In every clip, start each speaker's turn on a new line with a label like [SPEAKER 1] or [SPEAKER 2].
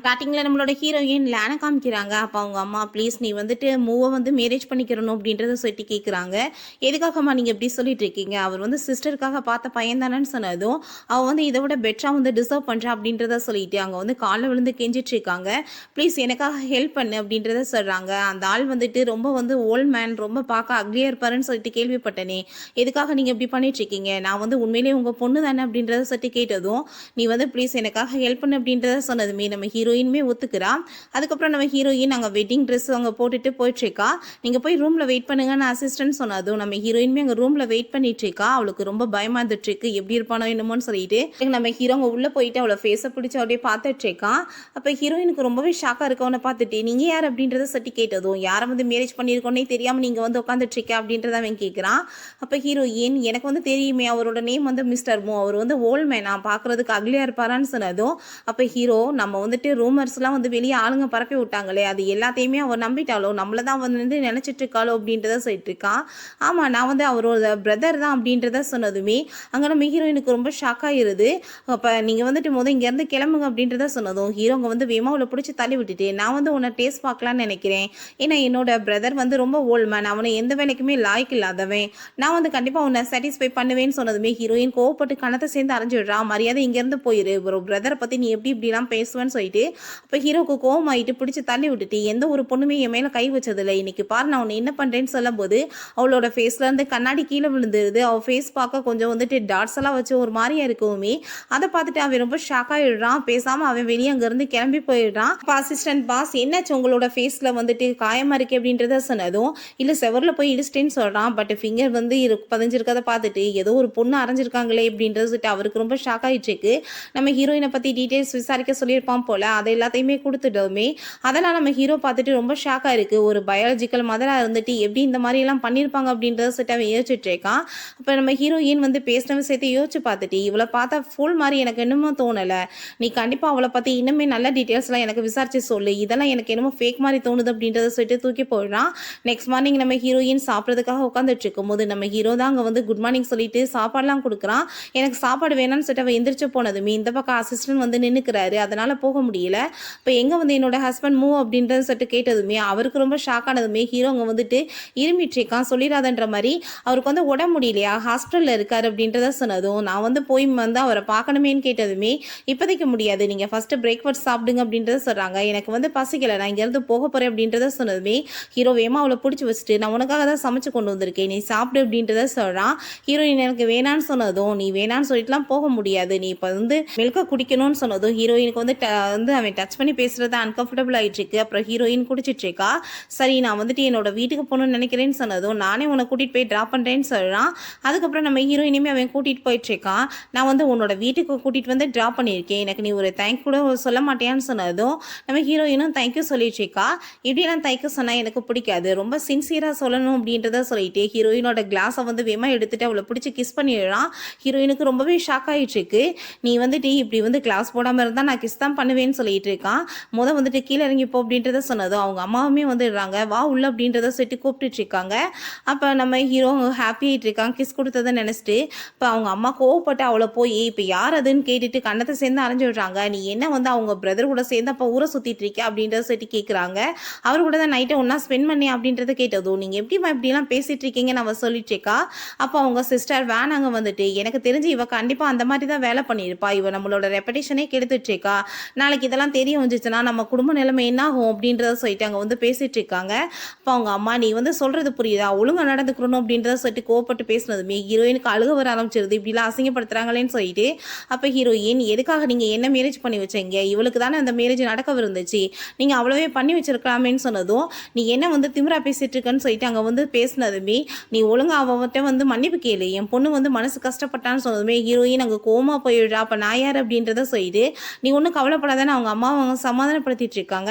[SPEAKER 1] ஸ்டார்டிங்கில் நம்மளோட ஹீரோயின் லேனை காமிக்கிறாங்க. அப்போ அவங்க அம்மா ப்ளீஸ் நீ வந்துட்டு மூவை வந்து மேரேஜ் பண்ணிக்கிறணும் அப்படின்றத சொல்லி கேட்குறாங்க. எதுக்காகம்மா நீங்கள் எப்படி சொல்லிட்டு இருக்கீங்க, அவர் வந்து சிஸ்டருக்காக பார்த்த பையன் தானேன்னு சொன்னதும் அவள் வந்து இதை விட பெட்டராக வந்து டிசர்வ் பண்ணுறா அப்படின்றத சொல்லிட்டு அங்கே வந்து காலில் விழுந்து கெஞ்சிட்டு இருக்காங்க. ப்ளீஸ் எனக்காக ஹெல்ப் பண்ணு அப்படின்றத சொல்கிறாங்க. அந்த ஆள் வந்துட்டு ரொம்ப வந்து ஓல்ட் மேன், ரொம்ப பார்க்க அக்லியாக இருப்பாருன்னு சொல்லிட்டு கேள்விப்பட்டனே, எதுக்காக நீங்கள் இப்படி பண்ணிட்டு இருக்கீங்க, நான் வந்து உண்மையிலேயே உங்கள் பொண்ணு தானே அப்படின்றத சொல்லிட்டு கேட்டதும் நீ வந்து ப்ளீஸ் எனக்காக ஹெல்ப் பண்ணு அப்படின்றத சொன்னதுமே நம்ம ஹீரோயினுமே ஒத்துக்கிறா. அதுக்கப்புறம் நம்ம ஹீரோயின் அங்கே வெட்டிங் ட்ரெஸ் அங்கே போட்டுட்டு போயிட்டுருக்கா. நீங்கள் போய் ரூமில் வெயிட் பண்ணுங்கன்னு அசிஸ்டன்ட் சொன்னதும் நம்ம ஹீரோயினுமே அங்கே ரூமில் வெயிட் பண்ணிட்டு இருக்கா. அவளுக்கு ரொம்ப பயமாக இருந்துட்டுருக்கு, எப்படி இருப்பானோ என்னமோன்னு சொல்லிட்டு நம்ம ஹீரோ அங்கே உள்ளே போயிட்டு அவளை ஃபேஸை பிடிச்சி அப்படியே பார்த்துட்டு இருக்கான். அப்போ ஹீரோயினுக்கு ரொம்பவே ஷாக்காக இருக்கவனை பார்த்துட்டு நீங்கள் யார் அப்படின்றத சட்டி கேட்டதும் யாரை வந்து மேரேஜ் பண்ணியிருக்கோன்னே தெரியாமல் நீங்கள் வந்து உட்காந்துட்டு இருக்க அப்படின்றத அவன் கேட்குறான். அப்போ ஹீரோயின் எனக்கு வந்து தெரியுமே, அவரோட நேம் வந்து மிஸ்டர் மோ, அவர் வந்து ஓல்ட் மேனா பார்க்குறதுக்கு அக்லியாக இருப்பாரான்னு சொன்னதும் அப்போ ஹீரோ நம்ம வந்துட்டு ரூமர்ஸ்லாம் வந்து வெளியே ஆளுங்க பரப்பி விட்டாங்களே அது எல்லாத்தையுமே அவள் நம்பிட்டாளோ, நம்மளை தான் வந்து நினச்சிட்டு இருக்காளோ அப்படின்றத சொல்லிட்டு இருக்கான். ஆமாம் நான் வந்து அவரோட பிரதர் தான் அப்படின்றத சொன்னதுமே அங்கே நம்ம ஹீரோயினுக்கு ரொம்ப ஷாக் ஆகிருது. அப்போ நீங்கள் வந்துட்டு இங்கேருந்து கிளம்புங்க அப்படின்றத சொன்னதும் ஹீரோங்க வந்து வேமாவில் பிடிச்சி தள்ளி விட்டுட்டு நான் வந்து உன்னை டேஸ்ட் பார்க்கலான்னு நினைக்கிறேன், ஏன்னா என்னோட பிரதர் வந்து ரொம்ப ஓல்ட் மேன், அவனை எந்த வேலைக்குமே லாய்க்கு இல்லாதவன், நான் வந்து கண்டிப்பாக உன்னை சாட்டிஸ்ஃபை பண்ணுவேன்னு சொன்னதுமே ஹீரோயின் கோவப்பட்டு கணத்தை சேர்ந்து அரைஞ்சிடுறா. மரியாதை இங்கேருந்து போயிரு, ஒரு பிரதரை பற்றி நீ எப்படி இப்படிலாம் பேசுவேன்னு சொல்லிட்டு அப்போ ஹீரோக்கு கோவம் ஆகிட்டு பிடிச்சி தள்ளி விட்டுட்டு எந்த ஒரு பொண்ணுமே என் மேலே கை வச்சதில்லை, இன்னைக்கு பாரு நான் உன்னை என்ன பண்ணுறேன்னு சொல்லும் போது அவளோட ஃபேஸ்லேருந்து கண்ணாடி கீழே விழுந்துருது. அவள் ஃபேஸ் பார்க்க கொஞ்சம் வந்துட்டு டாட்ஸ் எல்லாம் வச்சு ஒரு மாதிரியா இருக்குமே, அதை பார்த்துட்டு அவன் ரொம்ப ஷாக் ஆகிடுறான். பேசாமல் அவன் வெளியே அங்கேருந்து கிளம்பி போயிடுறான். இப்போ அசிஸ்டன்ட் பாஸ் என்னாச்சு உங்களோட ஃபேஸில் வந்துட்டு காயமாக இருக்கு அப்படின்றத சொன்னதும் இல்லை செவரில் போய் இடிச்சிட்டேன்னு சொல்கிறான். பட் ஃபிங்கர் வந்து பதிஞ்சிருக்கதை பார்த்துட்டு ஏதோ ஒரு பொண்ணு அரைஞ்சிருக்காங்களே அப்படின்றது அவருக்கு ரொம்ப ஷாக் ஆகிட்டு இருக்கு. நம்ம ஹீரோயினை பற்றி டீட்டெயில்ஸ் விசாரிக்க சொல்லியிருப்பான் போல், அதை எல்லாத்தையுமே கொடுத்துட்டோமே. அதெல்லாம் நம்ம ஹீரோ பார்த்துட்டு ரொம்ப ஷாக்காக இருக்குது. ஒரு பயாலஜிக்கல் மதராக இருந்துட்டு எப்படி இந்த மாதிரிலாம் பண்ணியிருப்பாங்க அப்படின்றத சொல்லிட்டு அவன் யோசிச்சுட்டு இருக்கான். அப்போ நம்ம ஹீரோயின் வந்து பேசின விஷயத்தை யோசிச்சு பார்த்துட்டு இவளை பார்த்தா ஃபுல் மாதிரி எனக்கு இன்னமும் தோணலை, நீ கண்டிப்பாக அவளை பற்றி இன்னுமே நல்ல டீட்டெயில்ஸ்லாம் எனக்கு விசாரிச்சு சொல்லு, இதெல்லாம் எனக்கு என்னமோ ஃபேக் மாதிரி தோணுது அப்படின்றத சொல்லிட்டு தூக்கி போயிடுறான். நெக்ஸ்ட் மார்னிங் நம்ம ஹீரோயின் சாப்பிட்றதுக்காக உட்காந்துட்டு இருக்கும்போது நம்ம ஹீரோ தான் அங்கே வந்து குட் மார்னிங் சொல்லிட்டு சாப்பாடுலாம் கொடுக்குறான். எனக்கு சாப்பாடு வேணான்னு சொல்லிட்டு அவன் எந்திரிச்சு போனதுமே இந்த பக்கம் அசிஸ்டன்ட் வந்து நின்றுக்கிறாரு, அதனால் போக முடியல. இப்போ எங்கே வந்து என்னோட ஹஸ்பண்ட் மூவ் அப்படின்றத சொல்லிட்டு கேட்டதுமே அவருக்கு ரொம்ப ஷாக் ஆனதுமே ஹீரோ அங்கே வந்துட்டு இருமிட்ருக்கான், சொல்லிடாதன்ற மாதிரி அவருக்கு வந்து உடம்பு முடியலையா ஹாஸ்பிட்டலில் இருக்கார் அப்படின்றத சொன்னதும் நான் வந்து போய் வந்து அவரை பார்க்கணுமேன்னு கேட்டதுமே இப்போதைக்கு முடியாது, நீங்கள் ஃபஸ்ட்டு பிரேக்ஃபாஸ்ட் சாப்பிடுங்க அப்படின்றத சொல்கிறாங்க. எனக்கு வந்து பசிக்கலை, நான் இங்கேருந்து போக போகிறேன் அப்படின்றத சொன்னதுமே ஹீரோ வேமா அவளை பிடிச்சி வச்சுட்டு நான் உனக்காக தான் சமைச்சு கொண்டு வந்திருக்கேன், நீ சாப்பிடு அப்படின்றத சொல்கிறான். ஹீரோயின் எனக்கு வேணான்னு சொன்னதும் நீ வேணான்னு சொல்லிட்டுலாம் போக முடியாது, நீ இப்போ வந்து மில்கை குடிக்கணும்னு சொன்னதும் ஹீரோயினுக்கு வந்து அவன் டச் பண்ணி பேசுறது அன்கம்ஃபர்டபுள் ஆகிட்டு இருக்கு. அப்புறம் ஹீரோயின் குடிச்சிட்டு இருக்கா. சரி நான் வந்துட்டு என்னோட வீட்டுக்கு போகணும்னு நினைக்கிறேன்னு சொன்னதும் நானே உன்னை கூட்டிகிட்டு போய் ட்ராப் பண்ணுறேன்னு சொல்கிறான். அதுக்கப்புறம் நம்ம ஹீரோயினுமே அவன் கூட்டிகிட்டு போயிட்டுருக்கான். நான் வந்து உன்னோட வீட்டுக்கு கூட்டிகிட்டு வந்து ட்ராப் பண்ணியிருக்கேன், எனக்கு நீ ஒரு தேங்க் கூட சொல்ல மாட்டேன்னு சொன்னதும் நம்ம ஹீரோயினும் தேங்க்யூ சொல்லிட்டுருக்கா. இப்படிலாம் தேங்க்யூ சொன்னால் எனக்கு பிடிக்காது, ரொம்ப சின்சியராக சொல்லணும் அப்படின்றத சொல்லிட்டு ஹீரோயினோட கிளாஸை வந்து வேமா எடுத்துகிட்டு அவளை பிடிச்சி கிஸ் பண்ணிடுறான். ஹீரோயினுக்கு ரொம்பவே ஷாக் ஆகிட்டுருக்கு. நீ வந்துட்டு இப்படி வந்து கிளாஸ் போடாமல் இருந்தால் நான் கிஸ் தான் பண்ணுவேன்னு சொல்லிட்டு இருக்கான். வந்துட்டு கீழே இறங்கிப்போ அப்படின்றத சொன்னதும் அவங்க அம்மாவுமே வந்துடுறாங்க, வா உள்ள அப்படின்றத சொல்லிட்டு கூப்பிட்டுட்டு இருக்காங்க. அப்போ நம்ம ஹீரோ ஹாப்பி ஆகிட்டு இருக்கான் கிஸ் கொடுத்ததை நினச்சிட்டு. இப்போ அவங்க அம்மா கோவப்பட்டு அவளை போய் இப்போ யார் அதுன்னு கேட்டுட்டு கண்ணத்தை சேர்ந்து அரைஞ்சு விடுறாங்க. நீ என்ன வந்து அவங்க பிரதர் கூட சேர்ந்து அப்போ ஊரை சுற்றிட்டு இருக்க அப்படின்றத சொல்லிட்டு கேட்குறாங்க. அவர் கூட தான் நைட்டை ஒன்றா ஸ்பெண்ட் பண்ணி அப்படின்றத கேட்டதும் நீங்கள் எப்படிமா இப்படிலாம் பேசிகிட்டு இருக்கீங்கன்னு அவள் சொல்லிட்டு இருக்கா. அப்போ அவங்க சிஸ்டர் வேணாங்க வந்துட்டு எனக்கு தெரிஞ்சு இவ கண்டிப்பாக அந்த மாதிரி தான் வேலை பண்ணியிருப்பா, இவ நம்மளோட ரெப்படேஷனே கெடுத்துட்டு இருக்கா, நாளைக்கு இதெல்லாம் தெரிய வந்துச்சுன்னா நம்ம குடும்ப நிலைமை என்ன ஆகும் அப்படின்றத சொல்லிட்டு அங்கே வந்து பேசிட்டு இருக்காங்க. அப்போ அவங்க அம்மா நீ வந்து சொல்கிறது புரியுதா, ஒழுங்காக நடந்துக்கணும் அப்படின்றத சொல்லிட்டு கோவப்பட்டு பேசினதுமே ஹீரோயினுக்கு அழுக வர ஆரம்பிச்சிருது, இப்படிலாம் அசிங்கப்படுத்துறாங்களேன்னு சொல்லிட்டு. அப்போ ஹீரோயின் எதுக்காக நீங்கள் என்ன மேரேஜ் பண்ணி வச்சீங்க, இவளுக்கு தானே அந்த மேரேஜ் நடக்கவிருந்துச்சு, நீங்கள் அவ்வளவே பண்ணி வச்சிருக்கலாமேன்னு சொன்னதும் நீ என்ன வந்து திமிரா பேசிட்டு இருக்கன்னு சொல்லிட்டு அங்கே வந்து பேசினதுமே நீ ஒழுங்காக அவன்கிட்ட வந்து மன்னிப்பு கேளு, என் பொண்ணு வந்து மனசு கஷ்டப்பட்டான்னு சொன்னதுமே ஹீரோயின் அங்கே கோமா போயிடுறா. அப்போ நான் யார் அப்படின்றத சொல்லிட்டு நீ ஒன்றும் கவலைப்படாதானே அவங்க அம்மாவை அவங்க சமாதானப்படுத்திட்டு இருக்காங்க.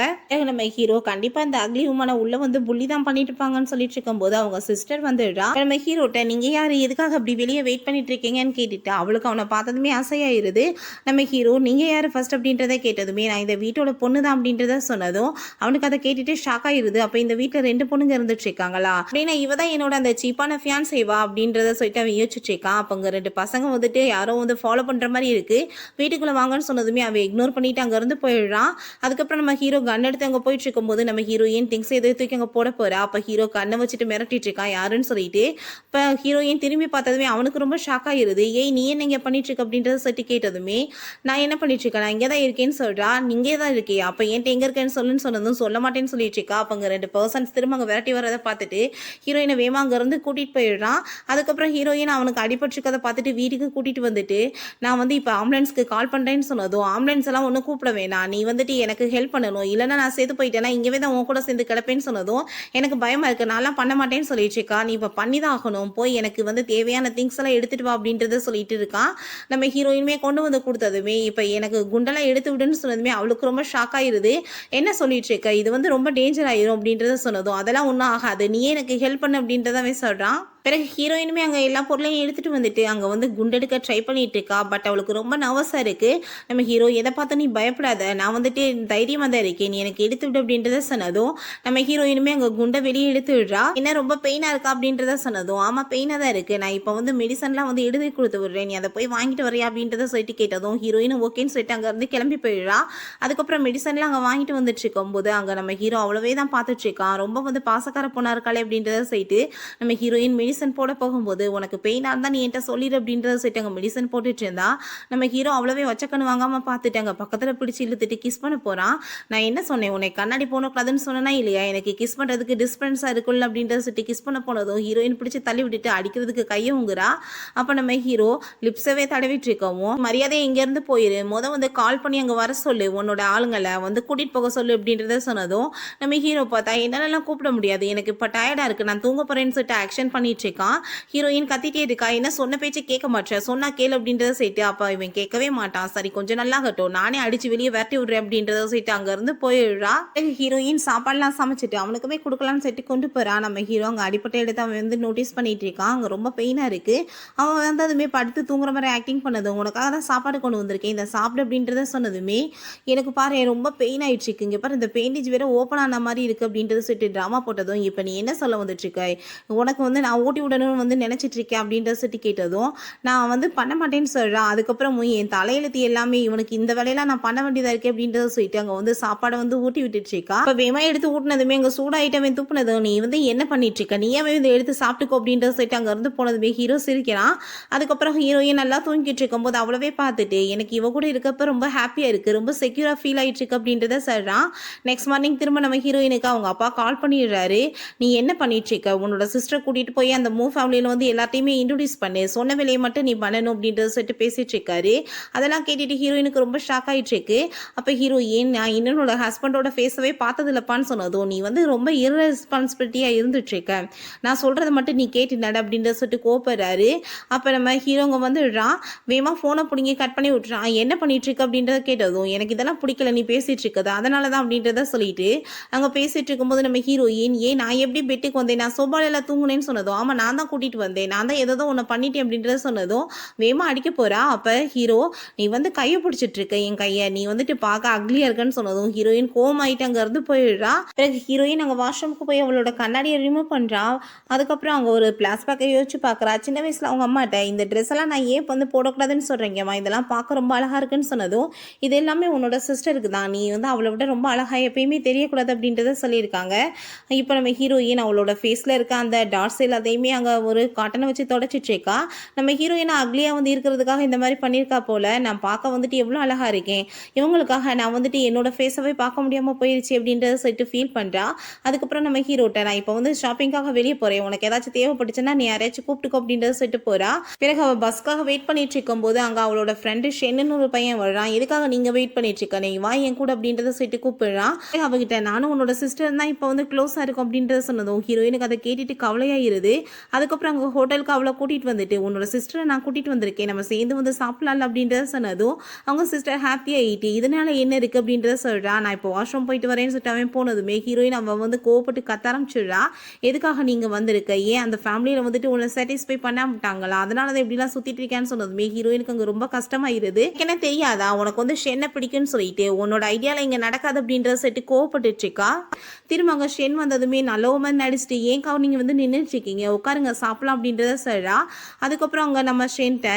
[SPEAKER 1] நம்ம ஹீரோ கண்டிப்பாக இந்த அக்லி உமான உள்ள வந்து புள்ளி தான் பண்ணிட்டு இருப்பாங்கன்னு சொல்லிட்டு இருக்கும்போது அவங்க சிஸ்டர் வந்துடுறா. நம்ம ஹீரோட்ட நீங்கள் யார் எதுக்காக அப்படி வெளியே வெயிட் பண்ணிட்டு இருக்கீங்கன்னு கேட்டுட்டு அவளுக்கு அவனை பார்த்ததுமே ஆசையாயிருது. நம்ம ஹீரோ நீங்கள் யார் ஃபர்ஸ்ட் அப்படின்றத கேட்டதுமே நான் இந்த வீட்டோட பொண்ணு தான் அப்படின்றத சொன்னதும் அவனுக்கு அதை கேட்டுட்டு ஷாக் ஆயிருது. அப்போ இந்த வீட்டில் 2 பொண்ணுங்க இருந்துட்டு இருக்காங்களா அப்படின்னா இவ தான் என்னோட அந்த சீப்பான ஃபியான்சேவா அப்படின்றத சொல்லிட்டு அவன் யோசிச்சுட்டு இருக்கான். அப்போ அங்கே 2 பசங்க வந்துட்டு யாரோ வந்து ஃபாலோ பண்ணுற மாதிரி இருக்குது, வீட்டுக்குள்ளே வாங்கன்னு சொன்னதுமே அவன் இக்னோர் பண்ணிட்டு அங்கேருந்து போயிடுறான். அதுக்கப்புறம் நம்ம ஹீரோ கன் எடுத்து அங்கே போயிட்டு இருக்கும்போது நம்ம ஹீரோயின் திங்ஸ் எதோ தூக்கி அங்கே போட போகிறா. அப்போ ஹீரோ கண்ணை வச்சுட்டு மிரட்டிட்டு இருக்கான் யாருன்னு சொல்லிட்டு. இப்போ ஹீரோயின் திரும்பி பார்த்ததுமே அவனுக்கு ரொம்ப ஷாக் ஆகிருது. ஏய் நீ என்ன இங்கே பண்ணிட்டு இருக்க அப்படின்றத சொல்லிட்டு கேட்டதுமே நான் என்ன பண்ணிட்டு இருக்கேன், நான் இங்கே தான் இருக்கேன்னு சொல்கிறா. நீங்கே தான் இருக்கியா, அப்போ என்கிட்ட எங்கே இருக்கேன்னு சொல்லுன்னு சொன்னதும் சொல்ல மாட்டேன்னு சொல்லிட்டு இருக்கா. அப்போ அங்கே 2 பர்சன்ஸ் திரும்ப அங்கே விரட்டி வரதை பார்த்துட்டு ஹீரோயினை வேமா அங்கேருந்து கூட்டிகிட்டு போயிடுறான். அதுக்கப்புறம் ஹீரோயின் அவனுக்கு அடிபட்டுருக்கதை பார்த்துட்டு வீட்டுக்கு கூட்டிகிட்டு வந்துட்டு நான் வந்து இப்போ ஆம்புலன்ஸ்க்கு கால் பண்ணுறேன்னு சொன்னதும் ஆம்புலன்ஸ் எல்லாம் ஒன்றும் கூப்பிட வேணாம், நீ வந்துட்டு எனக்கு ஹெல்ப் பண்ணணும், இல்லைன்னா நான் சேர்த்து போயிட்டேன்னா இங்கேவே தான் உன் கூட சேர்ந்து கிடப்பேன்னு சொன்னதும் எனக்கு பயமாக இருக்குது, நான்லாம் பண்ண மாட்டேன்னு சொல்லிட்டு இருக்கா. நீ இப்போ பண்ணி தான் ஆகணும், போய் எனக்கு வந்து தேவையான திங்ஸ் எல்லாம் எடுத்துகிட்டு வா அப்படின்றத சொல்லிட்டு இருக்கான். நம்ம ஹீரோயினுமே கொண்டு வந்து கொடுத்ததுமே இப்போ எனக்கு குண்டெல்லாம் எடுத்து விடுன்னு சொன்னதுமே அவளுக்கு ரொம்ப ஷாக் ஆயிருது. என்ன சொல்லிட்டு இருக்க, இது வந்து ரொம்ப டேஞ்சர் ஆயிரும் அப்படின்றத சொன்னதும் அதெல்லாம் ஒன்றும் ஆகாது, நீயே எனக்கு ஹெல்ப் பண்ணு அப்படின்றதாவே சொல்கிறான். பிறகு ஹீரோயினுமே அங்கே எல்லா பொருளையும் எடுத்துகிட்டு வந்துட்டு அங்கே வந்து குண்டெடுக்க ட்ரை பண்ணிட்டு இருக்கா. பட் அவளுக்கு ரொம்ப நர்வஸாக இருக்குது. நம்ம ஹீரோ எதை பார்த்து நீ பயப்படாத, நான் வந்துட்டு தைரியமாக தான் இருக்கேன், நீ எனக்கு எடுத்து விடு அப்படின்றத சொன்னதும் நம்ம ஹீரோயினுமே அங்கே குண்டை வெளியே எடுத்து விடுறா. என்ன ரொம்ப பெயினாக இருக்கா அப்படின்றத சொன்னதும் ஆமாம் பெயினாக தான் இருக்குது, நான் இப்போ வந்து மெடிசன்லாம் வந்து எழுதி கொடுத்து விடுறேன், நீ அதை போய் வாங்கிட்டு வரையா அப்படின்றத சொல்லிட்டு கேட்டதும் ஹீரோயினும் ஓகேன்னு சொல்லிட்டு அங்கேருந்து கிளம்பி போயிடுறா. அதுக்கப்புறம் மெடிசன்லாம் அங்கே வாங்கிட்டு வந்துட்டு இருக்கும்போது அங்கே நம்ம ஹீரோ அவ்வளவே தான் பார்த்துட்டு இருக்கான். ரொம்ப வந்து பாசக்கார பொண்ணா இருக்காளே அப்படின்றத சொல்லிட்டு நம்ம ஹீரோயின் மெடிசன் போட போகும்போது உனக்கு பெயினாக இருந்தால் நீ என்கிட்ட சொல்லிடு அப்படின்றத சொல்லிட்டு அங்கே மெடிசன் போட்டுட்டு இருந்தா. நம்ம ஹீரோ அவ்வளவே வச்சக்கண்ணு வாங்காமல் பார்த்துட்டு அங்கே பக்கத்தில் பிடிச்சி இழுத்துட்டு கிஸ் பண்ண போகிறான். நான் என்ன சொன்னேன், உனக்கு கண்ணாடி போனக்கூடாதுன்னு சொன்னேன்னா இல்லையா, எனக்கு கிஸ் பண்ணுறதுக்கு டிஸ்பென்ஸாக இருக்குல்ல அப்படின்றத சொல்லிட்டு கிஸ் பண்ண போனதும் ஹீரோயின் பிடிச்சி தள்ளி விட்டுட்டு அடிக்கிறதுக்கு கையை உங்குறா. அப்போ நம்ம ஹீரோ லிப்ஸவே தடவிட்டு இருக்கவும் மரியாதையை இங்கேருந்து போயிரு, வந்து கால் பண்ணி அங்கே வர சொல்லு, உன்னோட ஆளுங்களை வந்து கூட்டிகிட்டு போக சொல்லு அப்படின்றத சொன்னதும் நம்ம ஹீரோ பார்த்தா என்னாலலாம் கூப்பிட முடியாது, எனக்கு இப்போ டயர்டாக இருக்குது, நான் தூங்க போகிறேன்னு சொல்லிட்டு ஆக்ஷன் பண்ணிட்டு இருக்கான். ஹீரோயின் கத்திட்டே இருக்கா, என்ன சொன்ன பேச்சு கேட்க மாட்டேன், சொன்னா கேளு அப்படின்றத சொல்லிட்டு அப்போ இவன் கேட்கவே மாட்டான். சரி கொஞ்சம் நல்லா கட்டும், நானே அடிச்சு வெளியே விரட்டி விடுறேன் அப்படின்றத சொல்லிட்டு அங்கேருந்து போயிடுறா. ஹீரோயின் சாப்பாடுலாம் சமைச்சிட்டு அவனுக்குமே கொடுக்கலான்னு சொல்லிட்டு கொண்டு போகிறான். நம்ம ஹீரோ அங்கே அடிப்பட்ட இடத்த அவன் வந்து நோட்டீஸ் பண்ணிட்டு இருக்கான். அங்கே ரொம்ப பெயினாக இருக்குது. அவன் வந்து அதுமே படுத்து தூங்குற மாதிரி ஆக்டிங் பண்ணதும் உனக்காக தான் சாப்பாடு கொண்டு வந்திருக்கேன், இந்த சாப்பிடு அப்படின்றத சொன்னதுமே எனக்கு பாரு ரொம்ப பெயின் ஆயிடுச்சு இருக்கு, இங்கே பாரு இந்த பெயிண்டேஜ் வேற ஓப்பன் ஆன மாதிரி இருக்குது அப்படின்றத சொல்லிட்டு ட்ராமா போட்டதும் இப்போ நீ என்ன சொல்ல வந்துட்டு இருக்க, உனக்கு வந்து நான் ஓட்டி விடணும்னு வந்து நினச்சிட்டு இருக்கேன் அப்படின்ற சொல்லிட்டு கேட்டதும் நான் வந்து பண்ண மாட்டேன்னு சொல்கிறேன். அதுக்கப்புறம் என் தலையெழுத்து எல்லாமே இவனுக்கு இந்த வேலையெல்லாம் நான் பண்ண வேண்டியதாக இருக்கேன் அப்படின்றத சொல்லிட்டு அங்கே வந்து சாப்பாடை வந்து ஊட்டி விட்டுட்டு இருக்கா. இப்போ வேமா எடுத்து ஊட்டினதுமே அங்கே சூடாயிட்டமே துப்புனதும் நீ வந்து என்ன பண்ணிட்டு இருக்க, நீயாவே இதை எடுத்து சாப்பிட்டுக்கோ அப்படின்றத சொல்லிட்டு அங்கே இருந்து போனதுமே ஹீரோ சிரிக்கிறான். அதுக்கப்புறம் ஹீரோயின் நல்லா தூங்கிட்டு இருக்கும்போது அவ்வளவே பார்த்துட்டு எனக்கு இவ கூட இருக்கப்ப ரொம்ப ஹாப்பியாக இருக்குது, ரொம்ப செக்யூராக ஃபீல் ஆகிட்டு இருக்கு அப்படின்றத சொல்கிறான். நெக்ஸ்ட் மார்னிங் திரும்ப நம்ம ஹீரோயினுக்கு அவங்க அப்பா கால் பண்ணிடுறாரு. நீ என்ன பண்ணிட்டு இருக்க, உன்னோட சிஸ்டர் கூட்டிகிட்டு போய் அந்த மூவ் ஃபேமிலியில் வந்து எல்லாத்தையுமே இன்ட்ரோடியூஸ் பண்ணு, சொன்ன வேலையை மட்டும் நீ பண்ணணும் அப்படின்றத சொல்லிட்டு பேசிட்டு இருக்காரு. அதெல்லாம் கேட்டுட்டு ஹீரோயினுக்கு ரொம்ப ஷாக் ஆகிட்டு இருக்கு. அப்போ ஹீரோயின் நான் இன்னொன்னோட ஹஸ்பண்டோட ஃபேஸவே பார்த்ததில்லப்பான்னு சொன்னதும் நீ வந்து ரொம்ப இர்ரெஸ்பான்சிபிலிட்டியாக இருந்துட்டு இருக்க, நான் சொல்கிறத மட்டும் நீ கேட்டு நட அப்படின்றத சொல்லிட்டு கோப்படுறாரு. அப்போ நம்ம ஹீரோங்க வந்துடுறான். வேகமாக ஃபோனை பிடிங்கி கட் பண்ணி விட்டுறான். என்ன பண்ணிட்டு இருக்க அப்படின்றத கேட்டதும் எனக்கு இதெல்லாம் பிடிக்கல நீ பேசிட்டு இருக்கது, அதனால தான் அப்படின்றத சொல்லிட்டு அங்கே பேசிட்டு இருக்கும்போது நம்ம ஹீரோயின் நான் எப்படி பெட்டுக்கு வந்தேன், நான் சோபாலையில் தூங்குனேன்னு சொன்னதும் ஆமாம் நான் தான் கூட்டிகிட்டு வந்தேன், நான் தான் ஏதோ ஒன்று பண்ணிட்டேன் அப்படின்றத சொன்னதும் வேகமாக அடிக்க போகிறா. அப்போ ஹீரோ நீ வந்து கையை பிடிச்சிட்டு இருக்க என் கையை, நீ வந்துட்டு பார்க்க அக்லியாக இருக்கன்னு சொன்னதும் ஹீரோயின் கோமாயிட்டு அங்கேருந்து போயிடுறா. பிறகு ஹீரோயின் அங்கே வாஷ்ரூமுக்கு போய் அவளோட கண்ணாடியை ரிமூவ் பண்ணுறா. அதுக்கப்புறம் அங்கே ஒரு பிளாஸ்பேக்கை யோசிச்சு பார்க்குறா. சின்ன வயசில் அவங்க அம்மாட்ட இந்த ட்ரெஸ் எல்லாம் நான் ஏன் வந்து போடக்கூடாதுன்னு சொல்கிறீங்கம்மா, இதெல்லாம் பார்க்க ரொம்ப அழகாக இருக்குன்னு சொன்னதும் இது எல்லாமே உன்னோட சிஸ்டருக்கு தான், நீ வந்து அவளை விட ரொம்ப அழகாக எப்பயுமே தெரியக்கூடாது அப்படின்றத சொல்லியிருக்காங்க. இப்போ நம்ம ஹீரோயின் அவளோட ஃபேஸில் இருக்க அந்த டாட்ஸ் எல்லாத்தையுமே அங்கே ஒரு காட்டனை வச்சு தொடச்சிட்ருக்கா. நம்ம ஹீரோயினை அக்லியாக வந்து இருக்கிறதுக்காக இந்த மாதிரி பண்ணியிருக்கா போல், நான் பார்க்க வந்துட்டு எவ்வளோ அழகாக இருக்கேன், இவங்களுக்காக நான் வந்துட்டு என்னோட ஃபேஸவே பார்க்க முடியாமல் போயிடுச்சு அப்படின்றத சொல்லிட்டு ஃபீல் பண்ணுறா. அதுக்கப்புறம் நம்ம ஹீரோட்ட நான் இப்போ வந்து ஷாப்பிங்காக வெளியே போகிறேன், உனக்கு ஏதாச்சும் தேவைப்பட்டுச்சுன்னா நீ யாரையாச்சும் கூப்பிட்டுக்கோ அப்படின்றத சொல்லிட்டு போகிறா. பிறகு அவள் பஸ்க்காக வெயிட் பண்ணிட்டு இருக்கும்போது அங்கே அவளோட ஃப்ரெண்டு ஷென்னு ஒரு பையன் வர்றான். எதுக்காக நீங்கள் வெயிட் பண்ணிட்டு இருக்க, நீ வா என் கூட அப்படின்றத சொல்லிட்டு கூப்பிடுறான். அவகிட்ட நானும் உன்னோட சிஸ்டர் தான் இப்போ வந்து க்ளோஸாக இருக்கும் அப்படின்றத சொன்னதும் ஹீரோயினுக்கு அதை கேட்டுட்டு கவலையாயிருது. அதுக்கப்புறம் அங்கே ஹோட்டலுக்கு அவளை கூட்டிகிட்டு வந்துட்டு உன்னோட சிஸ்டரை நான் கூட்டிகிட்டு வந்திருக்கேன், நம்ம சேர்ந்து வந்து சாப்பிடலாம்ல அப்படின்றத சொன்னதும் அவங்க சிஸ்டர் ஹாப்பி ஆகிட்டு இதனால என்ன இருக்குது அப்படின்றத சொல்கிறா. நான் இப்போ வாஷ்ரூம் போயிட்டு வரேன்னு சொல்லிட்டு அவன் போனதுமே ஹீரோயின் அவன் வந்து கோவப்பட்டு கத்த ஆரம்பிச்சிடுறா. எதுக்காக நீங்கள் வந்திருக்க, ஏன் அந்த ஃபேமிலியில் வந்துட்டு உன்னை சாட்டிஸ்ஃபை பண்ணாமட்டாங்களா, அதனால தான் இப்படிலாம் சுற்றிட்டு இருக்கேன்னு சொன்னதுமே ஹீரோயினுக்கு அங்கே ரொம்ப கஷ்டமாயிருது. என்ன தெரியாதா உனக்கு வந்து ஷென்னை பிடிக்குன்னு சொல்லிட்டு உன்னோட ஐடியாவில் இங்கே நடக்காது அப்படின்றத சொல்லிட்டு கோவப்பட்டுட்டு இருக்கா. திரும்ப அங்கே ஷென் வந்ததுமே நல்ல மாதிரி நடிச்சுட்டு ஏன்க்கா நீங்கள் வந்து நின்றுட்டு இருக்கீங்க, உட்காருங்க சாப்பிடலாம் அப்படின்றத சொல்கிறா. அதுக்கப்புறம் அங்கே நம்ம ஷென்ட்ட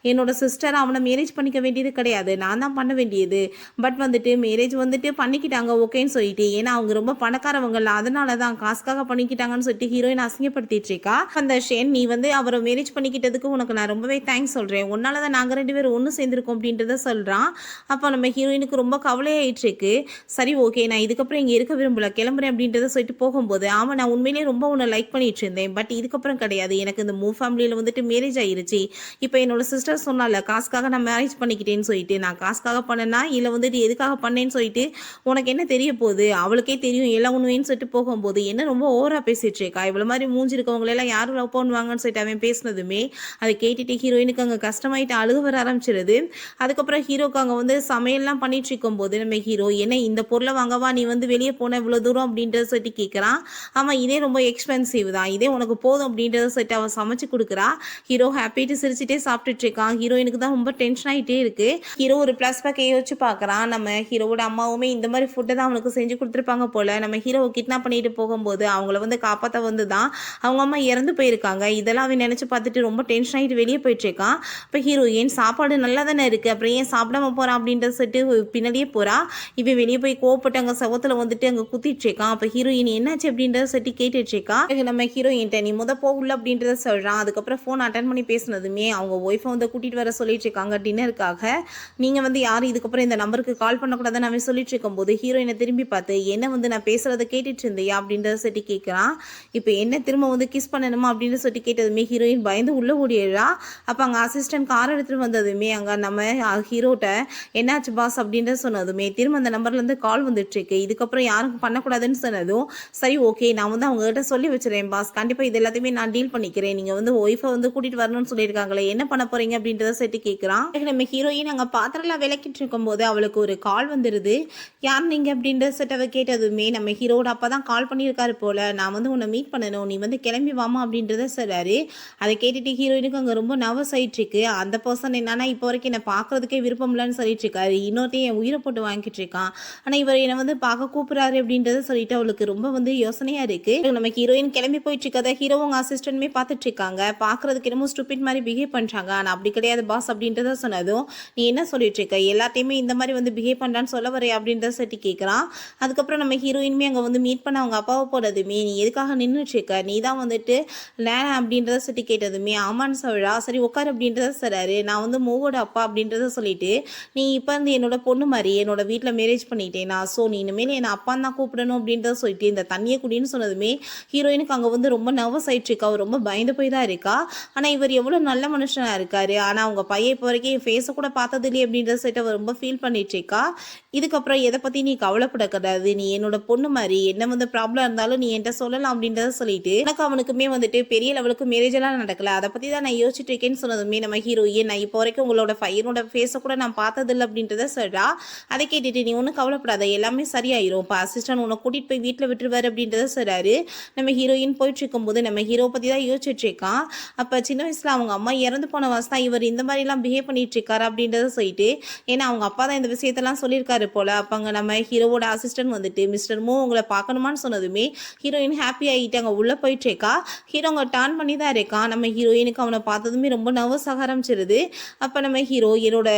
[SPEAKER 1] என்னோட சிஸ்டர் அவனை மேரேஜ் பண்ணிக்க வேண்டியது கிடையாது, நான் தான் பண்ண வேண்டியது. பட் வந்துட்டு மேரேஜ் வந்துட்டு பண்ணிக்கிட்டாங்க ஓகேன்னு சொல்லிட்டு, ஏன்னா அவங்க ரொம்ப பணக்காரவங்கல்ல, அதனால தான் காசுக்காக பண்ணிக்கிட்டாங்கன்னு சொல்லிட்டு ஹீரோயின் அசிங்கப்படுத்திட்டு இருக்கா. அந்த ஷென் நீ வந்து அவரை மேரேஜ் பண்ணிக்கிட்டதுக்கு உனக்கு நான் ரொம்பவே தேங்க்ஸ் சொல்கிறேன், உன்னால தான் நாங்கள் 2 பேரும் ஒன்று சேர்ந்துருக்கோம் அப்படின்றத சொல்கிறான். அப்போ நம்ம ஹீரோயினுக்கு ரொம்ப கவலையாயிட்டு இருக்கு. சரி ஓகே நான் இதுக்கப்புறம் இங்கே இருக்க விரும்பல, கிளம்புறேன் அப்படின்றத சொல்லிட்டு போகும்போது, ஆமாம் நான் உண்மையிலேயே ரொம்ப உன்னை லைக் பண்ணிட்டு இருந்தேன், பட் இதுக்கப்புறம் கிடையாது, எனக்கு இந்த ஃபேமிலியில் வந்துட்டு மேரேஜ் ஆயிருச்சு. இப்போ என்னோட சிஸ்டர் சொன்னால காசுக்காக நான் மேரேஜ் பண்ணிக்கிட்டேன்னு சொல்லிட்டு, நான் காசுக்காக பண்ணேன்னா இல்லை வந்துட்டு எதுக்காக பண்ணேன்னு சொல்லிட்டு உனக்கு என்ன தெரிய போகுது, அவளுக்கே தெரியும் எல்லாம் உண்மைன்னு சொல்லிட்டு போகும்போது என்ன ரொம்ப ஓவராக பேசிட்டு இருக்கா, இவ்வளோ மாதிரி மூஞ்சி இருக்கவங்களெல்லாம் யாரும் லவ் பண்ணுவாங்கன்னு சொல்லிட்டு அவன் பேசினதுமே அதை கேட்டுட்டு ஹீரோயினுக்கு அங்கே கஷ்டமாயிட்டு அழுக வர ஆரம்பிச்சிருது. அதுக்கப்புறம் ஹீரோக்கு அங்கே வந்து சமையல்லாம் பண்ணிட்டு இருக்கும்போது நம்ம ஹீரோ என்ன இந்த பொருளை வாங்கவா நீ வந்து வெளியே போன இவ்வளோ தூரம் அப்படின்றத சொல்லிட்டு கேட்குறான். ஆமாம் இதே ரொம்ப எக்ஸ்பென்சிவ் தான், இதே உனக்கு போதும் அப்படின்றத சொல்லிட்டு அவன் சமைச்சு கொடுக்குறா. ஹீரோ ஹாப்பிட்டு சிரிச்சுட்டே சாப்பிட்டுட்டு இருக்கான். ஹீரோயினுக்கு தான் ரொம்ப டென்ஷன் ஆகிட்டே இருக்கு. ஹீரோ ஒரு ப்ளஸ் பேக்கை யோசிச்சு பார்க்குறான், நம்ம ஹீரோவோட அம்மாவுமே இந்த மாதிரி ஃபுட்டை தான் அவனுக்கு செஞ்சு கொடுத்துருப்பாங்க போல். நம்ம ஹீரோவை கிட்னாப் பண்ணிட்டு போகும்போது அவங்கள வந்து காப்பாற்ற வந்து தான் அவங்க அம்மா இறந்து போயிருக்காங்க. இதெல்லாம் அவன் நினச்சி பார்த்துட்டு ரொம்ப டென்ஷன் ஆகிட்டு வெளியே போயிட்டு இருக்கான். இப்போ ஹீரோயின் சாப்பாடு நல்லா தானே இருக்குது, அப்புறம் ஏன் சாப்பிடாம போகிறான் அப்படின்றத சொல்லிட்டு பின்னாடியே போகிறா. இவன் வெளியே போய் கோவப்பட்டு அங்கே சவத்தில் வந்துட்டு அங்கே குத்திட்டு இருக்கான். அப்போ ஹீரோயின் என்னாச்சு அப்படின்றத சொல்லிட்டு கேட்டுட்டு இருக்கா. நம்ம ஹீரோயின்ட்ட நீ போகல அப்படின்றத சொல்கிறான். அதுக்கப்புறம் ஃபோன் அட்டன் பண்ணி பேசினதுமே அவங்க ஒய்ஃபை வந்து கூட்டிகிட்டு வர சொல்லிட்டு இருக்காங்க டின்னருக்காக. நீங்கள் வந்து யாரும் இதுக்கப்புறம் இந்த நம்பருக்கு கால் பண்ணக்கூடாதுன்னு அவன் சொல்லிட்டு இருக்கும்போது ஹீரோயினை திரும்பி பார்த்து என்ன வந்து நான் பேசுகிறத கேட்டுட்டு இருந்தியா அப்படின்றத சொல்லி கேட்குறான். இப்போ என்ன திரும்ப வந்து கிஸ் பண்ணணுமா அப்படின்னு சொல்லி கேட்டதுமே ஹீரோயின் பயந்து உள்ளே ஓடிடுறா. அப்போ அங்கே அசிஸ்டன்ட் கார் எடுத்துகிட்டு வந்ததுமே அங்கே நம்ம ஹீரோட்ட என்னாச்சு பாஸ் அப்படின்றத சொன்னதுமே திரும்ப அந்த நம்பர்லேருந்து கால் வந்துட்டுருக்கு, இதுக்கப்புறம் யாருக்கும் பண்ணக்கூடாதுன்னு சொன்னதும் சரி ஓகே நான் வந்து அவங்ககிட்ட சொல்லி வச்சுறேன் பாஸ், கண்டிப்பாக இது எல்லாத்தையுமே நான் டீல் பண்ணிக்கிறேன், நீங்கள் வந்து ஒய்ஃபை வந்து கூட்டிகிட்டு வரணும்னு சொல்லியிருக்காங்களே என்ன பண்ண போகிறீங்க அப்படின்றத சேர்த்து கேட்குறான். நம்ம ஹீரோயின் அங்கே பாத்திரம்லாம் விளக்கிட்டு இருக்கும்போது அவளுக்கு ஒரு கால் வந்துடுது. யார் நீங்கள் அப்படின்றத செட் அவ கேட்டதுமே நம்ம ஹீரோட அப்பா தான் கால் பண்ணியிருக்காரு போல், நான் வந்து உன்னை மீட் பண்ணணும், நீ வந்து கிளம்பி வாமா அப்படின்றத சொல்கிறாரு. அதை கேட்டுட்டு ஹீரோயினுக்கு அங்கே ரொம்ப நர்வஸ் ஆகிட்டு இருக்கு. அந்த பர்சன் என்னன்னா இப்போ வரைக்கும் என்னை பார்க்கறதுக்கே விருப்பம் இல்லைன்னு சொல்லிட்டு இருக்காரு, இன்னொருத்தையும் என் உயிரை போட்டு வாங்கிட்டு இருக்கான், ஆனால் இவர் என்னை வந்து பார்க்க கூப்பிட்றாரு அப்படின்றத சொல்லிட்டு அவளுக்கு ரொம்ப வந்து யோசனையாக இருக்குது. நம்ம ஹீரோயின் கிளம்பி போயிட்டு இருக்கதை ஹீரோ அவங்க அசிஸ்டன்ட்மே பார்த்துட்டு இருக்காங்க. பார்க்கறதுக்கு என்னமோ ஸ்டூபிட் மாதிரி பிஹேவ் பண்ணுறாங்க, ஆனால் அப்படி கிடையாது பாஸ் அப்படின்றத சொன்னதும் நீ என்ன சொல்லிட்டு இருக்க, எல்லாத்தையுமே இந்த மாதிரி வந்து பிஹேவ் பண்ணுறான்னு சொல்ல வரையா அப்படின்றத சொல்லி கேட்குறான். அதுக்கப்புறம் நம்ம ஹீரோயின்மே அங்கே வந்து மீட் பண்ண அவங்க அப்பாவை போனதுமே நீ எதுக்காக நின்றுட்டு இருக்க, நீ தான் வந்துட்டு நேரம் அப்படின்றத சொல்லி கேட்டதுமே ஆமான்னு சொல்கிறா. சரி உட்காரு அப்படின்றத சொல்கிறாரு. நான் வந்து மூவோட அப்பா அப்படின்றத சொல்லிட்டு நீ இப்போ வந்து என்னோட பொண்ணு மாதிரி என்னோட வீட்டில் மேரேஜ் பண்ணிட்டேனா, ஸோ நீ இனிமேல் என்னை அப்பான்னு தான் கூப்பிடணும் அப்படின்றத சொல்லிட்டு இந்த தண்ணியை குடின்னு சொன்னதுமே ஹீரோயினுக்கு அங்கே வந்து ரொம்ப நர்வஸ் ஆகிட்டு இருக்கா, அவர் ரொம்ப பயந்து போய் தான் இருக்கா. ஆனால் இவர் எவ்வளோ நல்ல மனுஷனாக இருக்காரு, ஆனால் அவங்க பையன் இப்போ வரைக்கும் என் ஃபேஸை கூட பார்த்தது இல்லையே அப்படின்றத சொல்லிட்டு அவர் ரொம்ப ஃபீல் பண்ணிட்டு இருக்கா. இதுக்கப்புறம் எதை பற்றி நீ கவலைப்படக்கூடாது, நீ என்னோட பொண்ணு மாதிரி என்ன வந்து ப்ராப்ளம் இருந்தாலும் நீ என்கிட்ட சொல்லலாம் அப்படின்றத சொல்லிட்டு எனக்கு அவனுக்குமே வந்துட்டு பெரிய லெவலுக்கு மேரேஜ் எல்லாம் நடக்கல, அதை பற்றி தான் நான் யோசிச்சுட்டு இருக்கேன்னு சொன்னதுமே நம்ம ஹீரோயின் நான் இப்போ வரைக்கும் உங்களோட பையனோட ஃபேஸை கூட நான் பார்த்ததில்லை அப்படின்றத சொல்கிறா. அதை கேட்டுட்டு நீ ஒன்றும் கவலைப்படாத எல்லாமே சரியாயிரும், இப்போ அசிஸ்டன்ட் உன்னை கூட்டிகிட்டு போய் வீட்டில் விட்டுருவாரு அப்படின்றத சொல்கிறாரு. நம்ம ஹீரோயின் போயிட்டு இருக்கும்போது நம்ம ஹீரோ பற்றி தான் யோசிச்சுட்டு இருக்கான். அப்போ சின்ன வயசில் அவங்க அம்மா இறந்து போன வாசம் தான் இவர் இந்த மாதிரிலாம் பிஹேவ் பண்ணிட்டு இருக்காரு அப்படின்றத சொல்லிட்டு, ஏன்னா அவங்க அப்பா தான் இந்த விஷயத்தெல்லாம் சொல்லியிருக்காரு போல். அப்போ அங்கே நம்ம ஹீரோவோட அசிஸ்டன்ட் வந்துட்டு மிஸ்டர் மூ உங்களை பார்க்கணுமான்னு சொன்னதுமே ஹீரோயின் ஹாப்பி ஆகிட்டு அங்கே உள்ளே போயிட்டு இருக்கா. ஹீரோ அங்கே டர்ன் பண்ணி தான் இருக்கான். நம்ம ஹீரோயினுக்கு அவனை பார்த்ததுமே ரொம்ப நர்வஸ் ஆக ஆரம்பிச்சிருது. அப்போ நம்ம ஹீரோ என்னோட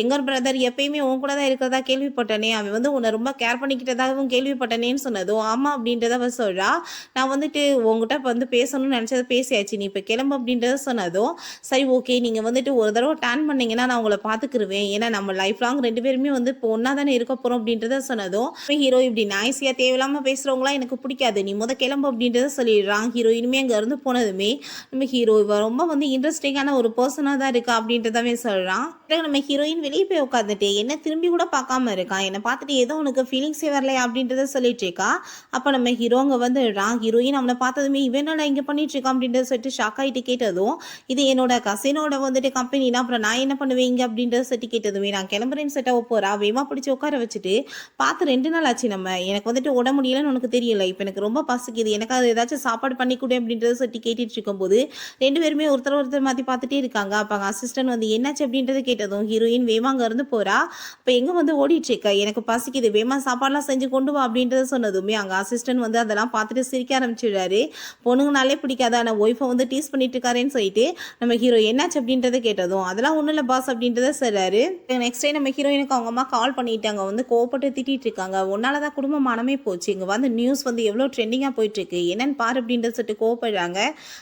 [SPEAKER 1] எங்கர் பிரதர் எப்பயுமே உன் கூட தான் இருக்கிறதா கேள்விப்பட்டனே, அவன் வந்து உன்னை ரொம்ப கேர் பண்ணிக்கிட்டதாகவும் கேள்விப்பட்டனேன்னு சொன்னதும் ஆமாம் அப்படின்றத அவ சொல்கிறா. நான் வந்துட்டு உங்ககிட்ட வந்து பேசணும்னு நினச்சதை பேசியாச்சு, நீ இப்போ கிளம்பு அப்படின்றத சொன்னதும் சரி ஓகே நீங்கள் வந்துட்டு ஒரு தடவை டர்ன் பண்ணிங்கன்னா நான் உங்களை பார்த்துக்கிருவேன், ஏன்னா நம்ம லைஃப் லாங் 2 பேருமே வந்து இப்போ ஒன்றா தானே இருக்க போகிறோம் அப்படின்றத சொன்னதும் ஹீரோ இப்படி நாய்ஸியாக தேவையில்லாமல் பேசுகிறவங்களாம் எனக்கு பிடிக்காது, நீ கிளம்பு அப்படின்றத சொல்லிடுறான். ஹீரோயினுமே அங்கே இருந்து போனதுமே நம்ம ஹீரோ ரொம்ப வந்து இன்ட்ரெஸ்டிங்கான ஒரு பர்சனாக தான் இருக்கா அப்படின்றதவே சொல்கிறான். நம்ம ஹீரோயின் வெளியே போய் உட்காந்துட்டு என்ன திரும்பி கூட பார்க்காம இருக்கான், என்னை பார்த்துட்டு ஏதோ உனக்கு ஃபீலிங்ஸே வரலையா அப்படின்றத சொல்லிட்டு இருக்கா. அப்போ நம்ம ஹீரோ அங்கே வந்துடுறான். ஹீரோயின் அவனை பார்த்ததுமே இவனோட இங்கே பண்ணிட்டு இருக்கான் அப்படின்றத சொல்லிட்டு ஷாக் ஆகிட்டு கேட்டதும் இது என்னோட கசினோட வந்துட்டு கம்பெனினா அப்புறம் நான் என்ன பண்ணுவேங்க அப்படின்றத சொல்லி கேட்டதுமே நான் கிளம்புறேன்னு செட்டாக போகிறா. வேமா பிடிச்சி உட்கார வச்சுட்டு பார்த்து 2 நாள் ஆச்சு, நம்ம எனக்கு வந்துட்டு உட முடியலன்னு உனக்கு தெரியல, இப்போ எனக்கு ரொம்ப பசிக்குது, எனக்கு அது ஏதாச்சும் சாப்பாடு பண்ணி கொடு அப்படின்றத சொல்லி கேட்டுட்டு இருக்கும்போது 2 பேருமே ஒருத்தர் மாற்றி பார்த்துட்டே இருக்காங்க. அப்போ அங்கே அசிஸ்டன்ட் வந்து என்னாச்சு அப்படின்றத கேட்டதும் ஹீரோயின் வேமா அங்கே இருந்து போகிறா. இப்போ எங்கே வந்து ஓடிட்டு இருக்க, எனக்கு பசிக்குது, வேமா சாப்பாடுலாம் செஞ்சு கொண்டு வா அப்படின்றத சொன்னது சொன்னதுமே அங்கே அசிஸ்டன்ட் வந்து அதெல்லாம் பார்த்துட்டு சிரிக்க ஆரம்பிச்சிடுறாரு. பொண்ணுங்கனாலே பிடிக்காது, ஆனால் ஒய்ஃபை வந்து டீஸ் பண்ணிட்டு இருக்காருன்னு சொல்லிட்டு நம்ம ஹீரோ என்னாச்சு அப்படின்றத கேட்டதும் அதெல்லாம் ஒன்றும் இல்லை பாஸ் அப்படின்றத சொல்றாரு. நெக்ஸ்ட் டே நம்ம ஹீரோயினுக்கு அவங்க அம்மா கால் பண்ணிட்டு அங்கே வந்து கோவப்பட்டு திட்டிட்டு இருக்காங்க. உன்னால தான் குடும்ப மானமே போச்சு, இங்கே வந்து நியூஸ் வந்து எவ்வளோ ட்ரெண்டிங்காக போயிட்டு இருக்கு, என்னன்னு பாரு அப்படின்றத சொல்லிட்டு கோவப்படுறாங்க.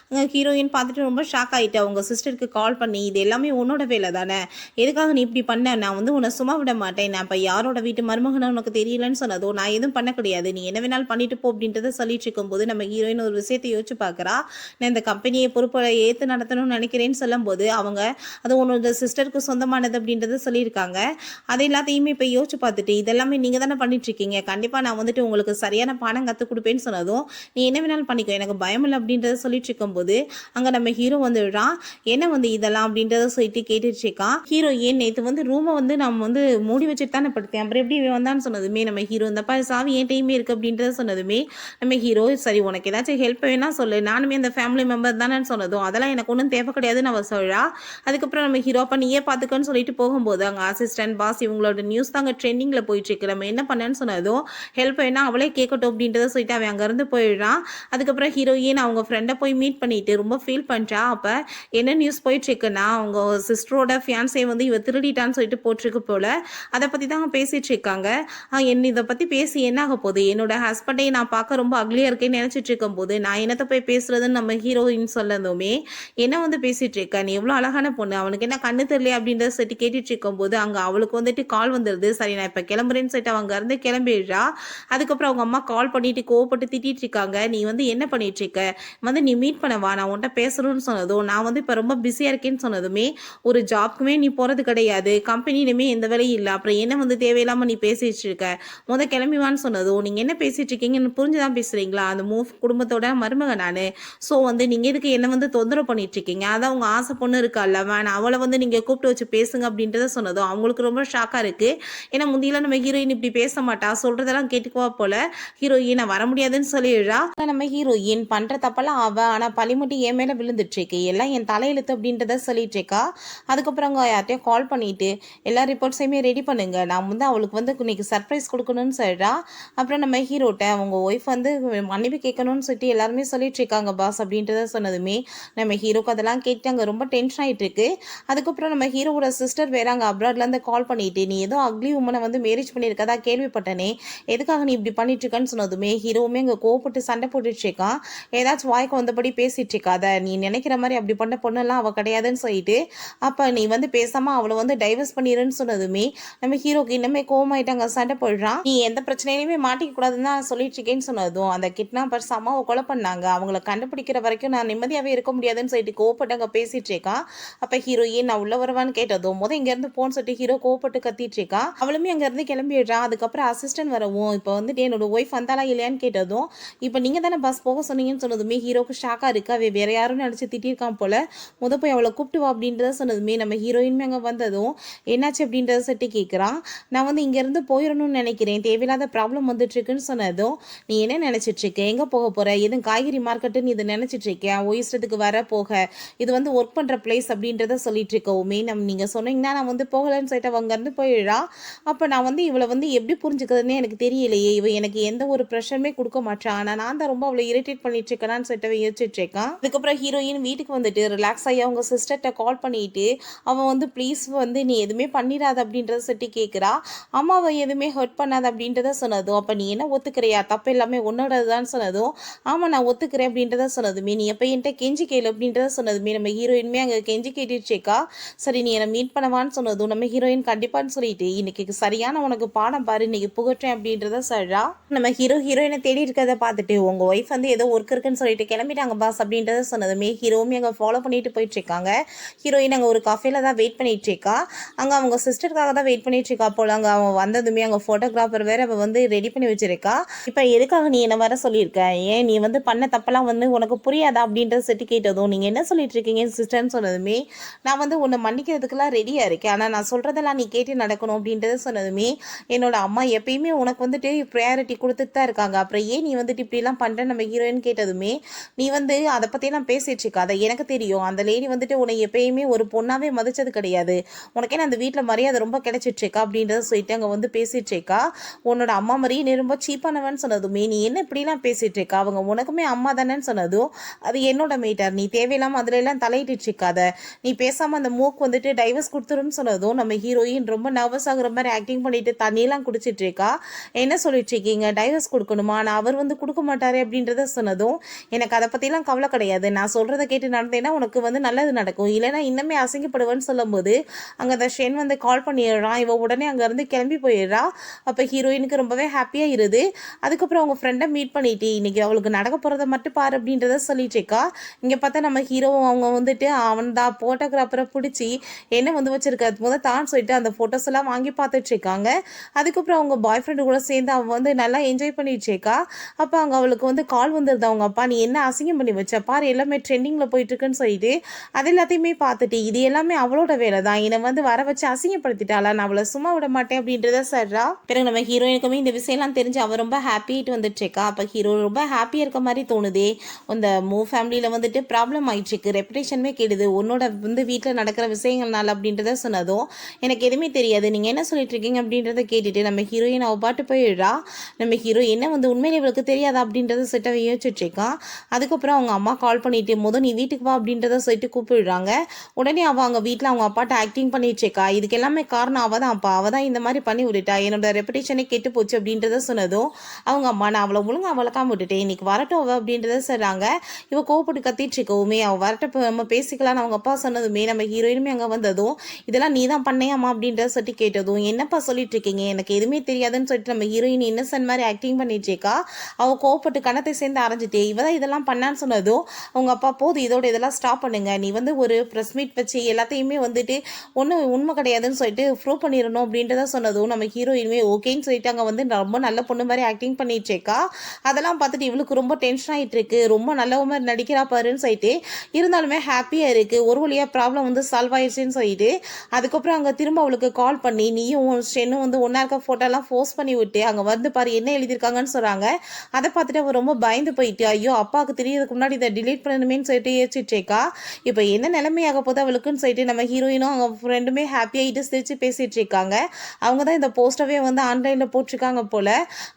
[SPEAKER 1] அங்கே ஹீரோயின் பார்த்துட்டு ரொம்ப ஷாக் ஆகிட்டு அவங்க சிஸ்டருக்கு கால் பண்ணி இது எல்லாமே உன்னோட வேலை தானே, எதுக்காக நீ இப்படி பண்ண, நான் வந்து உன்னை சும்மா விட மாட்டேன், நான் இப்போ யாரோட வீட்டு மருமகனை உனக்கு தெரியலன்னு சொன்னதோ நான் எதுவும் பண்ண கிடையாது, நீ என்ன வேணாலும் பண்ணிட்டு போ அப்படின்றத சொல்லிட்டு இருக்கும்போது நம்ம ஹீரோயின் ஒரு விஷயத்தை யோசிச்சு பார்க்குறா. நான் இந்த கம்பெனியை பொறுப்பை ஏற்று நடத்தணும்னு நினைக்கிறேன்னு சொல்லும்போது அவங்க அது உன்னோட சிஸ்டருக்கு சொந்தமானது அப்படின்றத சொல்லியிருக்காங்க. அது எல்லாத்தையுமே இப்போ யோசிச்சு பார்த்துட்டு இதெல்லாமே நீங்கள் தானே பண்ணிட்டு இருக்கீங்க, கண்டிப்பாக நான் வந்துட்டு உங்களுக்கு சரியான பாடம் கற்றுக் கொடுப்பேன்னு சொன்னதும் நீ என்ன வேணாலும் பண்ணிக்கோ, எனக்கு பயம் இல்லை அப்படின்றத சொல்லிட்டு இருக்கும்போது அங்கே நம்ம ஹீரோ வந்துடுறான். என்ன வந்து இதெல்லாம் அப்படின்றத சொல்லிட்டு கேட்டுட்டு இருக்கான். ஹீரோ ஏன் நேற்று வந்து ரூமை வந்து நம்ம வந்து மூடி வச்சுட்டு தானே படுத்தேன், அப்புறம் எப்படி வந்தான்னு சொன்னதுமே நம்ம ஹீரோ இந்த சாவி என் டைமே இருக்குது அப்படின்றத சொன்னதுமே நம்ம ஹீரோ சரி உனக்கு ஏதாச்சும் ஹெல்ப் வேணா சொல்லு, நானுமே அந்த ஃபேமிலி மெம்பர் தானே சொன்னதும் அதெல்லாம் எனக்கு ஒன்றும் தேவை கிடையாதுன்னு அவள் சொல்கிறா. அதுக்கப்புறம் நம்ம ஹீரோ அப்போ நீயே பார்த்துக்கன்னு சொல்லிட்டு போகும்போது அங்கே அசிஸ்டன்ட் பாஸ் இவங்களோட நியூஸ் தாங்க ட்ரெண்டிங்கில் போயிட்டுருக்கு, நம்ம என்ன பண்ணேன்னு சொன்னதும் ஹெல்ப் வேணா அவளே கேட்கட்டும் அப்படின்றத சொல்லிட்டு அவன் அங்கேருந்து போயிடுறான். அதுக்கப்புறம் ஹீரோயின் அவங்க ஃப்ரெண்டை போய் மீட் பண்ணிட்டு ரொம்ப ஃபீல் பண்ணுறா. அப்போ என்ன நியூஸ் போயிட்டுருக்குன்னா அவங்க சிஸ்டரோட ஃபியான்ஸே வந்து இவ திருடிட்டான்னு சொல்லிட்டு போட்டிருக்கு போல், அதை பற்றி தாங்க பேசிகிட்டு இருக்காங்க. என்ன இதை பற்றி பேசி என்ன ஆக போகுது, என்னோட ஹஸ்பண்டை நான் பார்க்க ரொம்ப அக்லியாக இருக்கேன்னு நினச்சிட்டு இருக்கும்போது நான் என்னத்தை போய் பேசுறதுன்னு நம்ம ஹீரோயின் சொல்லதுமே என்ன வந்து பேசிட்டு இருக்க, நீ எவ்வளோ அழகான பொண்ணு, அவனுக்கு என்ன கண்ணு தெரியல அப்படின்றத சொல்லிட்டு கேட்டுட்டு இருக்கும்போது அங்கே அவளுக்கு வந்துட்டு கால் வந்துடுது. சரி நான் இப்போ கிளம்புறேன்னு சொல்லிட்டு அவங்க இருந்து கிளம்பிடுறா. அதுக்கப்புறம் அவங்க அம்மா கால் பண்ணிட்டு கோவப்பட்டு திட்டிட்டு இருக்காங்க. நீ வந்து என்ன பண்ணிட்டு இருக்க, வந்து நீ மீட் பண்ணவா, நான் உன்ட்ட பேசணும்னு சொன்னதும் நான் வந்து இப்போ ரொம்ப பிஸியாக இருக்கேன்னு சொன்னதுமே ஒரு ஜாப்க்குமே நீ போகிறது கிடையாது, கம்பெனிலுமே எந்த வேலையும் இல்லை, அப்புறம் என்ன வந்து தேவையில்லாமல் நீ பேசிட்டு இருக்க, கிளம்பிவான்னு சொன்னதும் நீங்கள் என்ன பேசிட்டு இருக்கீங்கன்னு புரிஞ்சுதான் பேசுறீங்களா, அந்த குடும்பத்தோட மருமக நான், ஸோ வந்து நீங்கள் எதுக்கு என்ன வந்து தொந்தரவு பண்ணிட்டு இருக்கீங்க, அதான் உங்கள் ஆசை பொண்ணு இருக்கால்ல வேணாம் அவளை வந்து நீங்கள் கூப்பிட்டு வச்சு பேசுங்க அப்படின்றத சொன்னதும் அவங்களுக்கு ரொம்ப ஷாக்காக இருக்குது. ஏன்னா முந்தியெல்லாம் நம்ம ஹீரோயின் இப்படி பேச மாட்டா, சொல்கிறதெல்லாம் கேட்டுக்குவா போல. ஹீரோயின் நான் வர முடியாதுன்னு சொல்லிடுறா. நம்ம ஹீரோயின் பண்ணுற தப்பெல்லாம் ஆனால் பழிமுட்டி என் மேலே விழுந்துட்டுருக்கு, எல்லாம் என் தலையெழுத்து அப்படின்றத சொல்லிட்டு இருக்கா. அதுக்கப்புறம் அவங்க யார்ட்டையும் கால் பண்ணிட்டு எல்லா ரிப்போர்ட்ஸையுமே ரெடி பண்ணுங்க, நான் வந்து அவளுக்கு வந்து இன்னைக்கு சர்ப்ரைஸ் கொடுக்கணும்னு சொல்கிறா. அப்புறம் நம்ம ஹீரோட்ட அவங்க ஒய்ஃப் வந்து மன்னிப்பு கேட்கணும்னு சொல்லிட்டு எல்லாருமே சொல்லிட்டு இருக்காங்க பாஸ் அப்படின்றத சொன்னதுமே நம்ம ஹீரோக்கு அதெல்லாம் கேட்டு அங்கே ரொம்ப டென்ஷன் ஆகிட்டு இருக்கு. அதுக்கப்புறம் நம்ம ஹீரோவோட சிஸ்டர் வேற அங்கே அப்ராட்லேருந்து கால் பண்ணிட்டு நீ ஏதோ அக்லி உமனை வந்து மேரேஜ் பண்ணியிருக்கதா கேள்விப்பட்டனே, எதுக்காக நீ இப்படி பண்ணிட்டு இருக்கன்னு சொன்னதுமே ஹீரோவுமே அங்கே கோவப்பட்டு சண்டை போட்டுட்டு இருக்கான். ஏதாச்சும் வாய்க்கு வந்தபடி பேசிட்டு இருக்காத, நீ நினைக்கிற மாதிரி அப்படி பண்ண பொண்ணெல்லாம் அவள் கிடையாதுன்னு சொல்லிட்டு அப்போ நீ வந்து பேசாமல் அவளை வந்து டைவர்ஸ் பண்ணிடுன்னு சொன்னதுமே நம்ம ஹீரோக்கு இன்னுமே கோவமாயிட்டு அங்கே சண்டை போடுறான். நீ எந்த பிரச்சனையிலுமே மாட்டிக்க கூடாதுன்னு தான் சொல்லிட்டு இருக்கேன்னு சொன்னதும் அந்த கிட்னாப்பர்ஸ் அம்மாவை கொலை பண்ணாங்க, அவங்கள கண்டுபிடிக்கிற வரைக்கும் நான் நிம்மதியாகவே இருக்க முடியாதுன்னு சொல்லிட்டு கோவப்பட்டு அங்கே பேசிட்டு இருக்கான். அப்போ ஹீரோயின் நான் உள்ள வருவான்னு கேட்டதும் இங்கேருந்து போன்னு சொல்லிட்டு ஹீரோ கோவப்பட்டு கத்திட்டு இருக்கான். அவளுமே அங்கேருந்து கிளம்பிடுறான். அதுக்கப்புறம் அசிஸ்டன்ட் வரவும் இப்போ வந்துட்டு என்னோட ஒய்ஃப் வந்தாலா இல்லையான்னு கேட்டதும் இப்போ நீங்கள் தானே பஸ் போக சொன்னீங்கன்னு சொன்னதுமே ஹீரோக்கு ஷாக்காக இருக்கு. அவ வேற யாரும் நினச்சி திட்டிருக்கான் போல. போய் அவளை கூப்பிட்டு வா அப்படின்றத சொன்னதுமே நம்ம ஹீரோயின்மே அங்கே வந்ததும் என்னாச்சு அப்படின்றத சட்டி கேட்குறான். நான் வந்து இங்கேருந்து போயிடணும்னு நினைக்கிறேன், தேவையில்லாத ப்ராப்ளம் வந்துட்டு இருக்குன்னு சொன்னதும் நீ என்ன நினச்சிட்டு இருக்க, எங்கே போக போகிற, எதுவும் காய்கறி மார்க்கெட்டுன்னு இது நினச்சிட்டு இருக்கேன், இஷ்டத்துக்கு வர போக இது வந்து ஒர்க் பண்ணுற பிளேஸ் அப்படின்றத சொல்லிட்டு இருக்கவுமே நீங்கள் சொன்னீங்கன்னா நான் வந்து போகலன்னு சொல்லிட்டு அவங்க இருந்து போயிடுறா. அப்போ நான் வந்து இவளை வந்து எப்படி புரிஞ்சுக்கிறதுனே எனக்கு தெரியலையே, இவ எனக்கு எந்த ஒரு ப்ரெஷருமே கொடுக்க மாட்டான், ஆனால் நான் தான் ரொம்ப அவளை இரிட்டேட் பண்ணிட்டு இருக்கேன்னு சொல்லிட்டு யோசிச்சுட்டு இருக்கான். அதுக்கப்புறம் ஹீரோயின் வீட்டுக்கு வந்துட்டு ரிலாக்ஸ் ஆகி அவங்க சிஸ்டர்கிட்ட கால் பண்ணிட்டு அவன் வந்து ப்ளீஸ் வந்து நீ எதுவுமே பண்ணிடாத அப்படின்றத சொல்லி கேட்குறா. அம்மாவை எதுவுமே ஹர்ட் பண்ணாத அப்படின்றத சொன்னதும் அப்போ நீ என்ன ஒத்துக்கிறியா, தப்பு எல்லாமே உன்னோடதுதான் சொன்னதும் ஆமாம் நான் ஒத்துக்கிறேன் அப்படின்றத சொன்னதுமே நீ எப்போ என்கிட்ட கெஞ்சி கேளு அப்படின்றத சொன்னதுமே நம்ம ஹீரோயின்மே அங்கே கெஞ்சி கேட்டுச்சேக்கா. சரி நீ என்னை மீட் பண்ணவான்னு சொன்னதும் நம்ம ஹீரோயின் கண்டிப்பான்னு சொல்லிட்டு இன்னைக்கு சரியான உனக்கு பாடம் பாரு, இன்னைக்கு புகற்றேன் அப்படின்றத சொல்றா. நம்ம ஹீரோயினை தேடி இருக்கிறத பார்த்துட்டு உங்க ஒய்ஃப் வந்து ஏதோ ஒர்க் இருக்குன்னு சொல்லிட்டு கிளம்பிட்டாங்க பாஸ் அப்படின்றத சொன்னதுமே ஹீரோவுமே அங்கே ஃபாலோ பண்ணிட்டு போயிட்டு இருக்காங்க. ஹீரோயின் அங்கே ஒரு கஃபேல தான் வெயிட் பண்ணிட்டு இருக்கா. அங்கே அவங்க சிஸ்டருக்காக தான் வெயிட் பண்ணிட்டு இருக்கா போல. அங்கே அவன் வந்ததுமே அங்கே ஃபோட்டோகிராஃபர் வேற அவள் வந்து ரெடி பண்ணி வச்சிருக்கா. இப்போ எதுக்காக நீ என்ன வர சொல்லியிருக்க, ஏன் நீ வந்து பண்ண தப்பெல்லாம் வந்து உனக்கு புரியாதா அப்படின்றத செட்டு கேட்டதும் நீங்கள் என்ன சொல்லிட்டு இருக்கீங்க சிஸ்டர்னு சொன்னதுமே நான் வந்து உன்னை மன்னிக்கிறதுக்கெல்லாம் ரெடியாக இருக்கேன், ஆனால் நான் சொல்கிறதெல்லாம் நீ கேட்டு நடக்கணும் அப்படின்றத சொன்னதுமே என்னோட அம்மா எப்பயுமே உனக்கு வந்துட்டு ப்ரையாரிட்டி கொடுத்துட்டு தான் இருக்காங்க, அப்புறம் ஏன் நீ வந்துட்டு இப்படிலாம் பண்ணுற நம்ம ஹீரோயின் கேட்டதுமே நீ வந்து அதை பற்றி நான் பேசிட்டு இருக்கா, அதை எனக்கு தெரியும், அந்த லேடி வந்துட்டு உன்னை எப்பயுமே ஒரு பொண்ணாவே மதிச்சது கிடையாது, உனக்கே அந்த வீட்டில் மரியாதை ரொம்ப கிடைச்சிட்டு இருக்கா அப்படின்றத சொல்லிட்டு அங்கே வந்து பேசிட்டு இருக்கா. உன்னோட அம்மா மாதிரியே நீ ரொம்ப சீப்பானவன்னு சொன்னதுமே, நீ என்ன இப்படிலாம் பேசிட்டு இருக்க, அவங்க உனக்குமே அம்மா தானேன்னு சொன்னதும், அது என்னோட மேட்டர், நீ தேவையில்லாமல் அதுல எல்லாம் தலையிட்டு இருக்காத, நீ பேசாமல் அந்த மூக்கு வந்துட்டு டைவர்ஸ் கொடுத்துருன்னு சொன்னதும் நம்ம ஹீரோயின் ரொம்ப நர்வஸ் ஆகுற மாதிரி ஆக்டிங் பண்ணிட்டு தண்ணியெல்லாம் குடிச்சிட்டு இருக்கா. என்ன சொல்லிட்டு இருக்கீங்க, டைவர்ஸ் கொடுக்கணுமா, நான் அவர் வந்து கொடுக்க மாட்டாரு அப்படின்றத சொன்னதும், எனக்கு அதை பற்றிலாம் கவலை கிடையாது, நான் சொல்கிறத கேட்டு நடந்தேன்னா உனக்கு வந்து நல்லது நடக்கும், இல்லைன்னா இன்னமே அசிங்கப்படுவேன்னு சொல்லும்போது அங்கே அந்த ஷென் வந்து கால் பண்ணிடுறான். இவ உடனே அங்கேருந்து கிளம்பி போயிடுறா. அப்போ ஹீரோயினுக்கு ரொம்பவே ஹாப்பியாக இருது. அதுக்கப்புறம் அவங்க ஃப்ரெண்டை மீட் பண்ணிட்டு இன்னைக்கு அவளுக்கு நடக்க போகிறத மட்டும் பாரு அப்படின்றத சொல்லிட்டு இருக்கா. இங்கே பார்த்தா நம்ம ஹீரோ அவங்க வந்துட்டு அவன் தான் ஃபோட்டோகிராஃபரை பிடிச்சி என்ன வந்து வச்சிருக்க முதல் தான் சொல்லிட்டு அந்த ஃபோட்டோஸ் எல்லாம் வாங்கி பார்த்துட்டு இருக்காங்க. அதுக்கப்புறம் அவங்க பாய் ஃப்ரெண்டு கூட சேர்ந்து அவன் வந்து நல்லா என்ஜாய் பண்ணிட்டு இருக்கா. அப்போ அங்கே அவளுக்கு வந்து கால் வந்துருது. அவங்க அப்பா, நீ என்ன அசிங்கம் பண்ணி வச்ச பாரு, எல்லாமே ட்ரெண்டிங்கில் போயிட்டு இருக்குன்னு சொல்லிட்டு அது எல்லாத்தையுமே பார்த்துட்டு இது எல்லாமே அவளோட வேலை தான், என்னை வந்து வர வச்சு அசிங்கப்படுத்திட்டாளா, நான் அவளை சும்மா விட மாட்டேன் அப்படின்றத சொல்றா. பிறகு நம்ம ஹீரோயினுக்குமே இந்த விஷயம்லாம் தெரிஞ்சு அவள் ரொம்ப ஹாப்பிட்டு வந்துட்டு இருக்கா. அப்போ ஹீரோ ரொம்ப ஹாப்பியாக இருக்க மாதிரி தோணுதே. அந்த ஃபேமிலியில் வந்துட்டு ப்ராப்ளம் ஆயிடுச்சு, ரெப்புடேஷனுமே கெடுது உன்னோட வந்து வீட்டில் நடக்கிற விஷயங்கள்னால அப்படின்றத சொன்னதும், எனக்கு எதுவுமே தெரியாது, நீங்கள் என்ன சொல்லிட்டு இருக்கீங்க அப்படின்றத கேட்டுட்டு நம்ம ஹீரோயின் அவள் பாட்டு போயிடுறா. நம்ம ஹீரோ என்ன வந்து உண்மையிலே இவளுக்கு தெரியாதா அப்படின்றத செட்டை யோசிச்சுட்டு இருக்கான். அதுக்கப்புறம் அவங்க அம்மா கால் பண்ணிட்டு நீ வீட்டுக்கு வா அப்படின்றத சொல்லிட்டு கூப்பிடுறாங்க. உடனே அவள் அவங்க வீட்டில் அவங்க அப்பாட்ட ஆக்டிங் பண்ணிட்டு இருக்கா. இதுக்கு எல்லாமே காரணம் அவள் தான், அப்பா அவள் தான் இந்த மாதிரி பண்ணி விட்டுட்டா, என்னோட ரெப்புடேஷனே கெட்டு போச்சு அப்படின்றத சொன்னதும் அவங்க அம்மா, நான் அவளை ஒழுங்காக வளர்க்காம விட்டுட்டேன், இன்னைக்கு வரட்டும் அவள் அப்படின்றத சொல்கிறாங்க. இவ கோவப்பட்டு கத்திட்டு இருக்கவுமே அவள் வரட்ட நம்ம பேசிக்கலான்னு அவங்க அப்பா சொன்னதுமே நம்ம ஹீரோயினுமே அங்கே வந்ததும், இதெல்லாம் நீ தான் பண்ணையாமா அப்படின்றத சொல்லி கேட்டதும், என்னப்பா சொல்லிட்டு இருக்கீங்க, எனக்கு எதுவுமே தெரியாதுன்னு சொல்லிட்டு நம்ம ஹீரோயின் இன்னசென்ட் மாதிரி ஆக்டிங் பண்ணிட்டு இருக்கா. அவள் கோவப்பட்டு கணத்தை சேர்ந்து அரைஞ்சிட்டே இவ தான் இதெல்லாம் பண்ணான்னு சொன்னதும் அவங்க அப்பா, போதும் இதோட இதெல்லாம் ஸ்டாப் பண்ணுங்க, நீ வந்து ஒரு ப்ரெஸ் மீட் வச்சு எல்லாத்தையுமே வந்துட்டு ஒன்றும் உண்மை கிடையாதுன்னு சொல்லிட்டு ப்ரூவ் பண்ணிடணும் அப்படின்றத சொன்னதும் நம்ம ஹீரோயினுமே ஓகேன்னு சொல்லிட்டு அங்கே வந்து ரொம்ப நல்ல பொண்ணு மாதிரி ஆக்டிங் பண்ணிட்டு இருக்கா. அதெல்லாம் பார்த்துட்டு இவளுக்கு ரொம்ப டென்ஷன் ஆகிட்டு இருக்கு, ரொம்ப நல்ல மாதிரி நடிக்கிறா பாருன்னு சொல்லிட்டு இருந்தாலுமே ஹாப்பியாக இருக்குது, ஒரு வழியாக ப்ராப்ளம் வந்து சால்வ் ஆயிடுச்சுன்னு சொல்லிட்டு அதுக்கப்புறம் அங்கே திரும்ப அவளுக்கு கால் பண்ணி நீயும் ஷென்னும் வந்து ஒன்றா இருக்க ஃபோட்டோலாம் போஸ்ட் பண்ணி விட்டு அங்கே வந்து பாரு என்ன எழுதியிருக்காங்கன்னு சொல்கிறாங்க. அதை பார்த்துட்டு அவள் ரொம்ப பயந்து போயிட்டு, ஐயோ அப்பாவுக்கு தெரியறதுக்கு முன்னாடி இதை டிலீட் பண்ணணுமேன்னு சொல்லிட்டு யோசிச்சுட்டு இருக்கா. இப்போ என்ன நிலைமையாக போது அவளுக்குன்னு சொல்லிட்டு நம்ம ஹீரோயினும் அவங்க ஃப்ரெண்டுமே ஹாப்பியாகிட்டு சிரிச்சு பேசிகிட்டு இருக்காங்க. அவங்க தான் இந்த போஸ்டவே வந்து ஆன்லைனில் போட்டிருக்காங்க போல்.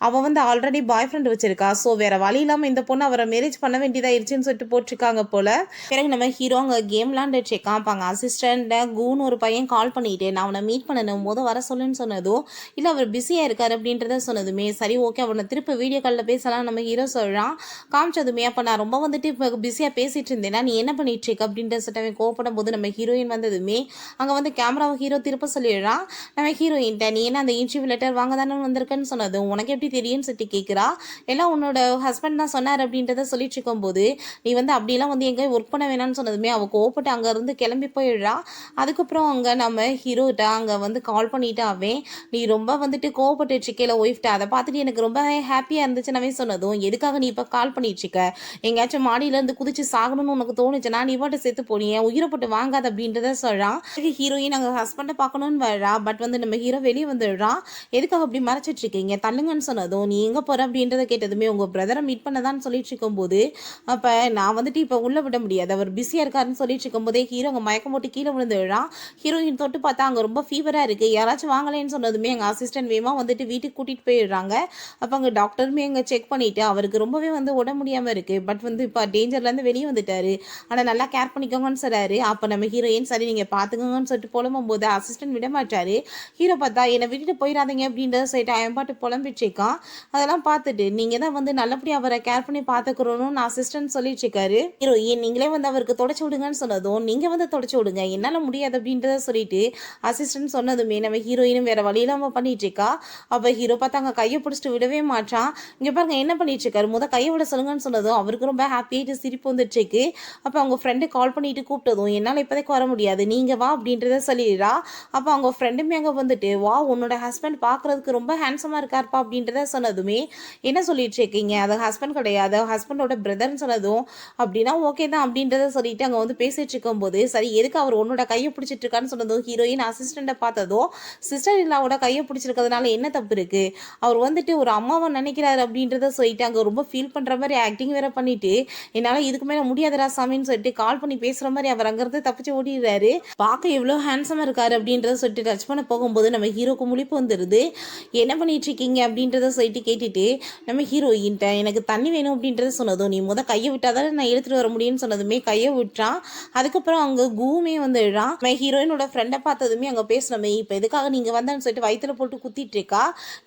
[SPEAKER 1] அவள் வந்து ஆல்ரெடி பாய் ஃப்ரெண்ட் வச்சிருக்கா, ஸோ வேறு வழி இல்லாமல் இந்த பொண்ணு அவரை மேரேஜ் பண்ண வேண்டியதாகிடுச்சின்னு சொல்லிட்டு போட்டிருக்காங்க போல். பிறகு நம்ம ஹீரோ அங்கே கேம் விளாண்டுட்டு இருக்கான். அப்போ அங்கே அசிஸ்டண்ட்டை கூன்னு ஒரு பையன் கால் பண்ணிட்டு நான் அவனை மீட் பண்ணணும் வர சொல்லுன்னு சொன்னதும், இல்லை அவர் பிஸியாக இருக்கார் அப்படின்றத சொன்னதுமே, சரி ஓகே அவனை திருப்பி வீடியோ காலில் பேசலாம் நம்ம ஹீரோ சொல்கிறான். காமிச்சதுமே அப்போ நான் ரொம்ப வந்துட்டு இப்போ பிஸியாக பேசிகிட்டு இருந்தேன்னா நீ என்ன பண்ணிட்டு இருக்க அப்படின்ற சட்டமே கோவப்படும் போது நம்ம ஹீரோயின் வந்ததுமே அங்கே வந்து கேமராவை ஹீரோ திருப்ப சொல்லிடுறான். நம்ம ஹீரோயின்ட்ட நீ என்ன அந்த இன்டர்வியூ லெட்டர் வாங்க தானே வந்திருக்கேன்னு சொன்னதும், உனக்கு எப்படி தெரியும்னு சொல்லி கேட்குறா. எல்லாம் உன்னோட ஹஸ்பண்ட் தான் சொன்னார் அப்படின்றத சொல்லிட்டு இருக்கும்போது, நீ வந்து அப்படிலாம் வந்து எங்கே ஒர்க் பண்ண வேணாம்னு சொன்னதுமே அவள் கோவப்பட்டு அங்கேருந்து கிளம்பி போயிடுறா. அதுக்கப்புறம் அங்கே நம்ம ஹீரோட்ட அங்கே வந்து கால் பண்ணிட்டு அவன், நீ ரொம்ப வந்துட்டு கோவப்பட்டு இருக்கையில ஒய்ஃப்ட்ட, அதை பார்த்துட்டு எனக்கு ரொம்ப ஹாப்பியாக இருந்துச்சு நம்ம சொன்னதும், எதுக்காக நீ இப்போ கால் பண்ணிட்டு இருக்க, எங்கேயாச்சும் மாடியிலேருந்து குதிச்சு சாகணும்னு உனக்கு தோணுச்சுன்னா நீ பாட்டு செத்து போனீங்க, உயிரை போட்டு வாங்காத அப்படின்றத சொல்கிறான். ஹீரோயின் அங்கே ஹஸ்பண்டை பார்க்கணுன்னு வரா. பட் வந்து நம்ம ஹீரோ வெளியே வந்துடுறான். எதுக்காக அப்படி மறைச்சிட்டு இருக்கீங்க, தள்ளுங்கன்னு சொன்னதும், நீ எங்கே போகிற அப்படின்றத கேட்டதுமே உங்கள் பிரதரை மீட் பண்ணதான்னு சொல்லிட்டு இருக்கும்போது, அப்போ நான் வந்துட்டு இப்போ உள்ளே விட முடியாது, அவர் பிஸியாக இருக்காருன்னு சொல்லிட்டு இருக்கும்போதே ஹீரோ அங்கே மயக்கம் போட்டு கீழே விழுந்துடுறான். ஹீரோயின் தொட்டு பார்த்தா அங்கே ரொம்ப ஃபீவராக இருக்குது, யாராச்சும் வாங்கலேன்னு சொன்னதுமே எங்கள் அசிஸ்டன்ட் வேகமாக வந்துட்டு வீட்டுக்கு கூட்டிகிட்டு போயிடுறாங்க. அப்போ அங்கே டாக்டருமே அங்கே செக் பண்ணிவிட்டு அவருக்கு ரொம்பவே வந்து உடம்பு முடியாமல் இருக்குது, பட் வந்து இப்போ டேஞ்சர்லேருந்து வெளியே வந்துட்டாரு, ஆனால் நல்லா கேர் பண்ணிக்கோங்கன்னு சொல்கிறாரு. அப்போ நம்ம ஹீரோயின் சரி நீங்கள் பார்த்துக்கோங்கன்னு சொல்லிட்டு புலம்பும் போது அசிஸ்டன்ட் விட மாட்டாரு. ஹீரோ பார்த்தா என்னை விட்டுட்டு போயிடாதீங்க அப்படின்றத சொல்லிட்டு அவன் பாட்டு புலம்பிட்டு இருக்கான். அதெல்லாம் பார்த்துட்டு நீங்கள் தான் வந்து நல்லபடியாக அவரை கேர் பண்ணி பார்த்துக்கிறோன்னு அசிஸ்டன்ட் சொல்லிட்டு இருக்காரு. ஹீரோயின் நீங்களே வந்து அவருக்கு தொடச்சி விடுங்கன்னு சொன்னதும், நீங்கள் வந்து தொடச்சி விடுங்க என்னால் முடியாது அப்படின்றத சொல்லிட்டு அசிஸ்டன்ட் சொன்னதுமே நம்ம ஹீரோயினும் வேறு வழியில்லாமல் பண்ணிட்டு இருக்கா. அப்போ ஹீரோ பார்த்தா அங்கே கையை பிடிச்சிட்டு விடவே மாட்டான். இங்கே பாருங்க என்ன பண்ணிட்டு இருக்காரு, கையை விட சொல்லுங்கன்னு சொன்னதும் அவருக்கு ரொம்ப ஹாப்பியாகிட்டு சிரிப்பு வந்துட்டு இருக்கு. அப்போ அவங்க ஃப்ரெண்டு கால் பண்ணிட்டு கூப்பிட்டதும், என்னால் இப்போதைக்கு வர முடியாது நீங்கள் வா அப்படின்றத சொல்லிடுறா. அப்போ அவங்க ஃப்ரெண்டுமே அங்கே வந்துட்டு, வா உன்னோட ஹஸ்பண்ட் பார்க்குறதுக்கு ரொம்ப ஹேண்ட்ஸமாக இருக்கார்ப்பா அப்படின்றத சொன்னதுமே, என்ன சொல்லிட்டு இருக்கீங்க, அது ஹஸ்பண்ட் கிடையாது ஹஸ்பண்டோட பிரதர்னு சொன்னதும், அப்படின்னா ஓகே தான் அப்படின்றத சொல்லிட்டு அங்கே வந்து பேசிட்டு இருக்கும்போது, சரி எதுக்கு அவர் உன்னோட கையை பிடிச்சிட்டு இருக்கான்னு சொன்னதும் ஹீரோயின் அசிஸ்டண்ட்டை பார்த்ததும், சிஸ்டர் இல்லாவோட கையை பிடிச்சிருக்கிறதுனால என்ன தப்பு இருக்குது, அவர் வந்துட்டு ஒரு அம்மாவை நினைக்கிறாரு அப்படின்றத சொல்லிட்டு அங்கே ரொம்ப ஃபீல் பண்ணுற மாதிரி ஆக்டிங் வேற பண்ணிட்டு, என்னால் இதுக்கு மேலே முடியாதுடா சாமின்னு சொல்லிட்டு கால் பண்ணி பேசுகிற மாதிரி அவர் அங்கேருந்து தப்பிச்சு ஓடிடுறாரு. பார்க்க எவ்வளோ ஹேண்ட்ஸமாக இருக்காரு அப்படின்றத சொல்லிட்டு டச் பண்ண போகும்போது நம்ம ஹீரோக்கு முழிப்பு வந்துடுது. என்ன பண்ணிட்டு இருக்கீங்க அப்படின்னு அப்படின்றத சொல்லிட்டு கேட்டுட்டு நம்ம ஹீரோயின்ட்ட எனக்கு தண்ணி வேணும் அப்படின்றத சொன்னதும், நீ கையை விட்டாதானே நான் எடுத்துகிட்டு வர முடியும்னு சொன்னதுமே கையை விட்டுறான். அதுக்கப்புறம் அங்கே கூமே வந்து எழுறான். நம்ம ஹீரோயினோட ஃப்ரெண்டை பார்த்ததுமே அங்கே பேசணுமே, இப்போ எதுக்காக நீங்கள் வந்தேன்னு சொல்லிட்டு வயிற்றுல போட்டு குத்திட்டு இருக்கா,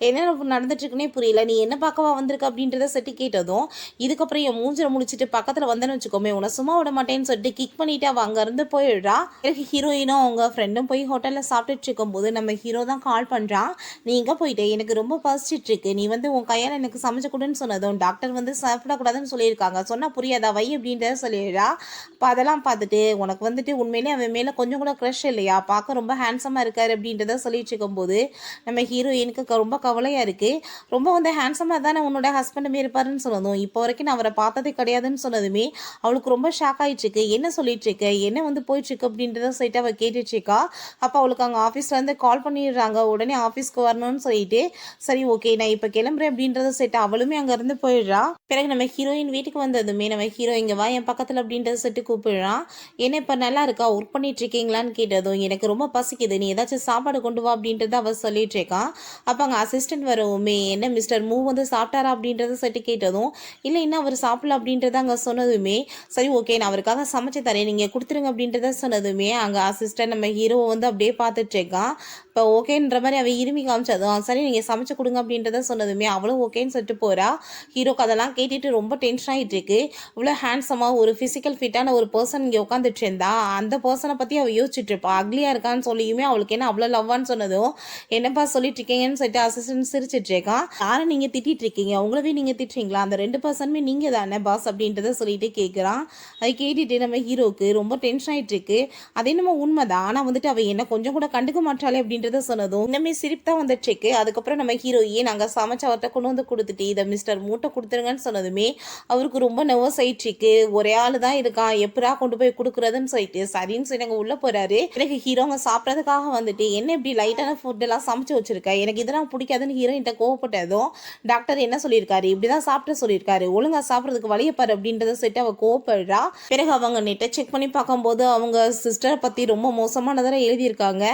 [SPEAKER 1] என்ன நடந்துட்டு இருக்குன்னே புரியல, நீ என்ன பார்க்கவா வந்திருக்க அப்படின்றத சொல்லிட்டு கேட்டதும், இதுக்கப்புறம் என் மூஞ்சில முடிச்சுட்டு பக்கத்தில் வந்தேன்னு வச்சுக்கோமே உன்னை சும்மா விட மாட்டேன்னு சொல்லிட்டு கிக் பண்ணிட்டு அவள் அங்கேருந்து போயிடுறா. பிறகு ஹீரோயினும் அவங்க ஃப்ரெண்டும் போய் ஹோட்டலில் சாப்பிட்டுட்டு இருக்கும்போது நம்ம ஹீரோ தான் கால் பண்ணுறான். நீ எங்கே போயிட்டு, எனக்கு ரொம்ப பசிச்சிட்டு இருக்கு, நீ உன் கையால் எனக்கு சமைச்சு கொடுன்னு சொன்னதும், டாக்டர் சாப்பிடக்கூடாதுன்னு சொல்லியிருக்காங்க, சொன்னால் புரியாதா வை அப்படின்றத சொல்லிடுறா. இப்போ அதெல்லாம் பார்த்துட்டு உனக்கு உண்மையிலே அவன் மேலே கொஞ்சம் கூட க்ரஷ் இல்லையா, பார்க்க ரொம்ப ஹேண்ட்ஸமாக இருக்கார் அப்படின்றத சொல்லிட்டு இருக்கும்போது நம்ம ஹீரோயினுக்கு ரொம்ப கவலையாக இருக்குது. ரொம்ப ஹேண்ட்ஸமாக தானே உன்னோட ஹஸ்பண்டுமே இருப்பாருன்னு சொன்னதும், இப்போ வரைக்கும் நான் அவரை பார்த்ததே கிடையாதுன்னு சொன்னதுமே அவளுக்கு ரொம்ப ஷாக் ஆகிட்டுருக்கு. என்ன சொல்லிட்டு இருக்கு, என்ன போயிட்டுருக்கு அப்படின்றத சொல்லிட்டு அவள் கேட்டுட்ருக்கா. அப்போ அவளுக்கு அங்கே ஆஃபீஸ்லேருந்து கால் பண்ணிடுறாங்க. உடனே ஆஃபீஸ்க்கு வரணும்னு சொல்லிட்டு சரி ஓகே நான் இப்போ கிளம்புறேன் அப்படின்றத சொல்லிட்டு அவளுமே அங்கேருந்து போயிடுறா. பிறகு நம்ம ஹீரோயின் வீட்டுக்கு வந்ததுமே நம்ம ஹீரோ இங்கே வா என் பக்கத்தில் அப்படின்றத சொல்லிட்டு கூப்பிடுறான். என்ன இப்போ நல்லா இருக்கா, ஒர்க் பண்ணிட்டு இருக்கீங்களான்னு கேட்டதும், எனக்கு ரொம்ப பசிக்குது, நீ ஏதாச்சும் சாப்பாடு கொண்டு வா அப்படின்றத அவள் சொல்லிட்டு இருக்கான். அப்போ அங்கே அசிஸ்டன்ட் வரவுமே என்ன மிஸ்டர் மூ சாப்பிட்டாரா அப்படின்றத சொல்லிட்டு கேட்டதும், இல்லை இன்னும் அவர் சாப்பிடல அப்படின்றத அங்கே சொன்னதுமே சரி ஓகே நான் அவருக்காக சமைச்சு தரேன் நீங்கள் கொடுத்துருங்க அப்படின்றத சொன்னதுமே அங்கே அசிஸ்டன்ட் நம்ம ஹீரோவை அப்படியே பார்த்துட்டு இருக்கான். இப்போ ஓகேன்ற மாதிரி அவள் இருமி காமிச்சதும் சரி நீங்கள் சமைச்சு கொடுங்க அப்படின்றத சொன்னதுமே அவளும் ஓகேன்னு சொல்லிட்டு போகிறா. ஹீரோக்கு அதெல்லாம் கேட்டுட்டு ரொம்ப டென்ஷன் ஆகிட்டு இருக்கு. இவ்வளோ ஹேண்ட்ஸமாக ஒரு ஃபிசிக்கல் ஃபிட்டான ஒரு பர்சன் இங்கே உட்காந்துட்டு இருந்தா அந்த பர்சனை பற்றி அவள் யோசிச்சுட்டு இருப்பா. அக்லியாக இருக்கான்னு சொல்லியுமே அவளுக்கு என்ன அவ்வளோ லவ்வான்னு சொன்னதும், என்னப்பா சொல்லிட்டு இருக்கீங்கன்னு சொல்லிட்டு அசிஸ்டன்ட் சிரிச்சிட்டு இருக்கான். யாரை நீங்கள் திட்டிட்டு இருக்கீங்க, உங்களவே நீங்கள் திட்டுறீங்களா, அந்த 2 பர்சனுமே நீங்கள் தானே பாஸ் அப்படின்றத சொல்லிட்டு கேட்குறான். அதை கேட்டுட்டு நம்ம ஹீரோக்கு ரொம்ப டென்ஷன் ஆகிட்டு இருக்கு. அது என்னமோ உண்மைதான், ஆனால் அவள் என்ன கொஞ்சம் கூட கண்டுக்க மாட்டாளே அப்படின்றத சொன்னதும் இன்னுமே சிரிப்பு தான் வந்துட்டு இருக்கு. அதுக்கப்புறம் நம்ம ஹீரோயே நாங்கள் சமைச்ச அவர்கிட்ட கொண்டு கொடுத்துட்டு இதை மிஸ்டர் மூட்டை கொடுத்துருங்கன்னு சொன்னதுமே அவருக்கு ரொம்ப நர்வஸ் ஆயிட்டு இருக்கு. ஒரே ஆள் தான் இருக்கான், எப்படா கொண்டு போய் கொடுக்குறதுன்னு சொல்லிட்டு சரின்னு சொல்லி நாங்கள் உள்ளே போகிறாரு. எனக்கு ஹீரோங்க சாப்பிட்றதுக்காக என்ன இப்படி லைட்டான ஃபுட்டெல்லாம் சமைச்சு வச்சிருக்க, எனக்கு இதெல்லாம் பிடிக்காதுன்னு ஹீரோயின்ட்ட கோவப்பட்டதும், டாக்டர் என்ன சொல்லியிருக்காரு, இப்படிதான் சாப்பிட சொல்லியிருக்காரு, ஒழுங்கா சாப்பிட்றதுக்கு வழியப்பாரு அப்படின்றத சொல்லிட்டு அவள் கோவப்படுறா. பிறகு அவங்க நெட்டை செக் பண்ணி பார்க்கும்போது அவங்க சிஸ்டரை பற்றி ரொம்ப மோசமானதாக எழுதியிருக்காங்க.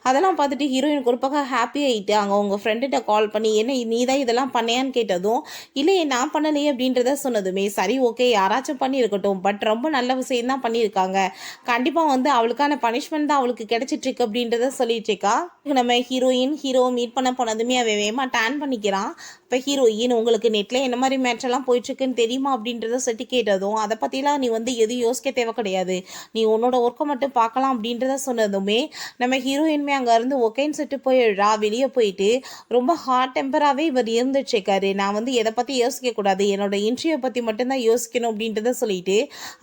[SPEAKER 1] அதெல்லாம் பார்த்துட்டு ஹீரோயினுக்கு ஒரு பக்கம் ஹாப்பி ஆகிட்டு அங்கே உங்கள் ஃப்ரெண்டுகிட்ட கால் பண்ணி என்ன நீ தான் இதெல்லாம் பண்ணையான்னு கேட்டதும், இல்லையே நான் பண்ணலையே அப்படின்றத சொன்னதுமே சரி ஓகே யாராச்சும் பண்ணியிருக்கட்டும், பட் ரொம்ப நல்ல விஷயம் தான் பண்ணியிருக்காங்க, கண்டிப்பாக அவளுக்கான பனிஷ்மெண்ட் தான் அவளுக்கு கிடைச்சிட்ருக்கு அப்படின்றத சொல்லிட்டு இருக்கா. நம்ம ஹீரோவை மீட் பண்ண போனதுமே அவன் வேகமாக டேன் பண்ணிக்கிறான். இப்போ ஹீரோயின் உங்களுக்கு நெட்டில் என்ன மாதிரி மேட்செல்லாம் போயிட்டுருக்குன்னு தெரியுமா அப்படின்றத சொல்லி கேட்டதும், அதை பற்றிலாம் நீ எதுவும் யோசிக்க தேவை கிடையாது, நீ உன்னோட ஒர்க்கை மட்டும் பார்க்கலாம் அப்படின்றத சொன்னதுமே நம்ம ஹீரோயின்மே அங்கேருந்து ஓகேன்னு சொல்லிட்டு போயிடுறா. வெளியே போயிட்டு ரொம்ப ஹாட் டெம்பராகவே இவர் இருந்துட்டுருக்காரு. நான் எதை பற்றி யோசிக்கக்கூடாது, என்னோட இன்டர்வியூ பற்றி மட்டும்தான் யோசிக்கணும் அப்படின்றத சொல்லிட்டு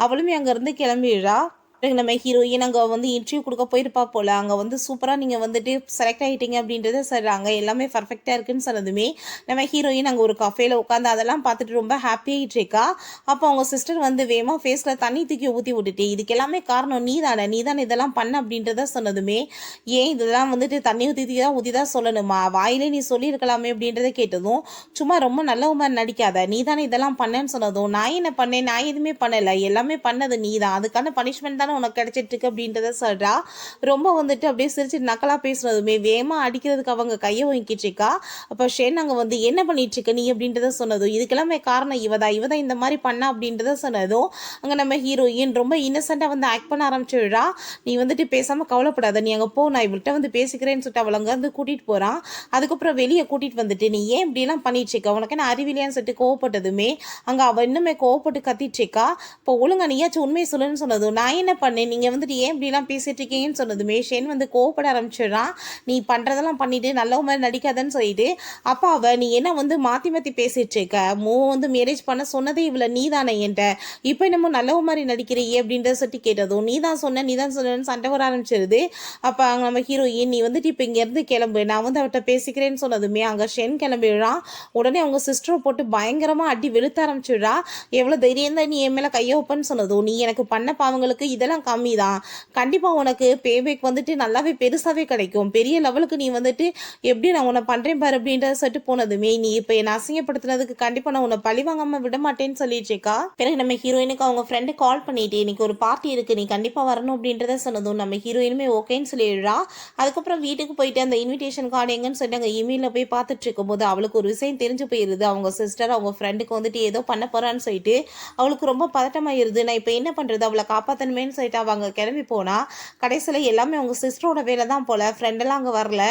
[SPEAKER 1] அவளுமே அங்கேருந்து கிளம்பிடுறா. நம்ம ஹீரோயின் அங்கே இன்டர்வியூ கொடுக்க போயிருப்பா போல். அங்கே சூப்பராக நீங்கள் செலக்ட் ஆகிட்டீங்க அப்படின்றத சொல்கிறாங்க, எல்லாமே பர்ஃபெக்டாக இருக்குன்னு சொன்னதுமே நம்ம ஹீரோயின் அங்கே ஒரு கஃபேல உட்காந்து அதெல்லாம் பார்த்துட்டு ரொம்ப ஹாப்பி ஆகிட்டு இருக்கா. அப்போ அவங்க சிஸ்டர் வேகமாக ஃபேஸில் தண்ணி தூக்கி ஊற்றி விட்டுட்டு இதுக்கு எல்லாமே காரணம் நீ தானே இதெல்லாம் பண்ண அப்படின்றத சொன்னதுமே, ஏன் இதெல்லாம் தண்ணி ஊற்றி தான் சொல்லணுமா, வாயிலே நீ சொல்லியிருக்கலாமே அப்படின்றத கேட்டதும், சும்மா ரொம்ப நல்லவமா நடிக்காத, நீ தானே இதெல்லாம் பண்ணேன்னு சொன்னதும், நான் என்ன பண்ணேன், நான் எதுவுமே பண்ணலை, எல்லாமே பண்ணது நீ தான், அதுக்கான பனிஷ்மெண்ட் தானே உனக்கு கிடைச்சிட்டு அப்படின்றத சொல்றா. ரொம்ப அப்படியே சிரிச்சு நக்கலா பேசுனதுமே வேகமா அடிக்கிறதுக்கு அவங்க கையை வாங்கிட்டு இருக்கா. அப்ப ஷென் அங்க என்ன பண்ணிட்டு இருக்க நீ அப்படின்றத சொன்னதும், இதுக்கெல்லாமே காரணம் இவதான் இந்த மாதிரி பண்ணா அப்படின்றத சொன்னதும் அங்க நம்ம ஹீரோயின் ரொம்ப இன்னசென்ட்டா ஆக்ட் பண்ண ஆரம்பிச்சுடுறா. நீ பேசாம கவலைப்படாத, நீ அங்க போ, நான் இவர்கிட்ட பேசிக்கிறேன்னு சொல்லிட்டு அவளை அங்க கூட்டிட்டு போறான். அதுக்கப்புறம் வெளியே கூட்டிட்டு நீ ஏன் இப்படிலாம் பண்ணிட்டு இருக்க, உனக்கு என்ன அறிவிலியான்னு சொல்லிட்டு கோவப்பட்டதுமே அங்க அவ இன்னுமே கோவப்பட்டு கத்திட்டு இருக்கா. இப்போ ஒழுங்கா நீயாச்சும் உண்மையை சொல்லுன்னு சொன்னதும், நான் என்ன பண்ணேன், நீங்கள் ஏன் இப்படிலாம் பேசிட்டு இருக்கீங்கன்னு சொன்னதுமே ஷென் கோவப்பட ஆரம்பிச்சிடுறான். நீ பண்ணுறதெல்லாம் பண்ணிட்டு நல்ல மாதிரி நடிக்காதன்னு சொல்லிட்டு அப்பா நீ என்ன மாற்றி மாற்றி பேசிட்டு இருக்க, மூ மேரேஜ் பண்ண சொன்னதே இவ்வளோ நீ தானே என்கிட்ட, இப்போ என்னமோ நல்ல மாதிரி நடிக்கிறியே அப்படின்றத சொல்லி கேட்டதும், நீ தான் சொன்னேன்னு சண்டை வர ஆரம்பிச்சிருது. அப்போ அங்கே நம்ம ஹீரோயின் நீ இப்போ இங்கேருந்து கிளம்பு, நான் அவர்கிட்ட பேசிக்கிறேன்னு சொன்னதுமே அங்கே ஷென் கிளம்பிடுறான். உடனே அவங்க சிஸ்டரை போட்டு பயங்கரமாக அடி வெளுத்த ஆரம்பிச்சிடுறா. எவ்வளோ தைரியம் தான் நீ என் மேலே கையை வைப்பன்னு சொன்னதும், நீ எனக்கு பண்ண பாவங்களுக்கு இதை இதெல்லாம் கம்மி தான். கண்டிப்பாக உனக்கு பேபேக் வந்துட்டு நல்லாவே பெருசாகவே கிடைக்கும். பெரிய லெவலுக்கு நீ வந்துட்டு எப்படி நான் உன்னை பண்ணுறேன் பாரு அப்படின்றத சொல்லிட்டு போனதுமே, நீ இப்போ என்னை அசிங்கப்படுத்துனதுக்கு கண்டிப்பாக நான் உன்னை பழி வாங்காமல் விட மாட்டேன்னு சொல்லிடுச்சேக்கா. பிறகு நம்ம ஹீரோயினுக்கு அவங்க ஃப்ரெண்டு கால் பண்ணிட்டு இன்னைக்கு ஒரு பார்ட்டி இருக்குது, நீ கண்டிப்பாக வரணும் அப்படின்றத சொன்னதும் நம்ம ஹீரோயினுமே ஓகேன்னு சொல்லிடுறா. அதுக்கப்புறம் வீட்டுக்கு போயிட்டு அந்த இன்விடேஷன் கார்டு எங்கன்னு சொல்லி அங்கே இமெயிலில் போய் பார்த்துட்டு இருக்கும்போது அவளுக்கு ஒரு விஷயம் தெரிஞ்சு போயிடுது. அவங்க சிஸ்டர் அவங்க ஃப்ரெண்டுக்கு வந்துட்டு ஏதோ பண்ண போகிறான்னு சொல்லிட்டு அவளுக்கு ரொம்ப பதட்டமாயிருது. நான் இப்போ என்ன பண்ணுறது, அவளை காப்பாற்றணுமேன்னு சொல்லிட்டு அவங்க கிளம்பி போனா. கடைசியில் எல்லாமே அவங்க சிஸ்டரோட வேலை தான் போல. ஃப்ரெண்டெல்லாம் அங்கே வரல.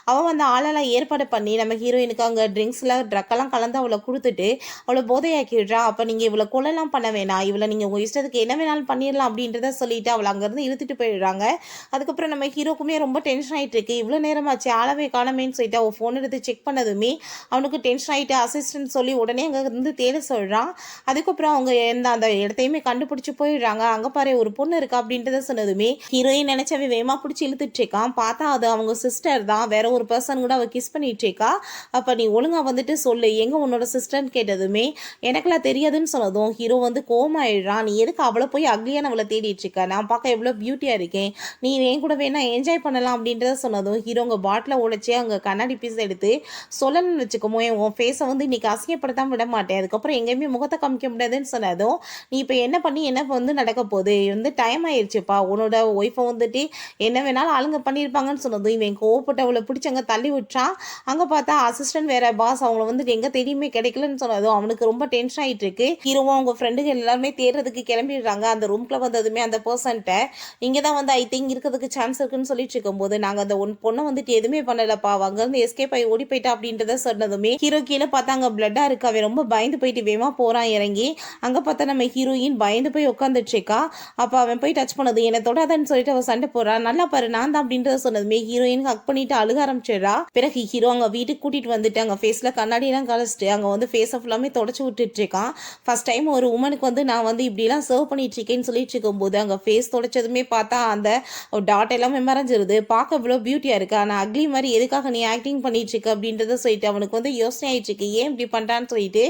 [SPEAKER 1] அவள் வந்து ஆளெல்லாம் ஏற்பாடு பண்ணி நம்ம ஹீரோயினுக்கு அங்கே ட்ரிங்க்ஸில் ட்ரக்கெல்லாம் கலந்து அவளை கொடுத்துட்டு அவளை போதையாக்கிடுறா. அப்போ நீங்கள் இவளை கொலைலாம் பண்ண வேணாம், இவளை நீங்கள் உங்கள் இஷ்டத்துக்கு என்ன வேணாலும் பண்ணிடலாம் அப்படின்றத சொல்லிட்டு அவளை அங்கேருந்து இழுத்துட்டு போயிடுறாங்க. அதுக்கப்புறம் நம்ம ஹீரோக்குமே ரொம்ப டென்ஷன் ஆகிட்டு இருக்கு. இவ்வளோ நேரமாச்சு ஆளவே காணமேன்னு சொல்லிட்டு அவள் ஃபோன் எடுத்து செக் பண்ணதுமே அவனுக்கு டென்ஷன் ஆகிட்டு அசிஸ்டன்ட் சொல்லி உடனே அங்கே இருந்து தேட சொல்கிறான். அதுக்கப்புறம் அவங்க அந்த இடத்தையுமே கண்டுபிடிச்சி போயிடுறாங்க. அங்கே பாரு ஒரு பொண்ணு இருக்கா அப்படின்றத சொன்னதுமே ஹீரோயின் நினைச்சவே வேகமாக பிடிச்சி இழுத்துட்டு இருக்கான். பார்த்தா அது அவங்க சிஸ்டர் தான், வேற ஒரு பர்சன் கூட அவள் கிஸ் பண்ணிட்டு இருக்கா. அப்போ நீ ஒழுங்காக வந்துட்டு சொல்லு எங்கே உன்னோட சிஸ்டர்ன்னு கேட்டதுமே எனக்குலாம் தெரியாதுன்னு சொன்னதும் ஹீரோ வந்து கோமாயிடுறான். நீ எதுக்கு அவளை போய் அக்லியான அவளை தேடிட்டு இருக்க, நான் பார்க்க எவ்வளோ பியூட்டியாக இருக்கேன், நீ என் கூட வேணா என்ஜாய் பண்ணலாம் அப்படின்றத சொன்னதும் ஹீரோ உங்கள் பாட்டிலை உடைச்சி அங்கே கண்ணாடி பீஸ் எடுத்து சொல்லணும்னு வச்சுக்கோமோ உன் ஃபேஸை வந்து இன்னைக்கு அசிங்கப்படுத்தாம விட மாட்டேன், அதுக்கப்புறம் எங்கேயுமே முகத்தை காமிக்க முடியாதுன்னு சொன்னதும் நீ இப்போ என்ன பண்ணி என்ன வந்து நடக்க போகுது, வந்து டைம் ஆயிடுச்சுப்பா, உன்னோட ஒய்ஃபை வந்துட்டு என்ன வேணாலும் ஆளுங்க பண்ணியிருப்பாங்கன்னு சொன்னதும் இவன் கோவப்பட்டு அவளை பிடிச்சி அங்கே தள்ளி விட்டான். அங்கே பார்த்தா அசிஸ்டன்ட் வேற பாஸ் அவங்கள வந்து எங்கே தெரியுமே கிடைக்கலன்னு சொன்னதும் அவனுக்கு ரொம்ப டென்ஷன் ஆகிட்டு இருக்கு. ஹீரோவும் அவங்க ஃப்ரெண்டுங்க எல்லாருமே தேடுறதுக்கு கிளம்பிடுறாங்க. அந்த ரூம்குள்ள வந்ததுமே அந்த பர்சன்ட்ட இங்கே தான் வந்து ஐ திங்க் இருக்கிறதுக்கு சான்ஸ் இருக்குன்னு சொல்லிட்டு இருக்கும்போது நாங்கள் அந்த பொண்ணை வந்துட்டு எதுவுமே பண்ணலப்பா, அங்கேருந்து எஸ்கேப் ஆகி ஓடி போயிட்டா அப்படின்றத சொன்னதுமே ஹீரோ கீழே பார்த்தா அங்கே பிளட்டாக இருக்கு. அவன் ரொம்ப பயந்து போயிட்டு வேமா போகிறான் இறங்கி. அங்கே பார்த்தா நம்ம ஹீரோயின் பயந்து போய் உட்காந்துட்டு இருக்கா. அப்போ அவன் போய் டச் பண்ணது என்னை தொடாதன்னு சொல்லிட்டு அவன் சண்டை போடுறான். நல்லா பாரு நான் தான் அப்படின்றத சொன்னதுமே ஹீரோயின் ஹக் பண்ணிட்டு அழுக ஆரம்பிச்சிடுறா. பிறகு ஹீரோ அங்கே வீட்டுக்கு கூட்டிட்டு வந்துட்டு அங்கே ஃபேஸில் கண்ணாடியெல்லாம் கழிச்சிட்டு அங்கே வந்து ஃபேஸை ஃபுல்லாமே தொடச்சி விட்டுட்டு இருக்கான். ஃபர்ஸ்ட் டைம் ஒரு உமனுக்கு வந்து நான் வந்து இப்படிலாம் சர்வ் பண்ணிட்டு இருக்கேன்னு சொல்லிட்டு இருக்கும்போது அங்கே ஃபேஸ் தொடச்சதுமே பார்த்தா அந்த டாட் எல்லாமே மறைஞ்சிருது. பார்க்க இவ்வளோ பியூட்டியாக இருக்கு, ஆனால் அக்லி மாதிரி எதுக்காக நீ ஆக்டிங் பண்ணிட்டு இருக்க அப்படின்றத சொல்லிட்டு அவனுக்கு வந்து யோசனை ஆயிட்டு இருக்கு, ஏன் இப்படி பண்ணுறான்னு சொல்லிட்டு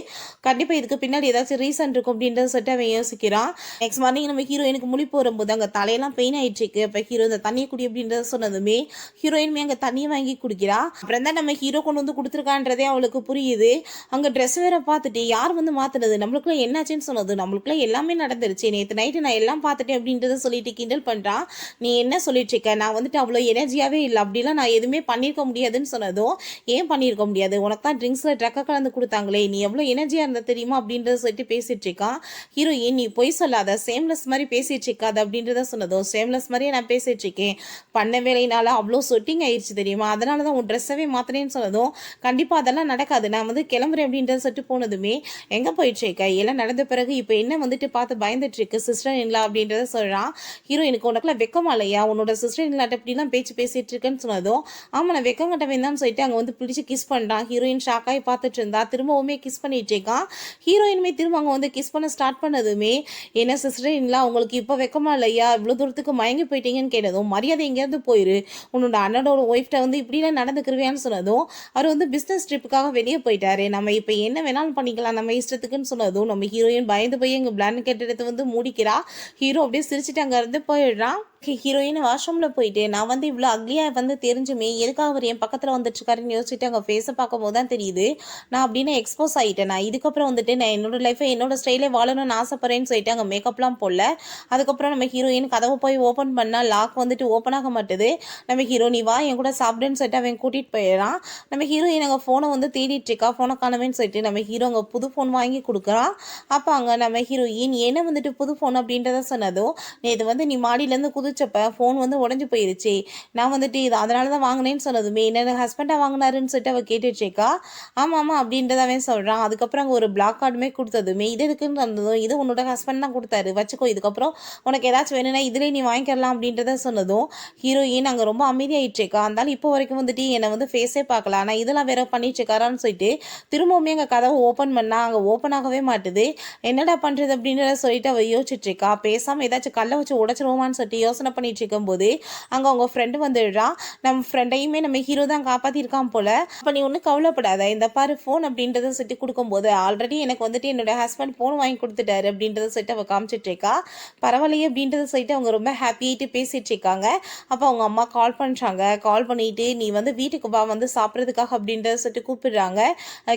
[SPEAKER 1] கண்டிப்பாக இதுக்கு பின்னாடி ஏதாச்சும் ரீசன் இருக்கும் அப்படின்றத சொல்லிட்டு அவன் யோசிக்கிறான். நெக்ஸ்ட் மார்னிங் நம்ம ஹீரோயினுக்கு முழிப்பு வரும்போது அங்கே தலையெல்லாம் பெயின் ஆயிட்டு இருக்கு. இப்போ ஹீரோ இந்த தண்ணியை குடி அப்படின்றத சொன்னதுமே ஹீரோயினுமே அங்கே தண்ணியை வாங்கி குடிக்கிறா. அப்புறம் தான் நம்ம ஹீரோ கொண்டு வந்து கொடுத்துருக்கான்றதே அவளுக்கு புரியுது. அங்கே ட்ரெஸ் வேற பார்த்துட்டு யார் வந்து மாற்றினது, நம்மளுக்குள்ள என்னாச்சுன்னு சொன்னது, நம்மளுக்குள்ள எல்லாமே நடந்துருச்சு, நேற்று நைட்டு நான் எல்லாம் பார்த்துட்டேன் அப்படின்றத சொல்லிட்டு கிண்டல் பண்ணுறான். நீ என்ன சொல்லிட்டு இருக்க, நான் வந்துட்டு அவ்வளோ எனர்ஜியாகவே இல்லை, அப்படிலாம் நான் எதுவுமே பண்ணியிருக்க முடியாதுன்னு சொன்னதும் ஏன் பண்ணியிருக்க முடியாது, உனக்கு தான் ட்ரிங்க்ஸில் ட்ரக்கை கலந்து கொடுத்தாங்களே, நீ எவ்வளோ எனர்ஜியாக இருந்தால் தெரியுமா அப்படின்றத சொல்லிட்டு பேசிட்டு இருக்கான். ஹீரோயின் நீ பொய் சொல்லாத, சேம்லெஸ் மாதிரி பேசிட்டு இருக்காது அப்படின்றத சொன்னதும் சேம்லெஸ் மாதிரியே நான் பேசிட்டு இருக்கேன், பண்ண வேலையினால அவ்வளோ சொட்டிங் ஆயிடுச்சு தெரியுமா, அதனால தான் உன் ட்ரெஸ்ஸவே மாற்றினேன்னு சொன்னதும் கண்டிப்பாக அதெல்லாம் நடக்காது, நான் வந்து கிளம்புறேன் அப்படின்றத சொல்லிட்டு போனதுமே எங்கே போயிட்டு இருக்க, எல்லாம் நடந்த பிறகு இப்போ என்ன வந்துட்டு பார்த்து பயந்துட்டு இருக்கு சிஸ்டர் இல்லா அப்படின்றத சொல்கிறான். ஹீரோ எனக்கு உனக்குலாம் வெக்கமா இல்லையா, உன்னோட சிஸ்டர் இல்லாட்ட இப்படிலாம் பேச்சு பேசிட்டு இருக்கேன்னு சொன்னதும் ஆமாம் நான் வெக்கங்கட்டவன் தான் சொல்லிட்டு அங்கே வந்து பிடிச்சி கிஸ் பண்ணுறான். ஹீரோயின் ஷாக்காகி பார்த்துட்டு இருந்தா, திரும்பவுமே கிஸ் பண்ணிட்டு இருக்கான். ஹீரோயினுமே திரும்ப அங்கே வந்து கிஸ் பண்ண ஸ்டார்ட் பண்ணதுமே என்ன சிஸ்டர் இல்லா உங்களுக்கு இப்போ வெக்கமா இல்லையா, இவ்வளோ தூரத்துக்கு மயங்கி போயிட்டீங்கன்னு கேட்டதும் மரியாதை எங்கேயாவது போயிரு, உன்னோட அண்ணனோட ஒய்ஃப்ட வந்து இப்படிலாம் நடந்துக்கிருவியான்னு சொன்னதும் அவர் வந்து பிஸ்னஸ் ட்ரிப்புக்காக வெளியே போயிட்டாரு, நம்ம இப்போ என்ன வேணாலும் பண்ணிக்கலாம் நம்ம இஷ்டத்துக்குன்னு சொன்னதும் நம்ம ஹீரோயின் பயந்து போய் எங்கள் பிளாங்கெட் எடுத்து வந்து மூடிக்கிறா. ஹீரோ அப்படியே சிரிச்சுட்டு அங்கே இருந்து போயிடுறான். ஹீரோயின் வாஷ்ரூமில் போயிட்டு நான் வந்து இவ்வளோ அக்லியாக வந்து தெரிஞ்சுமே எதுக்காக அவர் என் பக்கத்தில் வந்துட்டுருக்காருன்னு யோசிச்சுட்டு அங்கே ஃபேஸை பார்க்கும்போது தான் தெரியுது நான் அப்படின்னு எக்ஸ்போஸ் ஆகிட்டேன். நான் இதுக்கப்புறம் வந்துட்டு நான் என்னோட லைஃப்பை என்னோட ஸ்டைலே வாழணும்னு ஆசைப்படுறேன்னு சொல்லிட்டு அங்கே மேக்கப்லாம் போடல. அதுக்கப்புறம் நம்ம ஹீரோயின் கதவை போய் ஓப்பன் பண்ணால் லாக் வந்துட்டு ஓப்பன் ஆக மாட்டுது. நம்ம ஹீரோ நீ வா என் கூட சாப்பிடுன்னு சொல்லிட்டு அவன் கூட்டிகிட்டு போயிடறான். நம்ம ஹீரோயின் அங்கே ஃபோனை வந்து தேடிட்டு இருக்கா, ஃபோனை காணவேன்னு சொல்லிட்டு நம்ம ஹீரோ அங்கே புது ஃபோன் வாங்கி கொடுக்குறான். அப்போ அங்கே நம்ம ஹீரோயின் என்ன வந்துட்டு புது ஃபோன் அப்படின்றத சொன்னதோ நேற்று வந்து நீ மாடியிலேருந்து குதிச்சப்ப ஃபோன் வந்து உடஞ்சி போயிருச்சு, நான் வந்துட்டு இது அதனால தான் வாங்கினேன்னு சொன்னதுமே என்னோட ஹஸ்பண்டாக வாங்கினாருன்னு சொல்லிட்டு அவள் கேட்டுட்ருக்கா. ஆமாம் ஆமாம் அப்படின்றதாவே சொல்கிறான். அதுக்கப்புறம் அங்கே ஒரு பிளாக் கார்டுமே கொடுத்ததுமே இது எதுக்குன்னு வந்ததும் இது உன்னோட ஹஸ்பண்ட் தான் கொடுத்தாரு வச்சுக்கோ, இதுக்கப்புறம் உனக்கு ஏதாச்சும் வேணும்னா இதிலே நீ வாங்கிக்கலாம் அப்படின்றத சொன்னதும் ஹீரோயின் அங்கே ரொம்ப அமைதியாகிட்டுருக்கா. இருந்தாலும் இப்போ வரைக்கும் வந்துட்டு என்னை வந்து ஃபேஸே பார்க்கலாம், ஆனால் இதெல்லாம் வேற பண்ணிட்டுருக்காரான்னு சொல்லிட்டு திரும்பவுமே அங்கே கதவை ஓப்பன் பண்ணால் அங்கே ஓப்பன் ஆகவே மாட்டுது. என்னடா பண்ணுறது அப்படின்றத சொல்லிட்டு அவள் யோசிச்சுட்ருக்கா. பேசாமல் ஏதாச்சும் கல்லை வச்சு உடச்சிருவோமான்னு சொல்லிட்டு யோசிச்சு யோசனை பண்ணிட்டு இருக்கும்போது அங்கே அவங்க ஃப்ரெண்டு வந்துடுறா. நம்ம ஃப்ரெண்டையுமே நம்ம ஹீரோ தான் காப்பாற்றிருக்கான் போல. அப்போ நீ ஒன்றும் கவலைப்படாத, இந்த பாரு ஃபோன் அப்படின்றத சொல்லிட்டு கொடுக்கும்போது ஆல்ரெடி எனக்கு வந்துட்டு என்னோட ஹஸ்பண்ட் ஃபோன் வாங்கி கொடுத்துட்டாரு அப்படின்றத சொல்லிட்டு அவள் காமிச்சிட்டு இருக்கா. பரவாயில்லையே அப்படின்றத சொல்லிட்டு அவங்க ரொம்ப ஹாப்பியாகிட்டு பேசிட்டு இருக்காங்க. அப்போ அவங்க அம்மா கால் பண்ணுறாங்க. கால் பண்ணிட்டு நீ வந்து வீட்டுக்கு வா வந்து சாப்பிட்றதுக்காக அப்படின்றத சொல்லிட்டு கூப்பிடுறாங்க.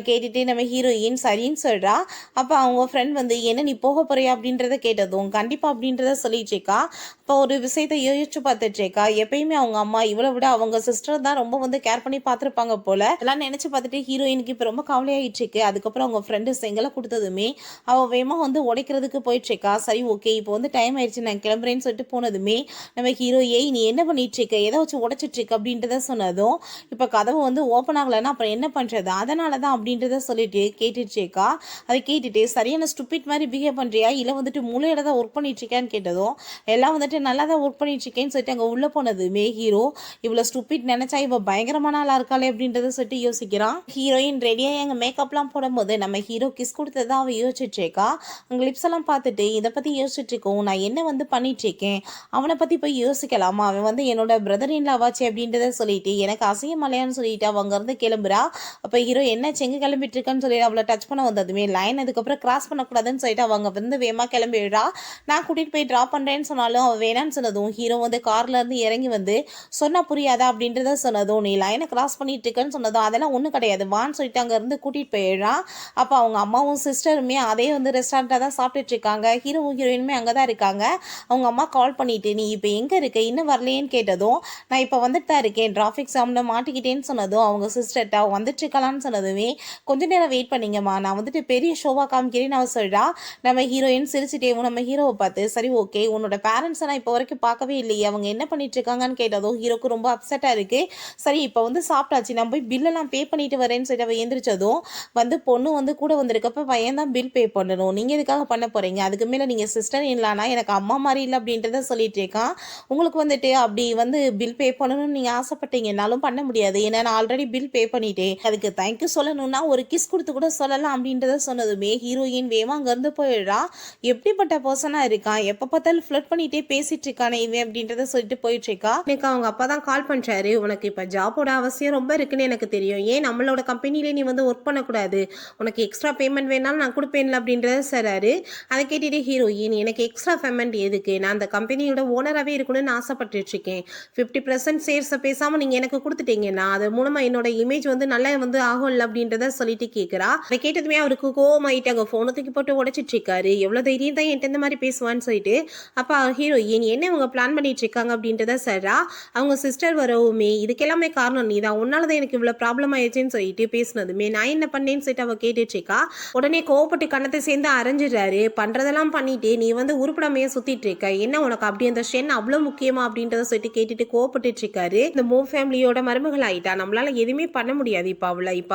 [SPEAKER 1] கேட்டுட்டு நம்ம ஹீரோயின் சரின்னு சொல்கிறா. அப்போ அவங்க ஃப்ரெண்ட் வந்து என்ன நீ போக போறியா அப்படின்றத கேட்டதும் கண்டிப்பாக அப்படின்றத சொல்லிட்டு இருக்கா. இப்போ ஒரு விஷயத்தை யோசிச்சு பார்த்துட்டு இருக்கா. எப்பயுமே அவங்க அம்மா இவளை விட அவங்க சிஸ்டர் தான் ரொம்ப வந்து கேர் பண்ணி பார்த்துருப்பாங்க போல. அதெல்லாம் நினச்சி பார்த்துட்டு ஹீரோயினுக்கு இப்போ ரொம்ப கவலையாயிட்டு இருக்கு. அதுக்கப்புறம் அவங்க ஃப்ரெண்டு செங்கலை கொடுத்ததுமே அவள் வேகமாக வந்து உடைக்கிறதுக்கு போயிட்டு இருக்கா. சரி ஓகே இப்போ வந்து டைம் ஆயிடுச்சு நான் கிளம்புறேன்னு சொல்லிட்டு போனதுமே நம்ம ஹீரோ ஏய் நீ என்ன பண்ணிட்டு இருக்க, எதை வச்சு உடைச்சிட்டு இருக்க அப்படின்றத சொன்னதும் இப்போ கதவு வந்து ஓப்பன் ஆகலைன்னா அப்புறம் என்ன பண்ணுறது, அதனால தான் அப்படின்றத சொல்லிட்டு கேட்டுட்டு இருக்கா. அதை கேட்டுட்டு சரியான ஸ்டூபிட் மாதிரி பிஹேவ் பண்ணுறியா இல்லை வந்துட்டு மூளையோட தான் ஒர்க் பண்ணிட்டு இருக்கான்னு கேட்டதும் எல்லாம் வந்துட்டு நல்லா தான் ஒர்க் பண்ணிட்டு இருக்கேன்னு சொல்லிட்டு அங்கே உள்ளே போனதுமே ஹீரோ இவ்வளோ ஸ்டூபிட் நினச்சா இவ பயங்கரமான ஆளாக இருக்காளே அப்படின்றத சொல்லிட்டு யோசிக்கிறான். ஹீரோயின் ரெடியாக எங்கள் மேக்கப்லாம் போடும்போது நம்ம ஹீரோ கிஸ் கொடுத்ததான் அவள் யோசிச்சுட்டு இருக்கா. அங்கே லிப்ஸ் எல்லாம் பார்த்துட்டு இதை பற்றி யோசிச்சுட்டு இருக்கோம், நான் என்ன வந்து பண்ணிட்டு இருக்கேன், அவனை பற்றி போய் யோசிக்கலாமா, அவன் வந்து என்னோட பிரதர் இன் லவாச்சு அப்படின்றத சொல்லிட்டு எனக்கு அசிங்கமலையான்னு சொல்லிட்டு அவங்க இருந்து கிளம்புறா. அப்போ ஹீரோ என்ன செங்கு கிளம்பிட்டு இருக்கான்னு சொல்லிட்டு அவளை டச் பண்ண வந்ததுமே லைன் அதுக்கப்புறம் கிராஸ் பண்ணக்கூடாதுன்னு சொல்லிட்டு அவங்க வந்து வேகமாக கிளம்பிடுறா. நான் கூட்டிகிட்டு போய் ட்ராப் பண்ணுறேன்னு சொன்னாலும் அவள் வேணான்னு சொன்னதும் ஹீரோ வந்து கார்ல இருந்து இறங்கி வந்து சொன்னால் புரியாதா அப்படின்றத சொன்னதும் நீ லைனை கிராஸ் பண்ணிட்டு இருக்கேன்னு சொன்னதும் அதெல்லாம் ஒன்றும் கிடையாது வான்னு சொல்லிட்டு அங்கேருந்து கூட்டிகிட்டு போயிடுறான். அப்போ அவங்க அம்மாவும் சிஸ்டருமே அதே வந்து ரெஸ்டாரண்ட்டாக தான் சாப்பிட்டுட்டு இருக்காங்க. ஹீரோவும் ஹீரோயினுமே அங்கே தான் இருக்காங்க. அவங்க அம்மா கால் பண்ணிட்டு நீ இப்போ எங்கே இருக்க இன்னும் வரலையேன்னு கேட்டதும் நான் இப்போ வந்துட்டு தான் இருக்கேன், டிராஃபிக் ஜாமில் மாட்டிக்கிட்டேன்னு சொன்னதும் அவங்க சிஸ்டர்ட்டா வந்துட்டு இருக்கலான்னு சொன்னதுமே கொஞ்ச நேரம் வெயிட் பண்ணிங்கம்மா நான் வந்துட்டு பெரிய ஷோவாக காமிக்கிறேன்னு அவள் சொல்கிறா. நம்ம ஹீரோயின் சிரிச்சிட்டேவும் நம்ம ஹீரோவை பார்த்து சரி ஓகே உன்னோட பேரண்ட்ஸை நான் இப்போ வரைக்கும் பார்க்கவே இல்லையே அவங்க என்ன பண்ணிட்டு இருக்காங்கன்னு கேட்டதும் ஹீரோக்கு ரொம்ப அப்செட்டாக இருக்குது. சரி இப்போ வந்து சாப்பிட்டாச்சு நான் போய் பில்லெல்லாம் பே பண்ணிட்டு வரேன்னு சொல்லிட்டு அவள் எந்திரிச்சதும் வந்து பொண்ணு வந்து கூட வந்திருக்கப்ப பையன் தான் பில் பே பண்ணணும், நீங்கள் எதுக்காக பண்ண போகிறீங்க, அதுக்கு மேலே நீங்கள் சிஸ்டர் இல்லைனா எனக்கு அம்மா மாதிரி இல்லை அப்படின்றத சொல்லிட்டு இருக்கான். உங்களுக்கு வந்துட்டு அப்படி வந்து பில் பே பண்ணணும்னு நீங்கள் ஆசைப்பட்டீங்கன்னாலும் பண்ண முடியாது, ஏன்னா நான் ஆல்ரெடி பில் பே பண்ணிட்டேன், அதுக்கு தேங்க்யூ சொல்லணும்னா ஒரு கிஸ் கொடுத்து கூட சொல்லலாம் அப்படின்றத சொன்னதுமே ஹீரோயின் வேகமாக அங்கேருந்து போயிடுறா. எப்படிப்பட்ட பர்சனாக இருக்கான், எப்போ பார்த்தாலும் ஃப்ளட் பண்ணிகிட்டே பேசிட்டு இருக்கானே இவன் அப்படின்றத சொல்லிட்டு போயிட்டு இருக்கா. எனக்கு அவங்க அப்பா தான் கால் பண்ணுறாரு, உனக்கு இப்போ ஜாபோட அவசியம் ரொம்ப இருக்குன்னு எனக்கு தெரியும், ஏன் நம்மளோட கம்பெனிலே நீ வந்து ஒர்க் பண்ணக்கூடாது, உனக்கு எக்ஸ்ட்ரா பேமெண்ட் வேணாலும் நான் கொடுப்பேன்ல அப்படின்றத சொல்கிறாரு. அதை கேட்டுட்டு ஹீரோயின் எனக்கு எக்ஸ்ட்ரா பேமெண்ட் எதுக்கு, நான் அந்த கம்பெனியோட ஓனராகவே இருக்கணும்னு ஆசைப்பட்டுருக்கேன், 50% ஷேர்ஸை பேசாமல் நீங்கள் எனக்கு கொடுத்துட்டீங்கன்னா அது மூலமாக என்னோட இமேஜ் வந்து நல்லா வந்து ஆகும்ல அப்படின்றத சொல்லிட்டு கேட்குறா. அதை கேட்டதுமே அவருக்கு கோவமாயிட்டு அங்கே ஃபோனை தூக்கி போட்டு உடைச்சிட்டு இருக்காரு. எவ்வளோ தைரியம் தான் என்கிட்ட இந்த மாதிரி பேசுவான்னு சொல்லிட்டு அப்போ ஹீரோயின் என்ன அவங்க பிளான் பண்ணிட்டு இருக்காங்க அப்படின்றத சொல்கிறா. அவங்க சிஸ்டர் வரவுமே இதுக்கெல்லாமே காரணம் நீ தான், உன்னால தான் எனக்கு இவ்வளோ ப்ராப்ளம் ஆயிடுச்சுன்னு சொல்லிட்டு பேசினதுமே நான் என்ன பண்ணேன்னு சொல்லிட்டு அவள் கேட்டுட்டு இருக்கா. உடனே கோவப்பட்டு கண்ணத்தை சேர்ந்து அரைஞ்சிடுறாரு. பண்ணுறதெல்லாம் பண்ணிட்டு நீ வந்து உருப்படாமையே சுற்றிட்டு இருக்க, என்ன உனக்கு அப்படி அந்த ஷென் அவ்வளோ முக்கியமா அப்படின்றத சொல்லிட்டு கேட்டுட்டு கோவப்பட்டு இருக்காரு. இந்த மூ ஃபேமிலியோட மருமகள் ஆயிட்டா, நம்மளால எதுவுமே பண்ண முடியாது இப்போ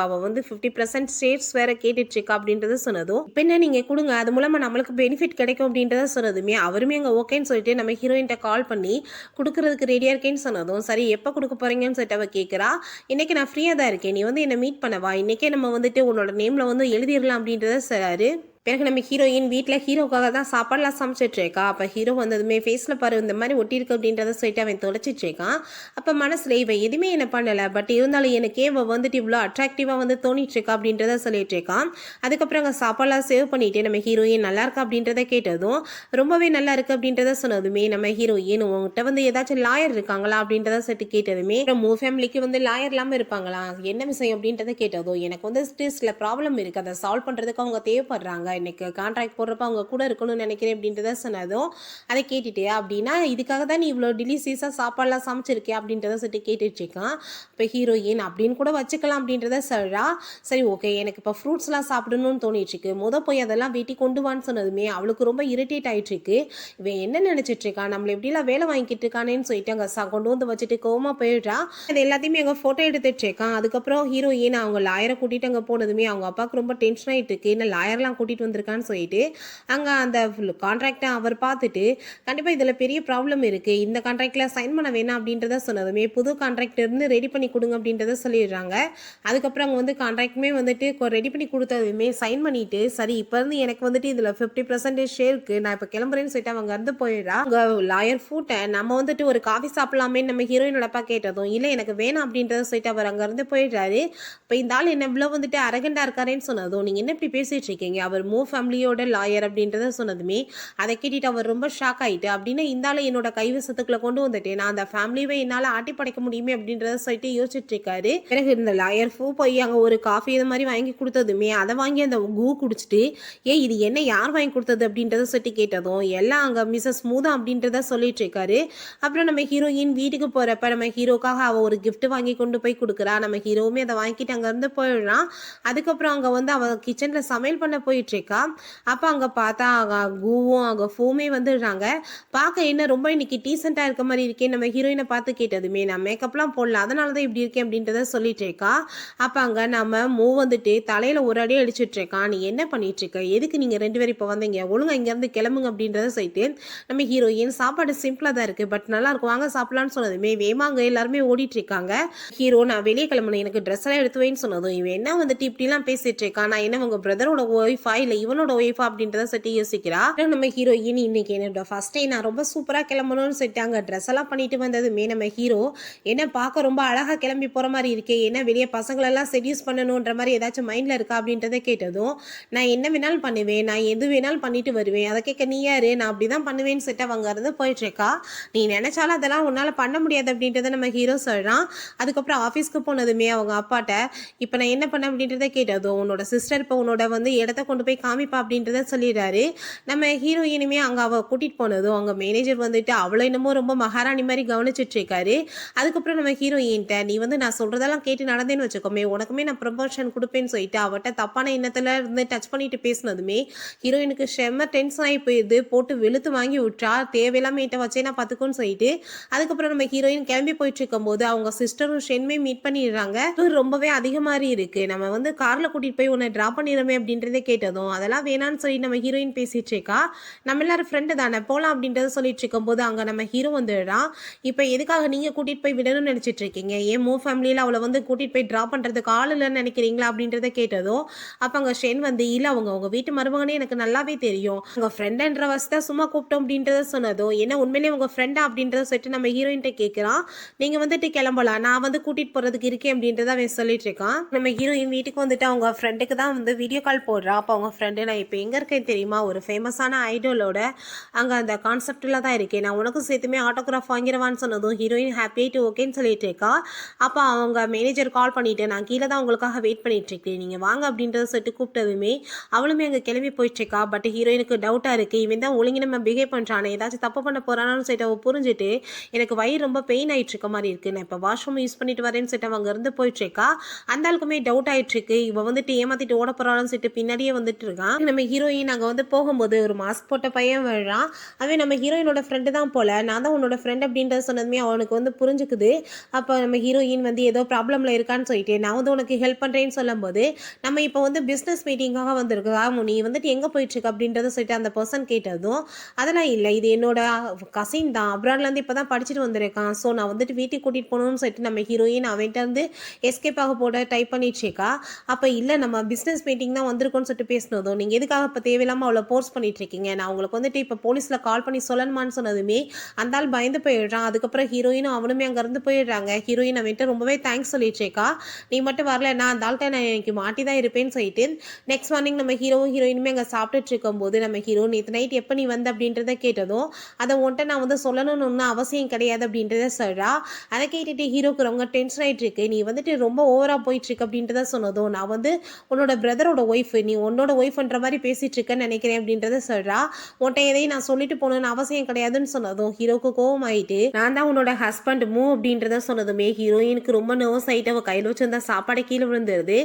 [SPEAKER 1] அவள் வந்து 50% ஷேர்ஸ் வேற கேட்டுட்டு இருக்கா அப்படின்றத சொன்னதும் இப்போ என்ன நீங்கள் கொடுங்க அது மூலமாக நம்மளுக்கு பெனிஃபிட் கிடைக்கும் அப்படின்றத சொன்னதுமே அவருமே அங்கே ஓகேன்னு சொல்லிட்டு நம்ம ஹீரோயின்ட்ட கால் பண்ணி கொடுக்கறதுக்கு ரெடியாக இருக்கேன்னு சொன்னதும் சரி எப்போ கொடுக்க போறீங்கன்னு சொல்லிட்டு அவள் கேட்குறா. இன்னைக்கு நான் ஃப்ரீயாக தான் இருக்கேன், நீ வந்து என்னை மீட் பண்ணவா, இன்னைக்கே நம்ம வந்துட்டு உன்னோட நேமில் வந்து எழுதிடலாம் அப்படின்றத சொல்றாரு. பிறகு நம்ம ஹீரோயின் வீட்டில் ஹீரோக்காக தான் சாப்பாடுலாம் சமைச்சிட்ருக்கா. அப்போ ஹீரோ வந்ததுமே ஃபேஸில் பாரு இந்த மாதிரி ஒட்டியிருக்கு அப்படின்றத சொல்லிட்டு அவன் தொலைச்சிட்ருக்கான். அப்போ மனசில் இவன் எதுவுமே என்ன பண்ணலை, பட் இருந்தாலும் எனக்கே இவன் வந்துட்டு இவ்வளோ அட்ராக்டிவாக வந்து தோணிட்டுருக்கா அப்படின்றத சொல்லிட்டுருக்கான். அதுக்கப்புறம் அங்கே சாப்பாடெலாம் சேவ் பண்ணிவிட்டு நம்ம ஹீரோயின் நல்லா இருக்கா அப்படின்றத கேட்டதும் ரொம்பவே நல்லா இருக்குது அப்படின்றத சொன்னதுமே நம்ம ஹீரோயின் உங்கள்கிட்ட வந்து ஏதாச்சும் லாயர் இருக்காங்களா அப்படின்றத சொல்லிட்டு கேட்டதுமே மூ ஃபேமிலிக்கு வந்து லாயர் இல்லாமல் இருப்பாங்களா, என்ன விஷயம் அப்படின்றத கேட்டதும் எனக்கு வந்து சில ப்ராப்ளம் இருக்குது, அதை சால்வ் பண்ணுறதுக்கு அவங்க தேவைப்படுறாங்க, இன்னைக்கு கான்ட்ராக்ட் போடுறப்ப அவங்க கூட இருக்கணும்னு நினைக்கிறேன் அப்படின்றத சொன்னதும் அதை கேட்டுட்டே அப்படின்னா இதுக்காக தான் நீ இவ்வளோ டிலிஷியஸாக சாப்பாடெலாம் சமைச்சிருக்கே அப்படின்றத சொல்லிட்டு கேட்டுட்டு இருக்கான். இப்போ ஹீரோயின் அப்படின்னு கூட வச்சுக்கலாம் அப்படின்றத சொல்கிறா. சரி ஓகே எனக்கு இப்போ ஃப்ரூட்ஸ்லாம் சாப்பிடணும்னு தோணிட்டுருக்கு, போய் அதெல்லாம் வெட்டி கொண்டு வான்னு சொன்னதுமே அவளுக்கு ரொம்ப இரிட்டேட் ஆகிட்டுருக்கு. இவன் என்ன நினச்சிட்டு இருக்கான், நம்மளை எப்படிலாம் வேலை வாங்கிட்டு இருக்கானேன்னு சொல்லிட்டு அங்கே கொண்டு வந்து வச்சுட்டு கோவமாக போயிடுறா. அது எல்லாத்தையுமே அங்கே ஃபோட்டோ எடுத்துட்டு இருக்கான். அதுக்கப்புறம் ஹீரோயின் அவங்க லாயரை கூட்டிகிட்டு அங்கே போனதுமே அவங்க அப்பாவுக்கு ரொம்ப டென்ஷன் ஆகிட்டு இருக்கு, என்ன லாயர்லாம் கூட்டிகிட்டு கூட்டிகிட்டு வந்திருக்கான்னு சொல்லிட்டு அங்கே அந்த கான்ட்ராக்டை அவர் பார்த்துட்டு கண்டிப்பாக இதில் பெரிய ப்ராப்ளம் இருக்குது, இந்த கான்ட்ராக்டில் சைன் பண்ண வேணாம் அப்படின்றத சொன்னதுமே புது கான்ட்ராக்ட் இருந்து ரெடி பண்ணி கொடுங்க அப்படின்றத சொல்லிடுறாங்க. அதுக்கப்புறம் அவங்க வந்து கான்ட்ராக்டுமே வந்துட்டு ரெடி பண்ணி கொடுத்ததுமே சைன் பண்ணிட்டு சரி இப்போ இருந்து எனக்கு வந்துட்டு இதில் 50% ஷேர் இருக்குது, நான் இப்போ கிளம்புறேன்னு சொல்லிட்டு அவங்க இருந்து போயிடுறா. அங்கே லாயர் ஃபூட்டை நம்ம வந்துட்டு ஒரு காஃபி சாப்பிடலாமே நம்ம ஹீரோயினோட அப்பா கேட்டதும் இல்லை எனக்கு வேணாம் அப்படின்றத சொல்லிட்டு அவர் அங்கேருந்து போயிடுறாரு. இப்போ இந்த ஆள் என்ன இவ்வளோ வந்துட்டு அரகண்டா இருக்காருன்னு சொன்னதும் நீங்கள் என்ன இப்படி பேசிட்டு இருக்கீங்க, அவர் மூ ஃபேமிலியோட லாயர் அப்படின்றத சொன்னதுமே அதை கேட்டுட்டு அவர் ரொம்ப ஷாக் ஆகிட்டு அப்படின்னு இந்த ஆள் என்னோட கைவசத்துக்குள்ள கொண்டு வந்துட்டு நான் அந்த ஃபேமிலியவே என்னால் ஆட்டி படைக்க முடியுமே அப்படின்றத சொல்லிட்டு யோசிச்சுட்டு இருக்காரு. பிறகு இந்த லாயர் ஃபூ போய் அங்கே ஒரு காஃபி இது மாதிரி வாங்கி கொடுத்ததுமே அதை வாங்கி அந்த கூ குடிச்சிட்டு இது என்ன யார் வாங்கி கொடுத்தது அப்படின்றத சொல்லிட்டு கேட்டதும் எல்லாம் அங்கே மிஸ்ஸஸ் ஸ்மூதா அப்படின்றத சொல்லிட்டு இருக்காரு. அப்புறம் நம்ம ஹீரோயின் வீட்டுக்கு போகிறப்ப நம்ம ஹீரோக்காக அவள் ஒரு கிஃப்ட் வாங்கி கொண்டு போய் கொடுக்குறா. நம்ம ஹீரோவுமே அதை வாங்கிட்டு அங்கேருந்து போயிடுறான். அதுக்கப்புறம் அங்கே வந்து அவள் கிச்சனில் சமையல் பண்ண போயிட்டு இருக்கா. அப்போ அங்கே பார்த்தா அங்கே கூவும் அங்கே ஃபூமே வந்துடுறாங்க. பார்க்க என்ன ரொம்ப இன்னைக்கு டீசெண்டாக இருக்க மாதிரி இருக்கேன் நம்ம ஹீரோயினை பார்த்து கேட்டதுமே நான் மேக்கப்லாம் போடல அதனால தான் இப்படி இருக்கேன் அப்படின்றத சொல்லிட்டு இருக்கா. அப்போ அங்கே நம்ம மூ வந்துட்டு தலையில் ஒரு அடி அடிச்சுட்டு இருக்கான். நீ என்ன பண்ணிட்டு இருக்க, எதுக்கு நீங்கள் 2 பேரும் இப்போ வந்தீங்க, ஒழுங்கா இங்கேருந்து கிளம்புங்க அப்படின்றத சொல்லிட்டு நம்ம ஹீரோயின் சாப்பாடு சிம்பிளாக தான் இருக்குது பட் நல்லா இருக்கும் வாங்க சாப்பிடலான்னு சொன்னதுமே வேமாங்க எல்லாருமே ஓடிட்டு இருக்காங்க. ஹீரோ நான் வெளியே கிளம்பணும் எனக்கு ட்ரெஸ் எல்லாம் எடுத்து வைன்னு சொன்னதும் இவன் என்ன வந்துட்டு இப்படிலாம் பேசிட்டு இருக்கான், நான் என்ன உங்க பிரதரோட ஒய்ஃபா இல்லை இவனோட ஒய்ஃபா அப்படின்றத சொல்லிட்டு யோசிக்கிறா. நம்ம ஹீரோயின் இன்னைக்கு என்னோட ஃபர்ஸ்ட் டே நான் ரொம்ப சூப்பராக கிளம்பணும்னு சொல்லிட்டு அங்கே ட்ரெஸ் எல்லாம் பண்ணிட்டு வந்ததுமே நம்ம ஹீரோ என்ன பார்க்க ரொம்ப அழகாக கிளம்பி போகிற மாதிரி இருக்கே, என்ன வெளியே பசங்களெல்லாம் செடியூஸ் பண்ணணுன்ற மாதிரி ஏதாச்சும் மைண்டில் இருக்கா அப்படின்றத கேட்டதும் நான் என்ன வேணாலும் பண்ணுவேன், நான் எது வேணாலும் பண்ணிட்டு வருவேன், அதை கேட்க நீ யாரு, நான் அப்படி தான் பண்ணுவேன்னு சொல்லிட்டு அவங்க இருந்து போயிட்டு இருக்கா. நீ நினைச்சாலும் அதெல்லாம் உன்னால் பண்ண முடியாது அப்படின்றத நம்ம ஹீரோ சொல்கிறான். அதுக்கப்புறம் ஆஃபீஸ்க்கு போனதுமே அவங்க அப்பாட்ட இப்போ நான் என்ன பண்ண அப்படின்றத கேட்டதும் உன்னோட சிஸ்டர் இப்போ உன்னோட வந்து இடத்த கொண்டு போய் காமிப்பா அப்படின்றத சொல்லிடுறாரு. நம்ம ஹீரோயினுமே அங்கே அவள் கூட்டிகிட்டு போனதும் அவங்க மேனேஜர் வந்துட்டு அவளை என்னமோ ரொம்ப மகாராணி மாதிரி கவனிச்சிட்டு இருக்காரு. அதுக்கப்புறம் நம்ம ஹீரோயின்ட்ட நீ வந்து நான் சொல்கிறதெல்லாம் கேட்டு நடந்தேன்னு வச்சுக்கோமே உனக்குமே நான் ப்ரமோஷன் கொடுப்பேன்னு சொல்லிட்டு அவட்ட தப்பான எண்ணத்தில் இருந்து டச் பண்ணிட்டு பேசினதுமே ஹீரோயினுக்கு செம்ம டென்ஷன் ஆகி போயிடுது. போட்டு வெளுத்து வாங்கி விட்டா தேவையில்லாம என்கிட்ட வச்சே நான் பார்த்துக்கோன்னு சொல்லிட்டு அதுக்கப்புறம் நம்ம ஹீரோயின் கிளம்பி போயிட்டு இருக்கும்போது அவங்க சிஸ்டரும் ஷென்மே மீட் பண்ணிடுறாங்க. ரொம்பவே அதிகமாரி இருக்கு, நம்ம வந்து காரில் கூட்டிகிட்டு போய் உன்னை ட்ராப் பண்ணிடுறோமே அப்படின்றதே கேட்டதும் அதெல்லாம் வேணான்னு சொல்லி நம்ம ஹீரோயின் பேசிட்டு இருக்கா. நம்ம எல்லாரும் ஃப்ரெண்டு தானே போகலாம் அப்படின்றத சொல்லிட்டு இருக்கும்போது அங்கே நம்ம ஹீரோ வந்துடுறான். இப்போ எதுக்காக நீங்கள் கூட்டிகிட்டு போய் விடணும்னு நினச்சிட்டு இருக்கீங்க, ஏன் மூ ஃபேமிலியில் அவளை வந்து கூட்டிகிட்டு போய் ட்ராப் பண்ணுறதுக்கு ஆள் இல்லைன்னு நினைக்கிறீங்களா அப்படின்றத கேட்டதும் அப்போ அங்கே ஷென் வந்து இல்லை அவங்க உங்கள் வீட்டு மருமகனே எனக்கு நல்லாவே தெரியும், உங்கள் ஃப்ரெண்டுன்ற வசதி சும்மா கூப்பிட்டோம் அப்படின்றத சொன்னதும் என்ன உண்மையிலேயே உங்கள் ஃப்ரெண்டா அப்படின்றத சொல்லிட்டு நம்ம ஹீரோயின்ட்ட கேட்குறான். நீங்கள் வந்துட்டு கிளம்பலாம் நான் வந்து கூட்டிகிட்டு போகிறதுக்கு இருக்கேன் அப்படின்றத அவன் சொல்லிட்டு இருக்கான். நம்ம ஹீரோயின் வீட்டுக்கு வந்துட்டு அவங்க ஃப்ரெண்டுக்கு தான் வந்து வீடியோ கால் போடுறா. அப்போ அவங்க ஃப்ரெண்டு நான் இப்போ எங்கே இருக்கேன் தெரியுமா, ஒரு ஃபேமஸான ஐடலோட அங்கே அந்த கான்செப்டில் தான் இருக்கேன், நான் உனக்கும் சேர்த்துமே ஆட்டோகிராஃப் வாங்கிடுவான்னு சொன்னதும் ஹீரோயின் ஹாப்பியாயிட்டு ஓகேன்னு சொல்லிட்டு இருக்கா. அப்போ அவங்க மேனேஜர் கால் பண்ணிவிட்டு நான் கீழே தான் உங்களுக்காக வெயிட் பண்ணிட்டு இருக்கேன் நீங்கள் வாங்க அப்படின்றத சொல்லிட்டு கூப்பிட்டதுமே அவளுமே அங்கே கிளம்பி போயிட்டுருக்கா. பட் ஹீரோயினுக்கு டவுட்டாக இருக்குது, இவன் தான் ஒழுங்கி நம்ம பிஹேவ் பண்ணுறானே ஏதாச்சும் தப்பு பண்ண போகிறான்னு சொல்லிட்டு அவள் புரிஞ்சுட்டு எனக்கு வயிறு ரொம்ப பெயின் ஆகிட்டு இருக்க மாதிரி இருக்குது, நான் இப்போ வாஷ்ரூம் யூஸ் பண்ணிட்டு வரேன்னு சொல்லிட்டு அவங்க இருந்து போயிட்டுருக்கா. அந்த ஆளுக்குமே டவுட் ஆகிட்டு இருக்கு, இவள் வந்துட்டு ஏமாற்றிட்டு ஓட போகிறான்னு சொல்லிட்டு பின்னாடியே வந்துட்டு இருக்கான். நம்ம ஹீரோயின் அங்கே வந்து போகும்போது ஒரு மாஸ்க் போட்ட பையன் விழுறான். அவன் நம்ம ஹீரோயினோட ஃப்ரெண்டு தான் போல, நான் தான் உன்னோட ஃப்ரெண்ட் அப்படின்றத சொன்னதுமே அவனுக்கு வந்து புரிஞ்சுக்குது. அப்போ நம்ம ஹீரோயின் வந்து ஏதோ ப்ராப்ளமில் இருக்கான்னு சொல்லிட்டு நான் வந்து உனக்கு ஹெல்ப் பண்ணுறேன்னு சொல்லும்போது நம்ம இப்போ வந்து பிஸ்னஸ் மீட்டிங்காக வந்திருக்கா, நீ வந்துட்டு எங்கே போயிட்டுருக்கு அப்படின்றத சொல்லிட்டு அந்த பர்சன் கேட்டதும் அதெல்லாம் இல்லை இது என்னோட கசின் தான் அப்ராட்லேருந்து இப்போ தான் படிச்சுட்டு வந்திருக்கான், ஸோ நான் வந்துட்டு வீட்டுக்கு கூட்டிகிட்டு போகணும்னு சொல்லிட்டு நம்ம ஹீரோயின் அவன்கிட்ட வந்து எஸ்கேப் ஆக போட டைப் பண்ணிட்டு இருக்கா. அப்போ இல்லை நம்ம பிஸ்னஸ் மீட்டிங் தான் வந்திருக்கோன்னு சொல்லிட்டு பேசினதும் நீங்கள் எதுக்காக இப்போ தேவையில்லாமல் அவளை போர்ஸ் பண்ணிட்டு இருக்கீங்க, நான் உங்களுக்கு வந்துட்டு இப்போ போலீஸில் கால் பண்ணி சொல்லணுமான்னு சொன்னதுமே அந்த ஆள் பயந்து போயிடுறான். அதுக்கப்புறம் ஹீரோயினும் அவனுமே அங்கேருந்து போயிடுறாங்க. ஹீரோயின் அவன்கிட்ட ரொம்பவே தேங்க்ஸ் சொல்லிட்டு இருக்கா, நீ மட்டும் வரல நான் அந்த ஆள்கிட்ட நான் எனக்கு மாட்டி தான் இருப்பேன்னு சொல்லிட்டு நெக்ஸ்ட் மார்னிங் நம்ம ஹீரோவும் ஹீரோயினுமே அங்கே சாப்பிட்டுட்டு இருக்கும்போது நம்ம ஹீரோ நேற்று நைட் எப்போ நீ வந்து அப்படின்றத கேட்டதும் அதை உன்ட்ட நான் வந்து சொல்லணும்னு ஒன்றும் அவசியம் கிடையாது அப்படின்றத சொல்கிறா. அதை கேட்டுட்டு ஹீரோக்கு ரொம்ப டென்ஷன் ஆகிட்டு இருக்கு, நீ வந்துட்டு ரொம்ப ஓவராக போயிட்டுருக்கு அப்படின்றத சொன்னதும் நான் வந்து உன்னோட பிரதரோட ஒய்ஃப் நீ உன்னோட ஒய்ஃப்ன்ற மாதிரி பேசிகிட்டு இருக்கேன்னு நினைக்கிறேன் அப்படின்றத சொல்கிறா. உன்ட்ட எதையும் நான் சொல்லிட்டு போகணுன்னு அவசியம் கிடையாதுன்னு சொன்னதும் ஹீரோக்கு கோவம் ஆகிட்டு நான் தான் உன்னோட ஹஸ்பண்ட் மூ அப்படின்றத சொன்னதுமே ஹீரோயினுக்கு ரொம்ப நர்வஸ் ஆகிட்டு அவள் கையில் வச்சிருந்தா சாப்பாடை கீழே விழுந்துருது.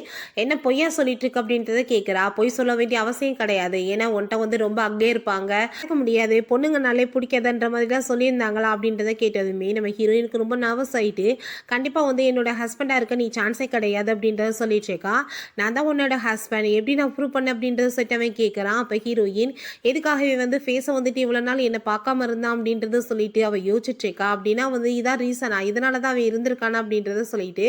[SPEAKER 1] என்ன பொய்யா சொல்லிட்டு இருக்கு அப்படின்றத கேட்குறா. பொய் சொல்ல வேண்டிய அவசியம் கிடையாது, ஏன்னா உன்ட்ட வந்து ரொம்ப அங்கே இருப்பாங்க கேட்க முடியாது பொண்ணுங்கனாலே பிடிக்காதுன்ற மாதிரி தான் சொல்லியிருந்தாங்களா அப்படின்றத கேட்டதுமே நம்ம ஹீரோயினுக்கு ரொம்ப நர்வஸ் ஆகிட்டு கண்டிப்பாக வந்து என்னோட ஹஸ்பண்டாக இருக்க நீ சான்ஸே கிடையாது அப்படின்றத சொல்லிட்டு இருக்கா. நான் தான் உன்னோட ஹஸ்பண்ட் எப்படி நான் ப்ரூவ் பண்ண அப்படின்றத சொல்லிட்டு அவன் கேட்குறான். அப்போ ஹீரோயின் எதுக்காக இவன் வந்து ஃபேஸை வந்துட்டு இவ்வளோ நாள் என்னை பார்க்காம இருந்தான் அப்படின்றத சொல்லிட்டு அவள் யோசிச்சுட்டு இருக்கா. அப்படின்னா வந்து இதான் ரீசனா, இதனால தான் அவன் இருந்திருக்கானா அப்படின்றத சொல்லிட்டு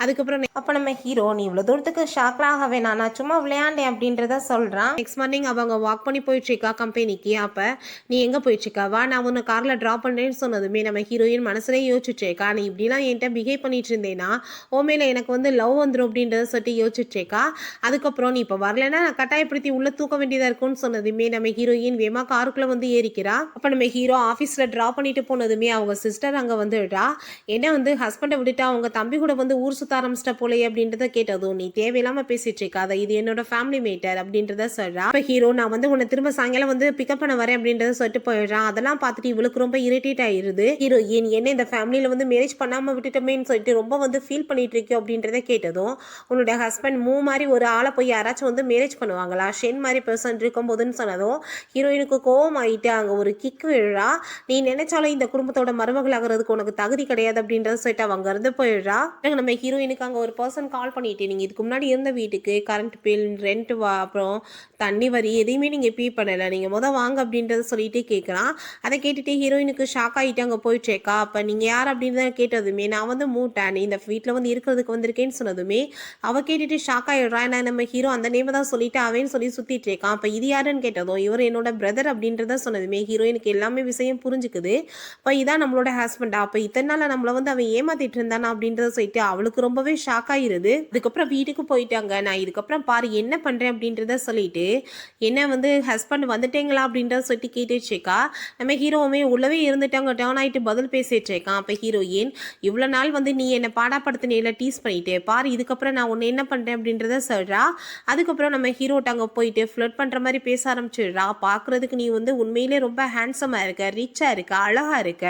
[SPEAKER 1] அதுக்கப்புறம் அப்போ நம்ம ஹீரோ நீ இவ்வளோ தூரத்துக்கு ஷாக்லாம் ஆக வேணாம், நான் சும்மா விளையாண்டேன் அப்படின்றத சொல்கிறான். நெக்ஸ்ட் மார்னிங் அவங்க வாக் பண்ணி போயிட்டுருக்கா கம்பெனிக்கு. அப்போ நீ எங்கே போயிட்டுருக்கா, வா நான் உன்னை காரில் ட்ராப் பண்ணுறேன்னு சொன்னதுமே நம்ம ஹீரோயின் மனசுலேயே யோசிச்சுட்ருக்கா. நீ இப்படிலாம் என்கிட்ட பிஹேவ் பண்ணிட்டு இருந்தேன்னா ஓமேல எனக்கு வந்து லவ் வந்துடும் அப்படின்றத சொல்லிட்டு யோசிச்சுட்ருக்கா. அதுக்கப்புறம் நீ இப்போ வரலைன்னா நான் கட்டாயப்படுத்தி உள்ளே தூக்க வேண்டியதாக இருக்கும்னு சொன்னதுமே நம்ம ஹீரோயின் வேமா காருக்குள்ளே வந்து ஏறிக்கிறா. அப்போ நம்ம ஹீரோ ஆஃபீஸில் ட்ராப் பண்ணிட்டு போனதுமே அவங்க சிஸ்டர் அங்கே வந்துடுறா. என்ன வந்து ஹஸ்பண்டை விட்டுட்டு அவங்க தம்பி கூட வந்து ஊர் சுத்த ஆரம்பிச்சிட்ட போலே அப்படின்றத கேட்டதும் நீ தேவையில்லாமல் பேசிட்டு இருக்காத, இது என்னோட ஃபேமிலி மேட்டர் அப்படின்றத சொல்கிறா. இப்போ ஹீரோ நான் வந்து உன்னை திரும்ப சாயங்காலம் வந்து பிக்கப் பண்ண வரேன் அப்படின்றத சொல்லிட்டு போயிடுறான். அதெல்லாம் பார்த்துட்டு இவளுக்கு ரொம்ப இரிட்டேட் ஆயிருது. ஹீரோயின் என்ன இந்த ஃபேமிலியில் வந்து மேரேஜ் பண்ணாமல் விட்டுட்டோமேன்னு சொல்லிட்டு ரொம்ப வந்து ஃபீல் பண்ணிட்டு இருக்கோ அப்படின்றத கேட்டதும் உன்னோட ஹஸ்பண்ட் மாதிரி ஒரு ஆளை போய் யாராச்சும் வந்து மேரேஜ் பண்ணுவாங்களா, ஷென் மாதிரி பர்சன் இருக்கும்போதுன்னு சொன்னதும் ஹீரோயினுக்கு கோவம் ஆகிட்டு அங்கே ஒரு கிக் விழுறா. நீ நினைச்சாலும் இந்த குடும்பத்தோட மருமகள் ஆகிறதுக்கு உனக்கு தகுதி கிடையாது அப்படின்றத சொல்லிட்டு அவங்க இருந்து போயிடுறா. நம்ம ஹீரோயினுக்கு அங்கே ஒரு பர்சன் கால் பண்ணிட்டு நீங்கள் இதுக்கு முன்னாடி இருந்த வீட்டுக்கு கரண்ட் பில், ரெண்ட், அப்புறம் தண்ணி வரி எதையுமே நீங்கள் பே பண்ணலை, நீங்கள் வாங்க அப்படின்றத சொல்லிட்டு கேட்குறான். அதை கேட்டுட்டு ஹீரோயினுக்கு ஷாக் ஆகிட்டு அங்கே போயிட்டுருக்கா. அப்போ நீங்கள் யார் அப்படின்றத கேட்டதுமே நான் வந்து மூட்டேன், நீ இந்த வீட்டில் வந்து இருக்கிறதுக்கு வந்திருக்கேன்னு சொன்னதுமே அவள் கேட்டுட்டு ஷாக் ஆகிடுறா. ஏன்னா நம்ம ஹீரோ அந்த நேம் தான் சொல்லிட்டு அவன் சொல்லி சுற்றிட்டு இருக்கான். அப்போ இது யாருன்னு கேட்டதும் இவர் என்னோட பிரதர் அப்படின்றத சொன்னதுமே ஹீரோயினுக்கு எல்லாமே விஷயம் புரிஞ்சுக்குது. இப்போ இதான் நம்மளோட ஹஸ்பண்டா, அப்போ இத்தனை நாள் நம்மளை வந்து அவன் ஏமாத்திட்டு இருந்தானா அப்படின்றத சொல்லிட்டு அவளுக்கு ரொம்பவே ஷாக் ஆகிருது. அதுக்கப்புறம் வீட்டுக்கு போயிட்டாங்க. நான் இதுக்கப்புறம் பாரு என்ன பண்ணுறேன் அப்படின்றத சொல்லிட்டு என்ன வந்து ஹஸ்பண்ட் வந்துட்டேங்களா அப்படின்றத சொல்லிட்டு கேட்டுச்சுக்கா. நம்ம ஹீரோவுமே உள்ளவே இருந்துட்டாங்க டேர்ன் ஆகிட்டு பதில் பேசிட்டு இருக்கான். அப்போ ஹீரோயின் இவ்வளோ நாள் வந்து நீ என்னை பாடாப்படுத்தினேல டீஸ் பண்ணிட்டு பாரு, இதுக்கப்புறம் நான் உன்னை என்ன பண்ணுறேன் அப்படின்றத சொல்கிறா. அதுக்கப்புறம் நம்ம ஹீரோட்ட அங்கே போயிட்டு ஃப்ளர்ட் பண்ணுற மாதிரி பேச ஆரம்பிச்சிடுறா. பார்க்குறதுக்கு நீ வந்து உண்மையிலே ரொம்ப ஹேண்ட்ஸமாக இருக்க, ரிச்சாக இருக்க, அழகாக இருக்க,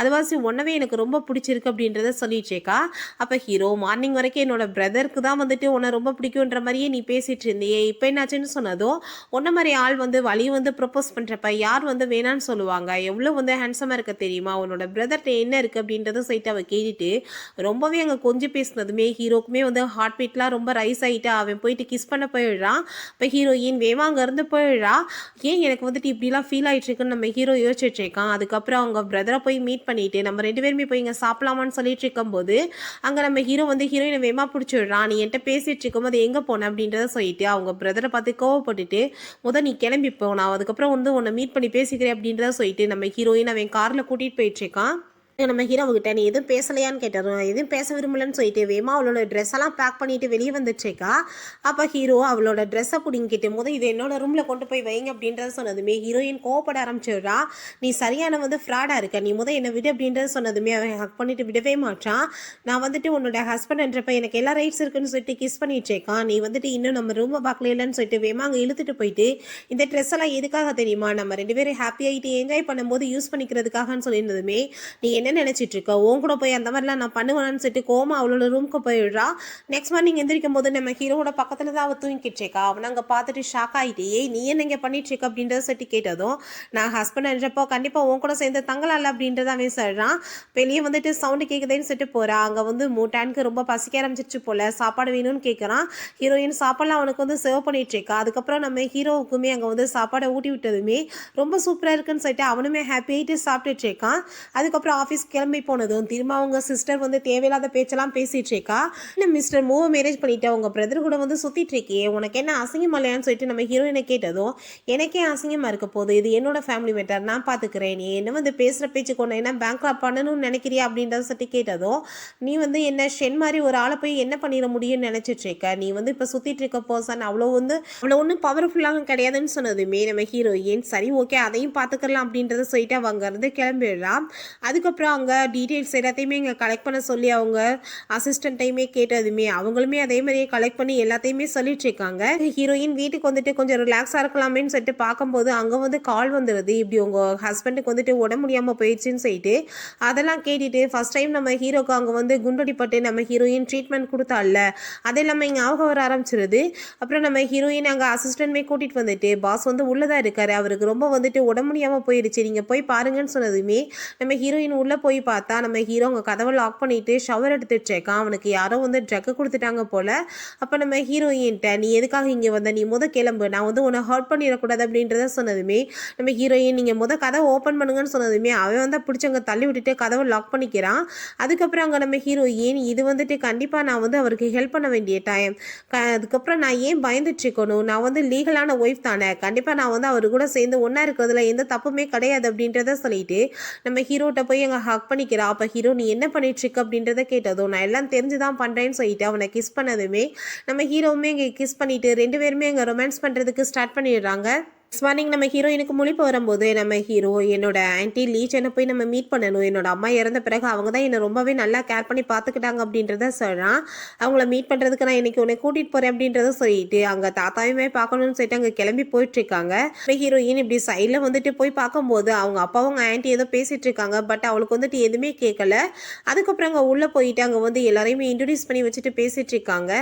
[SPEAKER 1] அதுவாசி ஒன்றவே எனக்கு ரொம்ப பிடிச்சிருக்கு அப்படின்றத சொல்லிட்டேக்கா. அப்போ ஹீரோ மார்னிங் வரைக்கும் என்னோட பிரதருக்கு தான் வந்துட்டு உன்னை ரொம்ப பிடிக்குன்ற மாதிரியே நீ பேசிகிட்டு இருந்தியே, இப்போ என்னாச்சுன்னு சொன்னதும் உன்ன மாதிரி ஆள் வந்து வழி வந்து ப்ரப்போஸ் பண்ணுறப்ப யார் வந்து வேணான்னு சொல்லுவாங்க, எவ்வளோ வந்து ஹேண்ட்ஸமாக இருக்க தெரியுமா, உன்னோட பிரதர்கிட்ட என்ன இருக்குது அப்படின்றத சொல்லிட்டு அவள் கேட்டுட்டு ரொம்பவே அங்கே கொஞ்சம் பேசினதுமே ஹீரோக்குமே வந்து ஹார்ட் பீட்லாம் ரொம்ப ரைஸ் ஆகிட்டு அவன் போயிட்டு கிஸ் பண்ண போயிடுறான். இப்போ ஹீரோயின் வேமா அங்கேருந்து போயிடுறா. ஏன் எனக்கு வந்துட்டு இப்படிலாம் ஃபீல் ஆகிட்டு இருக்குன்னு நம்ம ஹீரோ யோசிச்சுட்டு இருக்கான். அதுக்கப்புறம் அவங்க பிரதரை போய் மீட் பண்ணிட்டு நம்ம 2 பேருமே போய் இங்கே சாப்பிடலாமான்னு சொல்லிட்டு இருக்கும்போது அங்கே நம்ம ஹீரோ வந்து ஹீரோயினை வேமா பிடிச்சிடுறான். நீ என்கிட்ட பேசிட்டு இருக்கும்போது எங்கே போன அப்படின்றத சொல்லிட்டு அவங்க பிரதரை பார்த்து கோவப்பட்டுட்டு நீ கிளம்பி போனா, அதுக்கப்புறம் வந்து உன்னை மீட் பண்ணி பேசிக்கிறேன் அப்படின்றத சொல்லிட்டு நம்ம ஹீரோயின் அவன் காரில் கூட்டிகிட்டு போயிட்டு இருக்கான். நம்ம ஹீரோவுக்கிட்ட நீ எதுவும் பேசலையான்னு கேட்டார். எதுவும் பேச விரும்பலன்னு சொல்லிட்டு வேமா அவளோட ட்ரெஸ் எல்லாம் பேக் பண்ணிட்டு வெளியே வந்துச்சேக்கா. அப்போ ஹீரோ அவளோட ட்ரெஸ்ஸை பிடிங்கிட்டு இது என்னோட ரூமில் கொண்டு போய் வைங்க அப்படின்றத சொன்னதுமே ஹீரோயின் கோவப்பட ஆரம்பிச்சிடுறா. நீ சரியான வந்து ஃப்ராடாக இருக்க, நீ என்னை விடு அப்படின்றத சொன்னதுமே அவன் ஹக் பண்ணிட்டு விடவே மாட்டான். நான் வந்துட்டு உன்னோட ஹஸ்பண்ட்ன்றப்ப எனக்கு எல்லா ரைட்ஸ் இருக்குன்னு சொல்லிட்டு கிஸ் பண்ணிட்டேக்கா. நீ வந்துட்டு இன்னும் நம்ம ரூமை பார்க்கல இல்லைன்னு சொல்லிட்டு வேமா அங்கே இழுத்துட்டு போயிட்டு இந்த ட்ரெஸ் எல்லாம் எதுக்காக தெரியுமா, நம்ம 2 பேரும் ஹாப்பி ஆகிட்டு என்ஜாய் பண்ணும்போது யூஸ் பண்ணிக்கிறதுக்காகன்னு சொல்லியிருந்ததுமே நீ என்ன நினைச்சிட்டு இருக்க, உன் கூட போய் அந்த மாதிரிலாம் நான் பண்ணுவேன்னு சொல்லிட்டு கோமா அவளோட ரூமுக்கு போயிடுறா. நெக்ஸ்ட் மார்னிங் எந்திரிக்கும் போது நம்ம ஹீரோட பக்கத்துல தான் அவள் தூங்கிட்டு இருக்கா. அவனை அங்கே பார்த்துட்டு ஷாக் ஆகிட்டே நீ என்ன இங்கே பண்ணிட்டு இருக்க அப்படின்றத சொல்லிட்டு கேட்டதும் நான் ஹஸ்பண்ட் என்றப்போ கண்டிப்பாக உன் கூட சேர்ந்து தங்கலாம்ல அப்படின்றத அவன் சொல்கிறான். வெளியே வந்துட்டு சவுண்டு கேட்குதுன்னு சொல்லிட்டு போகிறா. அங்கே வந்து மூட்டானுக்கு ரொம்ப பசிக்க ஆரம்பிச்சிச்சு போல, சாப்பாடு வேணும்னு கேட்குறான். ஹீரோயின் சாப்பாடுலாம் அவனுக்கு வந்து சர்வ் பண்ணிட்டு இருக்கா. அதுக்கப்புறம் நம்ம ஹீரோவுக்குமே அங்கே வந்து சாப்பாடை ஊட்டி விட்டதுமே ரொம்ப சூப்பராக இருக்குன்னு சொல்லிட்டு அவனுமே ஹாப்பி ஆகிட்டு சாப்பிட்டுட்டு இருக்கான். அதுக்கப்புறம் ஆஃபீஸ் கிளம்பி போனதும் திரும்ப அவங்க சிஸ்டர் வந்து தேவையில்லாத பேச்செல்லாம் பேசிட்டு இருக்கா. இல்லை மிஸ்டர் மூவை மேரேஜ் பண்ணிட்டு அவங்க பிரதர் கூட வந்து சுற்றிட்டு இருக்கே, உனக்கு என்ன அசிங்கமா இல்லையான்னு சொல்லிட்டு நம்ம ஹீரோயினை கேட்டதும் எனக்கே அசிங்கமாக இருக்க போது, இது என்னோட ஃபேமிலி மேட்டர், நான் பார்த்துக்கிறேன், நீ என்ன வந்து பேசுகிற பேச்சு கொண்டு என்ன பேங்க்ராப் பண்ணணும்னு நினைக்கிறியா அப்படின்றத சொல்லிட்டு கேட்டதும் நீ வந்து என்ன ஷென் மாதிரி ஒரு ஆளை போய் என்ன பண்ணிட முடியும்னு நினச்சிட்டு இருக்க, நீ வந்து இப்போ சுற்றிட்டு இருக்க பர்சன் அவ்வளோ ஒன்றும் பவர்ஃபுல்லாக கிடையாதுன்னு சொன்னதுமே நம்ம ஹீரோயின் சரி ஓகே அதையும் பார்த்துக்கலாம் அப்படின்றத சொல்லிட்டு அவங்க இருந்து கிளம்பிடுறான். அதுக்கப்புறம் அவங்க டீட்டெயில்ஸ் எல்லாத்தையுமே இங்கே கலெக்ட் பண்ண சொல்லி அவங்க அசிஸ்டண்ட்டையுமே கேட்டதுமே அவங்களுமே அதே மாதிரியே கலெக்ட் பண்ணி எல்லாத்தையுமே சொல்லிட்டு இருக்காங்க. ஹீரோயின் வீட்டுக்கு வந்துட்டு கொஞ்சம் ரிலாக்ஸாக இருக்கலாமேன்னு சொல்லிட்டு பார்க்கும்போது அங்கே வந்து கால் வந்துடுது, இப்படி உங்கள் ஹஸ்பண்டுக்கு வந்துட்டு உடம்பு முடியாமல் போயிடுச்சுன்னு சொல்லிட்டு. அதெல்லாம் கேட்டுட்டு ஃபர்ஸ்ட் டைம் நம்ம ஹீரோக்கு அங்கே வந்து குண்டடிப்பட்டு நம்ம ஹீரோயின் ட்ரீட்மெண்ட் கொடுத்தால அது எல்லாமே இங்கே அவங்க வர ஆரம்பிச்சிருது. அப்புறம் நம்ம ஹீரோயின் அங்கே அசிஸ்டன்ட்மே கூட்டிகிட்டு வந்துட்டு பாஸ் வந்து உள்ளதாக இருக்காரு, அவருக்கு ரொம்ப வந்துட்டு உடம்பு முடியாமல் போயிடுச்சு, நீங்கள் போய் பாருங்கன்னு சொன்னதுமே நம்ம ஹீரோயின் உள்ளே
[SPEAKER 2] போய் பார்த்தா நம்ம ஹீரோ அங்கே கதவை லாக் பண்ணிட்டு ஷவர் எடுத்துட்டு இருக்கான். அவனுக்கு யாரோ வந்து ட்ரக்கு கொடுத்துட்டாங்க போல. அப்போ நம்ம ஹீரோயின்ட்ட நீ எதுக்காக இங்கே வந்த, நீ கிளம்பு, நான் வந்து உன்னை ஹர்ட் பண்ணிடக்கூடாது அப்படின்றத சொன்னதுமே நம்ம ஹீரோயின் நீங்கள் கதவை ஓப்பன் பண்ணுங்கன்னு சொன்னதுமே அவன் வந்து பிடிச்சவங்க தள்ளி விட்டுட்டு கதவை லாக் பண்ணிக்கிறான். அதுக்கப்புறம் அங்கே நம்ம ஹீரோயின் இது வந்துட்டு கண்டிப்பாக நான் வந்து அவருக்கு ஹெல்ப் பண்ண வேண்டிய டைம், அதுக்கப்புறம் நான் ஏன் பயந்துட்டு இருக்கணும், நான் வந்து லீகலான ஒய்ஃப் தானே, கண்டிப்பாக நான் வந்து அவரு கூட சேர்ந்து ஒன்றா இருக்கிறதுல எந்த தப்புமே கிடையாது அப்படின்றத சொல்லிட்டு நம்ம ஹீரோட்ட போய் அங்கே ஹக் பண்ணிக்கிறா. அப்போ ஹீரோ நீ என்ன பண்ணிட்டு இருக்க அப்படின்றத கேட்டதும் நான் எல்லாம் தெரிஞ்சுதான் பண்ணுறேன்னு சொல்லிட்டு அவனை கிஸ் பண்ணதுமே நம்ம ஹீரோவுமே இங்கே கிஸ் பண்ணிட்டு 2 பேருமே அங்கே ரொமான்ஸ் பண்ணுறதுக்கு ஸ்டார்ட் பண்ணிடுறாங்க. மார்னிங் நம்ம ஹீரோயினுக்கு முழிப்பு வரும்போது நம்ம ஹீரோ என்னோட ஆன்டி லீச்சனை போய் நம்ம மீட் பண்ணணும், என்னோட அம்மா இறந்த பிறகு அவங்க தான் என்னை ரொம்பவே நல்லா கேர் பண்ணி பார்த்துக்கிட்டாங்க அப்படின்றத சொல்கிறான். அவங்கள மீட் பண்ணுறதுக்கு நான் இன்னைக்கு உன்னை கூட்டிகிட்டு போகிறேன் அப்படின்றத சொல்லிட்டு அங்கே தாத்தாவுமே பார்க்கணும்னு சொல்லிட்டு அங்கே கிளம்பி போயிட்டுருக்காங்க. நம்ம ஹீரோயின் இப்படி சைடில் வந்துட்டு போய் பார்க்கும்போது அவங்க அப்பாவும் ஆன்டி ஏதோ பேசிகிட்டு இருக்காங்க. பட் அவளுக்கு வந்துட்டு எதுவுமே கேட்கல. அதுக்கப்புறம் அங்கே உள்ளே போயிட்டு அங்கே வந்து எல்லாரையுமே இன்ட்ரடியூஸ் பண்ணி வச்சுட்டு பேசிகிட்டு இருக்காங்க.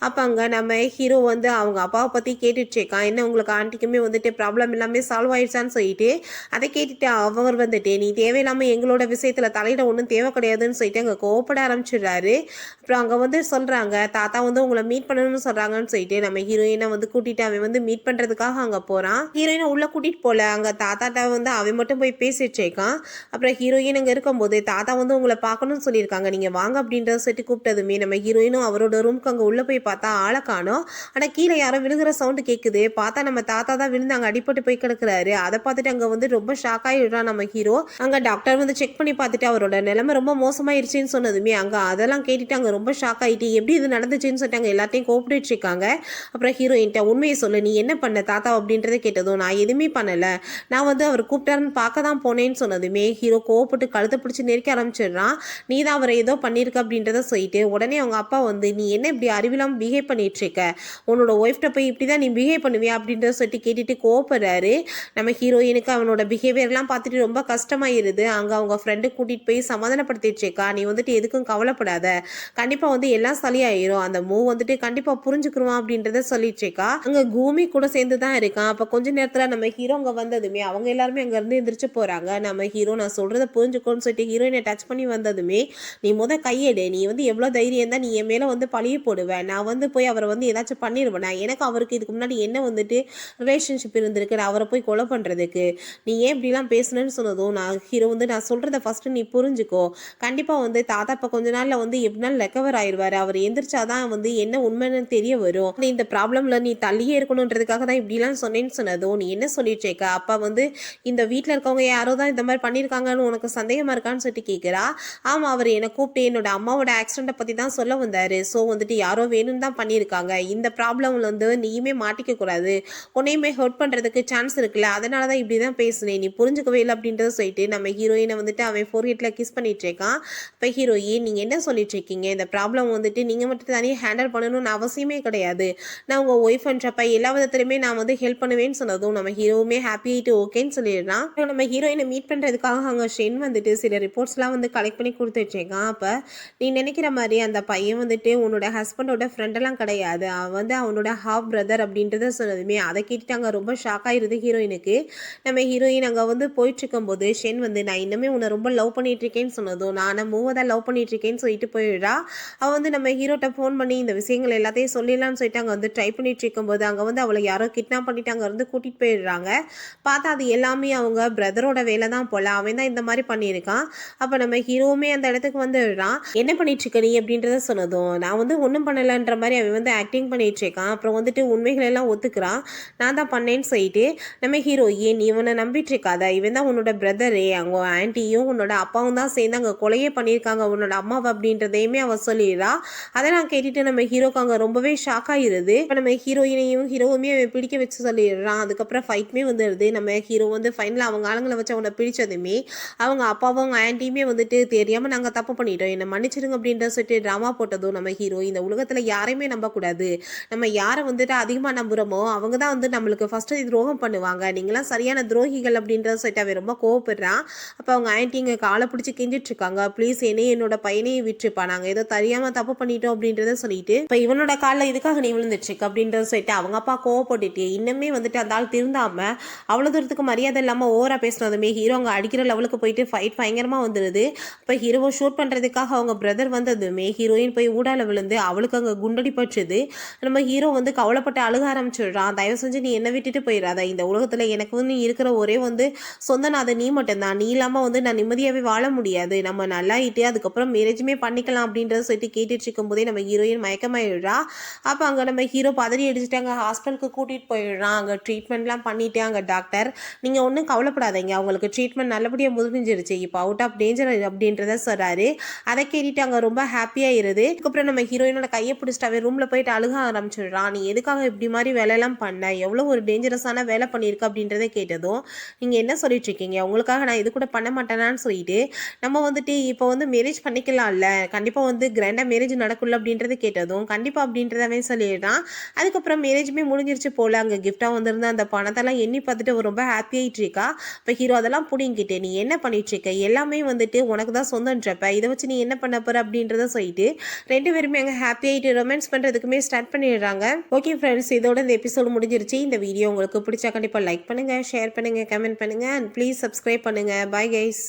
[SPEAKER 2] அப்போ அங்கே நம்ம ஹீரோ வந்து அவங்க அப்பாவை பற்றி கேட்டுட்டு இருக்கான். என்ன உங்களுக்கு ஆன்ட்டிக்குமே வந்துட்டு ப்ராப்ளம் எல்லாமே சால்வ் ஆயிடுச்சான்னு சொல்லிட்டு அதை கேட்டுட்டு அவர் வந்துட்டு நீ தேவையில்லாமல் எங்களோட விஷயத்தில் தலையிட ஒன்றும் தேவை கிடையாதுன்னு சொல்லிட்டு அங்கே கோவப்பட ஆரம்பிச்சிடுறாரு. அப்புறம் அங்கே வந்து சொல்கிறாங்க தாத்தா வந்து உங்களை மீட் பண்ணணும்னு சொல்கிறாங்கன்னு சொல்லிட்டு நம்ம ஹீரோயினை வந்து கூட்டிகிட்டு அவன் வந்து மீட் பண்ணுறதுக்காக அங்கே போகிறான். ஹீரோயினை உள்ளே கூட்டிகிட்டு போகல, அங்கே தாத்தாட்ட வந்து அவன் மட்டும் போய் பேசிட்டு இருக்கான். அப்புறம் ஹீரோயின் அங்கே இருக்கும்போது தாத்தா வந்து உங்களை பார்க்கணும்னு சொல்லியிருக்காங்க, நீங்கள் வாங்க அப்படின்றத சொல்லிட்டு கூப்பிட்டதுமே நம்ம ஹீரோயினும் அவரோட ரூமுக்கு அங்கே உள்ளே போய் பார்த்தா ஆளை காணோம். ஆனால் கீழே யாரோ விழுகிற சவுண்டு கேட்குது. பார்த்தா நம்ம தாத்தா தான் விழுந்தாங்க, அடிப்பட்டு போய் கிடக்குறாரு. அதை பார்த்துட்டு அங்கே வந்து ரொம்ப ஷாக் ஆகிடுறான் நம்ம ஹீரோ. அங்கே டாக்டர் வந்து செக் பண்ணி பார்த்துட்டு அவரோட நிலைமை ரொம்ப மோசமாயிருச்சுன்னு சொன்னதுமே அங்கே அதெல்லாம் கேட்டுட்டு அங்கே ரொம்ப ஷாக் ஆகிட்டு எப்படி இது நடந்துச்சுன்னு சொல்லிட்டு அங்கே எல்லாத்தையும் கோஆப்ரேட் இருக்காங்க. அப்புறம் ஹீரோயின்ட்ட உண்மையை சொல்லு, நீ என்ன பண்ண தாத்தா அப்படின்றத கேட்டதும் நான் எதுவுமே பண்ணலை, நான் வந்து அவர் கூப்பிட்டாருன்னு பார்க்க தான் போனேன்னு சொன்னதுமே ஹீரோ கோவப்பட்டு கழுத்தை பிடிச்சி நெருக்க ஆரம்பிச்சிடுறான். நீ தான் அவரை ஏதோ பண்ணியிருக்க அப்படின்றத சொல்லிட்டு உடனே அவங்க அப்பா வந்து நீ என்ன இப்படி அறிவில்லாமல் பிஹேவ் பண்ணிட்டு இருக்க, உன்னோட ஒய்ஃப்ட்ட போய் இப்படி தான் நீ பிஹேவ் பண்ணுவியா அப்படின்றத சொல்லிட்டு கேட்டுட்டு கோவப்படுறாரு. நம்ம ஹீரோயினுக்கு அவனோட பிஹேவியர்லாம் பார்த்துட்டு ரொம்ப கஷ்டமாயிருது. அங்கே அவங்க ஃப்ரெண்டு கூட்டிகிட்டு போய் சமாதானப்படுத்திட்டு இருக்கா. நீ வந்துட்டு எதுக்கும் கவலைப்படாத, கண்டிப்பாக வந்து எல்லாம் சரியாயிரும், அந்த மூவ் வந்துட்டு கண்டிப்பாக புரிஞ்சுக்குருவான் அப்படின்றத சொல்லிட்டு இருக்கா. அங்கே பூமி கூட சேர்ந்து தான் இருக்கான். அப்போ கொஞ்ச நேரத்தில் நம்ம ஹீரோ அங்கே வந்ததுமே அவங்க எல்லாருமே அங்கேருந்து எந்திரிச்சு போகிறாங்க. நம்ம ஹீரோ நான் சொல்கிறத புரிஞ்சுக்கோன்னு சொல்லிட்டு ஹீரோயினை டச் பண்ணி வந்ததுமே நீ கையெடு, நீ வந்து எவ்வளோ தைரியம் தான் நீ என் மேலே வந்து பழிய போடுவேன், நான் வந்து போய் அவரை வந்து ஏதாச்சும் பண்ணிடுவேன், எனக்கு அவருக்கு இதுக்கு முன்னாடி என்ன வந்துட்டு ரிலேஷன்ஷிப் இருந்திருக்கு, நான் அவரை போய் கொலை பண்ணுறதுக்கு, நீ ஏன் இப்படிலாம் பேசணுன்னு சொன்னதும் நான் ஹீரோ வந்து நான் சொல்கிறத ஃபஸ்ட்டு நீ புரிஞ்சுக்கோ, கண்டிப்பாக வந்து தாத்தா இப்போ கொஞ்ச நாளில் வந்து எப்படினாலும் ரெக்கவர் ஆயிடுவார், அவர் எந்திரிச்சாதான் வந்து என்ன உண்மைன்னு தெரிய வரும், இந்த ப்ராப்ளமில் நீ தள்ளியே இருக்கணுன்றதுக்காக தான் இப்படிலாம் சொன்னேன்னு சொன்னதும் நீ என்ன சொல்லிட்டு இருக்க, அப்பா வந்து இந்த வீட்டில் இருக்கவங்க யாரோ தான் இந்த மாதிரி பண்ணியிருக்காங்கன்னு உனக்கு சந்தேகமாக இருக்கான்னு சொல்லிட்டு கேட்குறா. ஆமாம், அவர் என்னை கூப்பிட்டு என்னோட அம்மாவோட ஆக்சிடெண்ட்டை பற்றி தான் சொல்ல வந்தார், ஸோ வந்துட்டு யாரோ வேணும்னு தான் பண்ணியிருக்காங்க, இந்த ப்ராப்ளமில் வந்து நீயுமே மாட்டிக்க கூடாது, உன்னையுமே ஹர்ட் பண்ணுறதுக்கு சான்ஸ் இருக்குல்ல, அதனால தான் இப்படி தான் பேசுனேன், நீ புரிஞ்சுக்கவே இல்லை அப்படின்றத சொல்லிட்டு நம்ம ஹீரோயினை வந்துட்டு அவன் ஃபோர்ஹெட்டில் கிஸ் பண்ணிட்டு இருக்கான். இப்போ ஹீரோயின் நீங்கள் என்ன சொல்லிட்டு இருக்கீங்க, இந்த ப்ராப்ளம் வந்துட்டு நீங்கள் மட்டும் தனியாக ஹேண்டில் பண்ணணும்னு அவசியமே கிடையாது, நான் உங்கள் ஒய்ஃப்ன்றப்ப எல்லா விதத்துலையுமே நான் வந்து ஹெல்ப் பண்ணுவேன்னு சொன்னதும் நம்ம ஹீரோவுமே ஹாப்பி ஆகிட்டு ஓகேன்னு சொல்லிடுறான். நம்ம ஹீரோயினை மீட் பண்ணுறதுக்காக அங்கே ஷென் வந்துட்டு சில ரிப்போர்ட்ஸ்லாம் வந்து கலெக்ட் பண்ணி கொடுத்துட்ருக்கான். அப்போ நீ நினைக்கிற மாதிரி அந்த பையன் வந்துட்டு உன்னோட ஹஸ்பண்டோட ஃப்ரெண்டெல்லாம் கிடையாது, அவன் வந்து அவனோட ஹாஃப் பிரதர் அப்படின்றத சொன்னதுமே அதை கேட்டுட்டு அங்கே ரொம்ப ஷாக் ஆகிருது ஹீரோயினுக்கு. நம்ம ஹீரோயின் அங்கே வந்து போயிட்டுருக்கும்போது ஷென் வந்து நான் இன்னுமே உன்னை ரொம்ப லவ் பண்ணிகிட்ருக்கேன்னு சொன்னதும் நான் மூவை தான் லவ் பண்ணிகிட்ருக்கேன்னு சொல்லிட்டு போயிடுறா. அவள் வந்து நம்ம ஹீரோட்ட ஃபோன் பண்ணி இந்த விஷயங்கள் எல்லாத்தையும் சொல்லிடலான்னு சொல்லிட்டு அங்கே வந்து ட்ரை பண்ணிட்டு இருக்கும்போது அங்கே வந்து அவளை யாரோ கிட்னாப் பண்ணிட்டு அங்கே இருந்து கூட்டிகிட்டு போயிடுறாங்க. பார்த்தா அது எல்லாமே அவங்க பிரதரோட வேலை தான் போல, அவன் தான் இந்த மாதிரி பண்ணியிருக்கான். அப்போ நம்ம ஹீரோவுமே அந்த இடத்துக்கு வந்துடுறான். என்ன பண்ணிட்டுருக்க நீ அப்படின்றத சொன்னதும் நான் வந்து ஒன்றும் பண்ணலைன்ற மாதிரி அவன் வந்து ஆக்டிங் பண்ணிகிட்ருக்கான். அப்புறம் வந்துட்டு உண்மைகள் எல்லாம் ஒத்துக்கிறான், நான் தான் பண்ணேன்னு சொல்லிட்டு நம்ம ஹீரோ ஏன் நீ இவனை நம்பிட்டு இருக்காத, இவன் தான் உன்னோட பிரதரே, அவங்க ஆன்ட்டியும் உன்னோட அப்பாவும் தான் சேர்ந்து அங்கே கொலையே பண்ணியிருக்காங்க உன்னோட அம்மாவை அப்படின்றதையுமே அவள் சொல்லிடுறா. அதெல்லாம் கேட்டுட்டு நம்ம ஹீரோக்கு அங்கே ரொம்பவே ஷாக் ஆகிருது. இப்போ நம்ம ஹீரோயினையும் ஹீரோவுமே பிடிக்க வச்சு சொல்லிடுறான். அதுக்கப்புறம் ஃபைட்மே வந்துடுது. நம்ம ஹீரோ வந்து ஃபைனலாக அவங்க ஆளுங்களை வச்சு அவனை பிடிச்சதுமே அவங்க அப்பாவும் அவங்க ஆன்ட்டியுமே வந்துட்டு தெரியாமல் நாங்கள் தப்பு பண்ணிட்டோம், என்னை மன்னிச்சிடுங்க அப்படின்ற சொல்லிட்டு ட்ராமா போட்டதும் நம்ம ஹீரோ இந்த உலகத்தில் யாரையுமே நம்பக்கூடாது, நம்ம யாரை வந்துட்டு அதிகமாக நம்புகிறோமோ அவங்க தான் வந்து நம்மளுக்கு ஃபஸ்ட்டு சொல்லி துரோகம் பண்ணுவாங்க, நீங்களாம் சரியான துரோகிகள் அப்படின்றத சொல்லிட்டு அவன் ரொம்ப கோவப்படுறான். அப்போ அவங்க ஆன்ட்டி இங்கே காலை பிடிச்சி கெஞ்சிட்டு இருக்காங்க, ப்ளீஸ் என்னையும் என்னோட பையனையும் விட்டுருப்பா, நாங்கள் ஏதோ தெரியாமல் தப்பு பண்ணிட்டோம் அப்படின்றத சொல்லிட்டு இப்போ இவனோட காலில் இதுக்காக நீ விழுந்துட்டுருக்கு அப்படின்றத சொல்லிட்டு அவங்க அப்பா கோவப்பட்டுட்டு இன்னுமே வந்துட்டு அந்த ஆள் திருந்தாமல் அவ்வளோ தூரத்துக்கு மரியாதை இல்லாமல் ஓவராக பேசினதுமே ஹீரோ அங்கே அடிக்கிற லெவலுக்கு போயிட்டு ஃபைட் பயங்கரமாக வந்துடுது. இப்போ ஹீரோவை ஷூட் பண்ணுறதுக்காக அவங்க பிரதர் வந்ததுமே ஹீரோயின் போய் ஊடால விழுந்து அவளுக்கு அங்கே குண்டடி பட்டுது. நம்ம ஹீரோ வந்து கவலைப்பட்டு அழுக ஆரம்பிச்சிடுறான், தயவு செஞ்சு நீ என்னை விட்டுட்டு போயிடாத, இந்த உலகத்தில் எனக்கு வந்து இருக்கிற ஒரே வந்து சொந்தநாதன் நீ மட்டும்தான், நீ இல்லாமல் வந்து நான் நிம்மதியாகவே வாழ முடியாது, நம்ம நல்லாயிட்டு அதுக்கப்புறம் மேரேஜுமே பண்ணிக்கலாம் அப்படின்றத சொல்லிட்டு கேட்டுட்டு இருக்கும்போதே நம்ம ஹீரோயின் மயக்கமாயிடுறா. அப்போ அங்கே நம்ம ஹீரோ பதறி அடிச்சுட்டு அங்கே ஹாஸ்பிட்டலுக்கு கூட்டிகிட்டு போயிடுறான். அங்கே ட்ரீட்மெண்ட்லாம் பண்ணிவிட்டு அங்கே டாக்டர் நீங்கள் ஒன்றும் கவலைப்படாதீங்க, அவங்களுக்கு ட்ரீட்மெண்ட் நல்லபடியாக முடிஞ்சிருச்சு, இப்போ அவுட் ஆஃப் டேஞ்சர் அப்படின்றத சொல்கிறாரு. அதை கேட்டுட்டு அங்கே ரொம்ப ஹாப்பியாக இருது. அதுக்கப்புறம் நம்ம ஹீரோயினோட கையை பிடிச்சிட்டு அவன் ரூமில் போயிட்டு அழுக ஆரம்பிச்சிடுறான். நீ எதுக்காக இப்படி மாதிரி வேலையெல்லாம் பண்ண, எவ்வளோ ஒரு டேஞ்சரஸான வேலை பண்ணியிருக்க அப்படின்றத கேட்டதும் நீங்கள் என்ன சொல்லிட்டு இருக்கீங்க, உங்களுக்காக நான் இது கூட பண்ண மாட்டேனான்னு சொல்லிட்டு நம்ம வந்துட்டு இப்போ வந்து மேரேஜ் பண்ணிக்கலாம்ல, கண்டிப்பாக வந்து கிராண்டாக மேரேஜ் நடக்கும்ல அப்படின்றத கேட்டதும் கண்டிப்பாக அப்படின்றதவே சொல்லிடுறான். அதுக்கப்புறம் மேரேஜுமே முடிஞ்சிருச்சு போல். அங்கே கிஃப்டாக வந்திருந்த அந்த பணத்தெல்லாம் எண்ணி பார்த்துட்டு அவ ரொம்ப ஹாப்பி ஆகிட்டு இருக்கா. இப்போ ஹீரோ அதெல்லாம் பிடிங்கிட்டு நீ என்ன பண்ணிட்டு இருக்க, எல்லாமே வந்துட்டு உனக்கு தான் சொந்தன்றப்ப இதை வச்சு நீ என்ன பண்ண போற அப்படின்றத சொல்லிட்டு ரெண்டு பேருமே அங்கே ஹாப்பி ஆகிட்டு ரொமான்ஸ் பண்ணுறதுக்குமே ஸ்டார்ட் பண்ணிடுறாங்க. ஓகே ஃப்ரெண்ட்ஸ், இதோட இந்த எபிசோடு முடிஞ்சிருச்சு. இந்த வீடியோ உங்களுக்கு பிடிச்சா கண்டிப்பாக லைக் பண்ணுங்கள், ஷேர் பண்ணுங்கள், கமெண்ட் பண்ணுங்கள் அண்ட் ப்ளீஸ் சப்ஸ்கிரைப் பண்ணுங்கள். Bye guys.